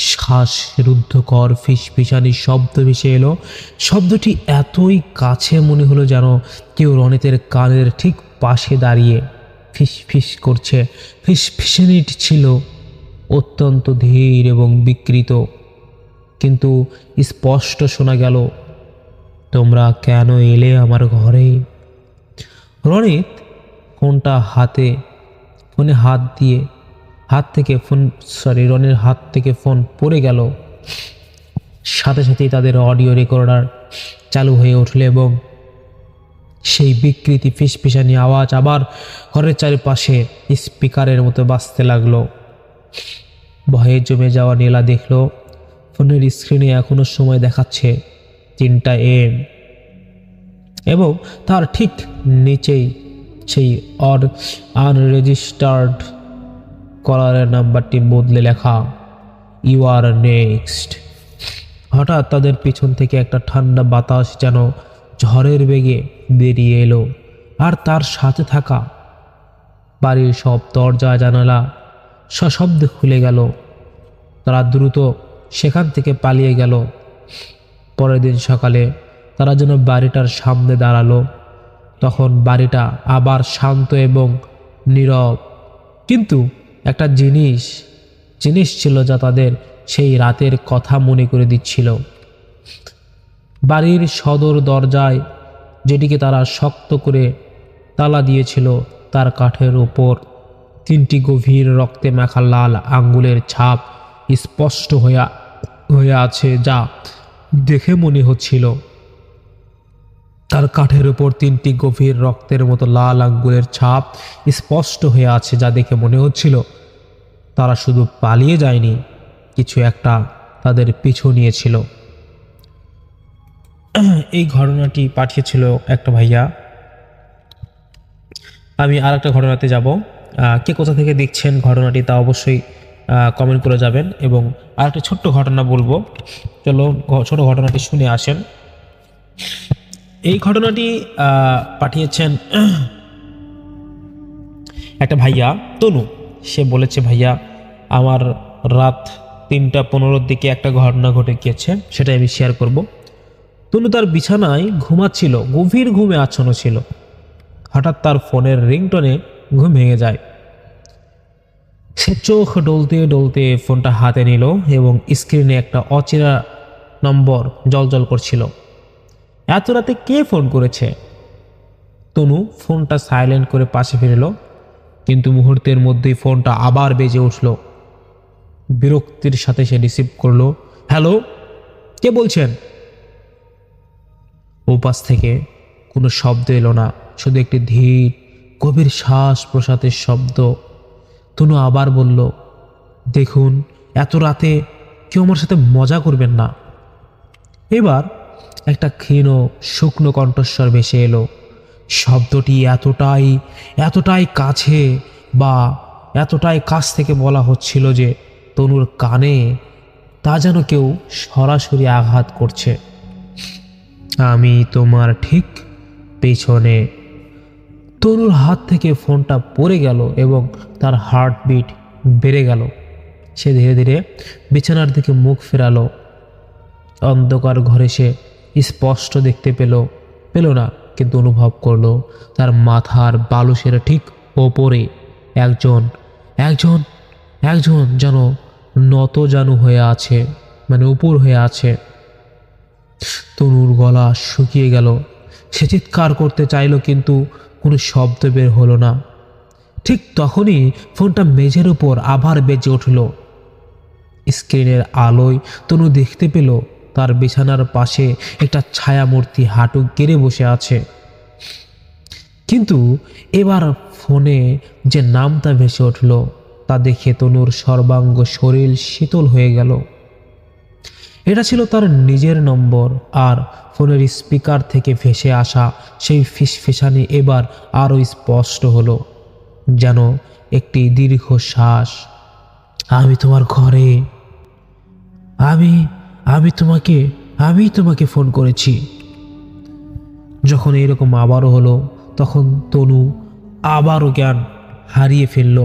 শ্বাসরুদ্ধকর ফিসফিসানি শব্দ ভেসে এলো। শব্দটি এতই কাছে মনে হলো যেন কেউ রনিতের কানের ঠিক পাশে দাঁড়িয়ে ফিসফিস করছে। ফিসফিসানিটি ছিল অত্যন্ত ধীর এবং বিকৃত, কিন্তু স্পষ্ট শোনা গেল, তোমরা কেন এলে আমার ঘরে? রনিত রনির হাত থেকে ফোন পড়ে গেল। সাথে সাথেই তাদের অডিও রেকর্ডার চালু হয়ে উঠল এবং সেই বিকৃতি ফিসফিসানি আওয়াজ আবার ঘরের চারিপাশে স্পিকারের মতো বাজতে লাগলো। ভয়ে জমে যাওয়া নীলা দেখল ফোনের স্ক্রিনে এখনো সময় দেখাচ্ছে 3টা AM এবং তার ঠিক নিচেই সেই আনরেজিস্টার্ড কলারের নাম্বারটি বদলে লেখা, ইউ আর নেক্সট। হঠাৎ তাদের পিছন থেকে একটা ঠান্ডা বাতাস যেন ঝড়ের বেগে বেরিয়ে এলো, আর তার সাথে থাকা বাড়ির সব দরজা জানালা সশব্দে খুলে গেল। তারা দ্রুত সেখান থেকে পালিয়ে গেল। পরের দিন সকালে তারা যেন বাড়িটার সামনে দাঁড়ালো। তখন বাড়িটা আবার শান্ত এবং নীরব, কিন্তু একটা জিনিস ছিল যা তাদের সেই রাতের কথা মনে করে দিচ্ছিল। বাড়ির সদর দরজায়, যেটিকে তারা শক্ত করে তালা দিয়েছিল, তার কাঠের উপর 3টি গভীর রক্তে মাখা লাল আঙ্গুলের ছাপ স্পষ্ট হয়ে আছে, যা দেখে মনে হচ্ছিল তার কাঠের উপর 3টি গভীর রক্তের মতো লাল আঙ্গুলের ছাপ স্পষ্ট হয়ে আছে, যা দেখে মনে হচ্ছিল তারা শুধু পালিয়ে যায়নি, কিছু একটা তাদের পিছু নিয়েছিল। এই ঘটনাটি পাঠিয়েছিল একটা ভাইয়া। আমি আর একটা ঘটনাতে যাব। কে কোথা থেকে দেখছেন ঘটনাটি তা অবশ্যই কমেন্ট করে যাবেন। এবং আর একটা ছোট্ট ঘটনা বলবো, চলো ছোট ঘটনাটি শুনে আসেন। এই ঘটনাটি পাঠিয়েছেন একটা ভাইয়া তনু। সে বলেছে, ভাইয়া আমার রাত 3:15 দিকে একটা ঘটনা ঘটে গিয়েছে, সেটা আমি শেয়ার করব। তনু তার বিছানায় ঘুমাচ্ছিল, গভীর ঘুমে আচ্ছন্ন ছিল। হঠাৎ তার ফোনের রিংটোনে ঘুম ভেঙে যায়। সে চোখ ডলতে ডলতে ফোনটা হাতে নিল এবং স্ক্রিনে একটা অচেনা নম্বর জ্বলজ্বল করছিল। এত রাতে কে ফোন করেছে? তনু ফোনটা সাইলেন্ট করে পাশে ফিরল, কিন্তু মুহূর্তের মধ্যেই ফোনটা আবার বেজে উঠল। বিরক্তির সাথে সে রিসিভ করলো। হ্যালো, কে বলছেন? ওপাশ থেকে কোনো শব্দ এলো না, শুধু একটি ধীর গভীর শ্বাস প্রশ্বাসের শব্দ। তনু আবার বলল, দেখুন, এত রাতে কেউ আমার সাথে মজা করবেন না। এবার একটা ক্ষীণ শুকনো কণ্ঠস্বর ভেসে এলো। শব্দটি এতটাই কাছে বা এতটাই কাছ থেকে বলা হচ্ছিল যে তনুর কানে তা যেন কেউ সরাসরি আঘাত করছে। আমি তোমার ঠিক পেছনে। তনুর হাত থেকে ফোনটা পড়ে গেল এবং তার হার্টবিট বেড়ে গেল। সে ধীরে ধীরে বিছানার দিকে মুখ ফেরালো। অন্ধকার ঘরে সে স্পষ্ট দেখতে পেল না, কিন্তু অনুভব করলো তার মাথার বালুসের ঠিক ওপরে একজন একজন একজন যেন নতজানু হয়ে আছে, মানে উপর হয়ে আছে। তনুর গলা শুকিয়ে গেল। সে চিৎকার করতে চাইল, কিন্তু কোনো শব্দ বের হলো না। ঠিক তখনই ফোনটা মেঝের উপর আবার বেজে উঠল। স্ক্রিনের আলোয় তনু দেখতে পেল তার বিছানার পাশে একটা ছায়ামূর্তি হাঁটু গেড়ে বসে আছে। কিন্তু এবার ফোনে যে নামটা ভেসে উঠল তা দেখে তনুর সর্বাঙ্গ শরীর শীতল হয়ে গেল। এটা ছিল তার নিজের নম্বর, আর ফোনের স্পিকার থেকে ভেসে আসা সেই ফিসফিসানি এবার আরও স্পষ্ট হলো, যেন একটি দীর্ঘ শ্বাস। আমি তোমার ঘরে, আমি তোমাকে ফোন করেছি। যখন এরকম আবারও হলো তখন তনু আবারও জ্ঞান হারিয়ে ফেলল।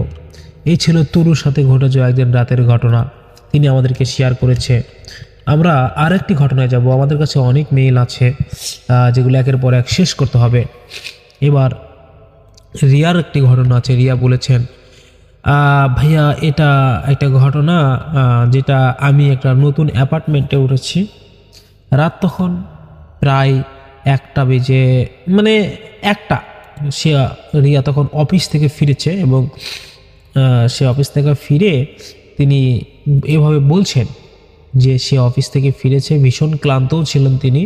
এই ছিল তনুর সাথে ঘটে যাওয়া একদিন রাতের ঘটনা, তিনি আমাদেরকে শেয়ার করেছে। আমরা আরেকটি ঘটনায় যাব। আমাদের কাছে অনেক মেইল আছে যেগুলো একের পর এক শেষ করতে হবে। এবার রিয়ার একটি ঘটনা আছে। রিয়া বলেছেন, ভাইয়া এটা একটা ঘটনা যেটা আমি একটা নতুন অ্যাপার্টমেন্টে উঠেছি। রাত তখন প্রায় 1টা বেজে, মানে 1টা। রিয়া তখন অফিস থেকে ফিরেছে এবং সে অফিস থেকে ফিরে তিনি এভাবে বলছেন যে সে অফিস থেকে ফিরেছে, ভীষণ ক্লান্তও ছিলেন তিনি,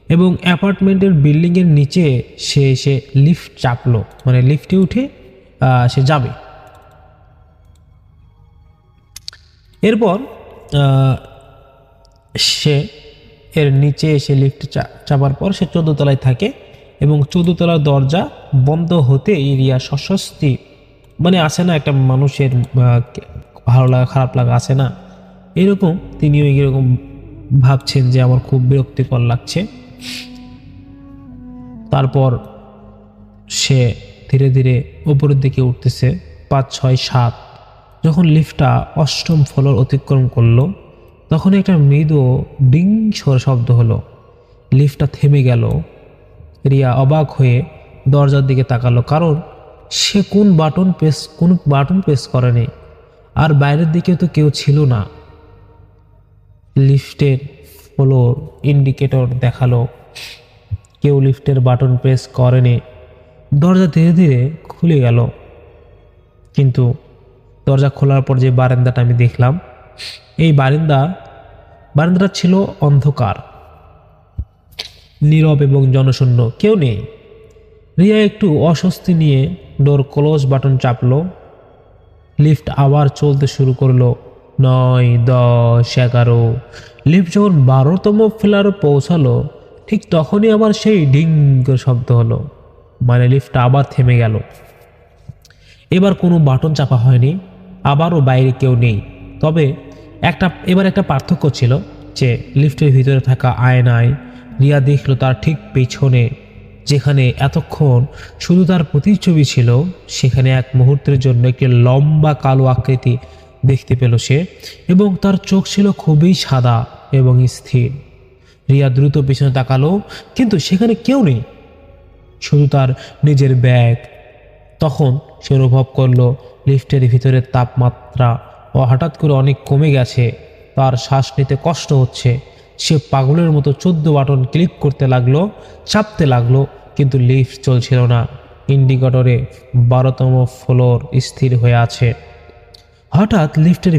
এবং অ্যাপার্টমেন্টের বিল্ডিংয়ের নিচে সে এসে লিফট চাপলো, মানে লিফটে উঠে সে যাবে। এরপর সে এর নিচে এসে লিফট চাপার পর সে 14 তলায় থাকে এবং 14 তলার দরজা বন্ধ হতে রিয়া সস্বস্তি, মানে আসে না একটা মানুষের ভালো লাগা খারাপ লাগা আসে না, এরকম তিনিও এরকম ভাবছেন যে আমার খুব বিরক্তিকর লাগছে। তারপর সে ধীরে ধীরে উপরের দিকে উঠতেছে। 5, 6, 7 যখন লিফটটা 8ম ফ্লোর অতিক্রম করলো তখন একটা মৃদু ডিং শব্দ হলো। লিফটটা থেমে গেল। রিয়া অবাক হয়ে দরজার দিকে তাকালো, কারণ সে কোনো বাটন প্রেস করেনি, আর বাইরের দিকে তো কেউ ছিল না। লিফটের ফ্লোর ইন্ডিকেটর দেখালো কেউ লিফটের বাটন প্রেস করেনি। দরজা ধীরে ধীরে খুলে গেল, কিন্তু দরজা খোলার পর যে বারান্দাটা আমি দেখলাম, এই বারান্দাটা ছিল অন্ধকার, নীরব এবং জনশূন্য, কেউ নেই। রিয়া একটু অস্বস্তি নিয়ে ডোর ক্লোজ বাটন চাপলো। লিফট আবার চলতে শুরু করলো। 9, 10, 11। লিফট যখন 12তম ফ্লোরে পৌঁছালো ঠিক তখনই আবার সেই ডিং শব্দ হলো, মানে লিফটটা আবার থেমে গেল। এবার কোনো বাটন চাপা হয়নি, আবারও বাইরে কেউ নেই। তবে এবার একটা পার্থক্য ছিল যে লিফটের ভিতরে থাকা আয়নায় রিয়া দেখলো তার ঠিক পেছনে, যেখানে এতক্ষণ শুধু তার প্রতিচ্ছবি ছিল, সেখানে এক মুহূর্তের জন্য একটি লম্বা কালো আকৃতি দেখতে পেল সে, এবং তার চোখ ছিল খুবই সাদা এবং স্থির। রিয়া দ্রুত পেছনে তাকালো, কিন্তু সেখানে কেউ নেই, শুধু তার নিজের ব্যাগ। তখন সে অনুভব করলো লিফটের ভিতরের তাপমাত্রা হঠাৎ করে অনেক কমে গেছে, তার শ্বাস নিতে কষ্ট হচ্ছে। সে পাগলের মতো 14 বাটন ক্লিক করতে লাগলো, চাপতে লাগলো, কিন্তু লিফট চলছিল না। ইন্ডিকেটরে 12তম ফ্লোর স্থির হয়ে আছে। হঠাৎ লিফটের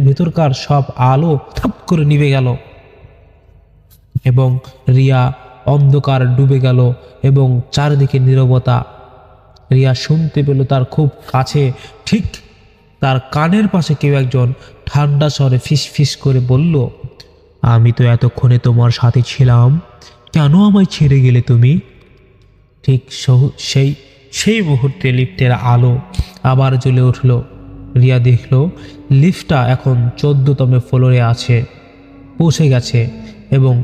ভিতরকার সব আলো থাপ করে নিভে গেল এবং রিয়া অন্ধকার ডুবে গেল এবং চারিদিকে নীরবতা। রিয়া শুনতে পেল তার খুব কাছে, ঠিক তার কানের পাশে কেউ একজন ঠান্ডা স্বরে ফিস ফিস করে বলল, আমি তো এতক্ষণে তোমার সাথে ছিলাম, কেন আমায় ছেড়ে গেলে তুমি? ঠিক সেই মুহূর্তে লিফটের আলো আবার জ্বলে উঠল। রিয়া দেখল লিফটটা এখন 14তম ফ্লোরে পৌঁছে গেছে এবং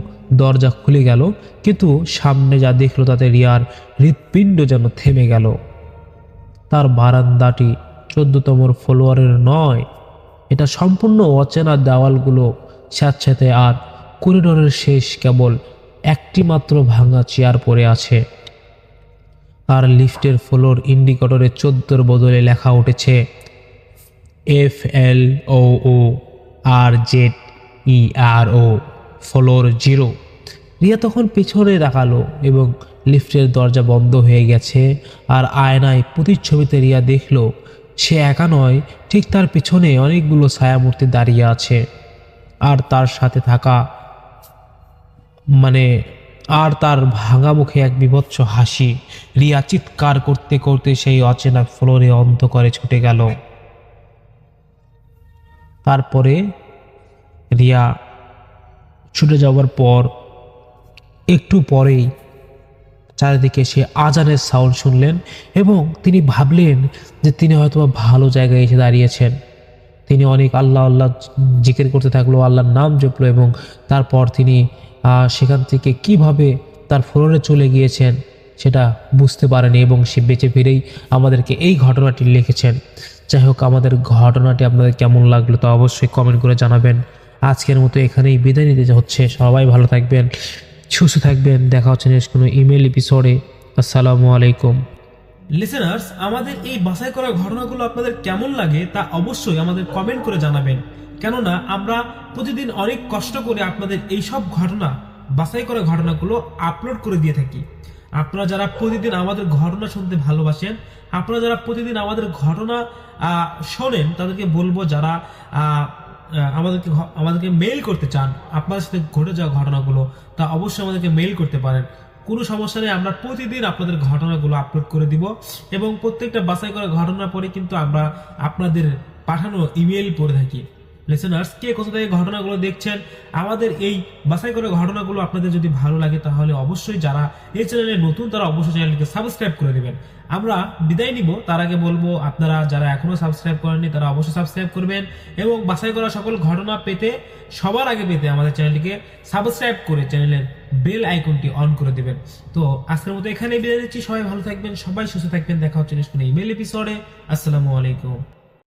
দরজা খুলে গেল। কিন্তু সামনে যা দেখলো তাতে রিয়ার হৃৎপিণ্ড যেন থেমে গেল। তার বারান্দাটি 14তম ফ্লোরের নয়, এটা সম্পূর্ণ অচেনা। দেওয়ালগুলো স্যাঁতস্যাঁতে আর করিডোরের শেষ কেবল একটি মাত্র ভাঙা চেয়ার পড়ে আছে। আর লিফটের ফ্লোর ইন্ডিকেটরে 14 বদলে লেখা উঠেছে FLOORZERO, ফ্লোর 0। রিয়া তখন পেছনে তাকালো এবং লিফটের দরজা বন্ধ হয়ে গেছে। আর আয়নায় প্রতিচ্ছবিতে রিয়া দেখলো সে একা নয়, ঠিক তার পিছনে অনেকগুলো ছায়ামূর্তি দাঁড়িয়ে আছে। আর তার সাথে থাকা আর তার ভাঙা মুখে এক বিভৎস হাসি। রিয়া চিৎকার করতে করতে সেই অচেনা ফ্লোরে অন্ধকারে ছুটে গেল। তারপরে রিয়া ছুটে যাওয়ার পর একটু পরেই চারিদিকে সে আজানের সাউন্ড শুনলেন এবং তিনি ভাবলেন যে তিনি হয়তো ভালো জায়গায় এসে দাঁড়িয়েছেন। তিনি অনেক আল্লাহ আল্লাহ জিকির করতে থাকলো, আল্লাহর নাম জপলো এবং তারপর তিনি সেখান থেকে কিভাবে তার ফ্লোরে চলে গিয়েছেন সেটা বুঝতে পারেনি এবং সে বেঁচে ফিরেই আমাদেরকে এই ঘটনাটি লিখেছেন। যাই হোক, আমাদের ঘটনাটি আপনাদের কেমন লাগলো তা অবশ্যই কমেন্ট করে জানাবেন। আজকের মতো এখানেই বিদায় নিতে হচ্ছে। সবাই ভালো থাকবেন, সুস্থ থাকবেন। দেখা হচ্ছে নেক্সট কোনো ইমেল এপিসোডে। আসসালামু আলাইকুম। লিসেনার্স, আমাদের এই বাছাই করা ঘটনাগুলো আপনাদের কেমন লাগে তা অবশ্যই আমাদের কমেন্ট করে জানাবেন। কেননা আমরা প্রতিদিন অনেক কষ্ট করে আপনাদের এই সব ঘটনা, বাছাই করা ঘটনাগুলো আপলোড করে দিয়ে থাকি। আপনারা যারা প্রতিদিন আমাদের ঘটনা শুনতে ভালোবাসেন, আপনারা যারা প্রতিদিন আমাদের ঘটনা শোনেন, তাদেরকে বলবো যারা আমাদেরকে মেইল করতে চান আপনাদের সাথে ঘটে যাওয়া ঘটনাগুলো, তা অবশ্যই আমাদেরকে মেইল করতে পারেন। কোনো সমস্যা নেই, আমরা প্রতিদিন আপনাদের ঘটনাগুলো আপলোড করে দিব এবং প্রত্যেকটা বাছাই করা ঘটনার পরে কিন্তু আমরা আপনাদের পাঠানো ইমেল পড়ে থাকি। লিসেনার্স, কে কোথা থেকে ঘটনাগুলো দেখছেন, আমাদের এই বাছাই করা ঘটনাগুলো আপনাদের যদি ভালো লাগে তাহলে অবশ্যই যারা এই চ্যানেলে নতুন তারা অবশ্যই চ্যানেলকে সাবস্ক্রাইব করে দেবেন। আমরা বিদায় নিব, তার আগে বলবো আপনারা যারা এখনো সাবস্ক্রাইব করেননি তারা অবশ্যই সাবস্ক্রাইব করবেন এবং বাছাই করা সকল ঘটনা সবার আগে পেতে আমাদের চ্যানেলটিকে সাবস্ক্রাইব করে চ্যানেলের বেল আইকনটি অন করে দেবেন। তো আজকের মতো এখানেই বিদায় নিচ্ছি। সবাই ভালো থাকবেন, সবাই সুস্থ থাকবেন। দেখা হচ্ছে নেক্সট কোনো ইমেল এপিসোডে। আসসালামু আলাইকুম।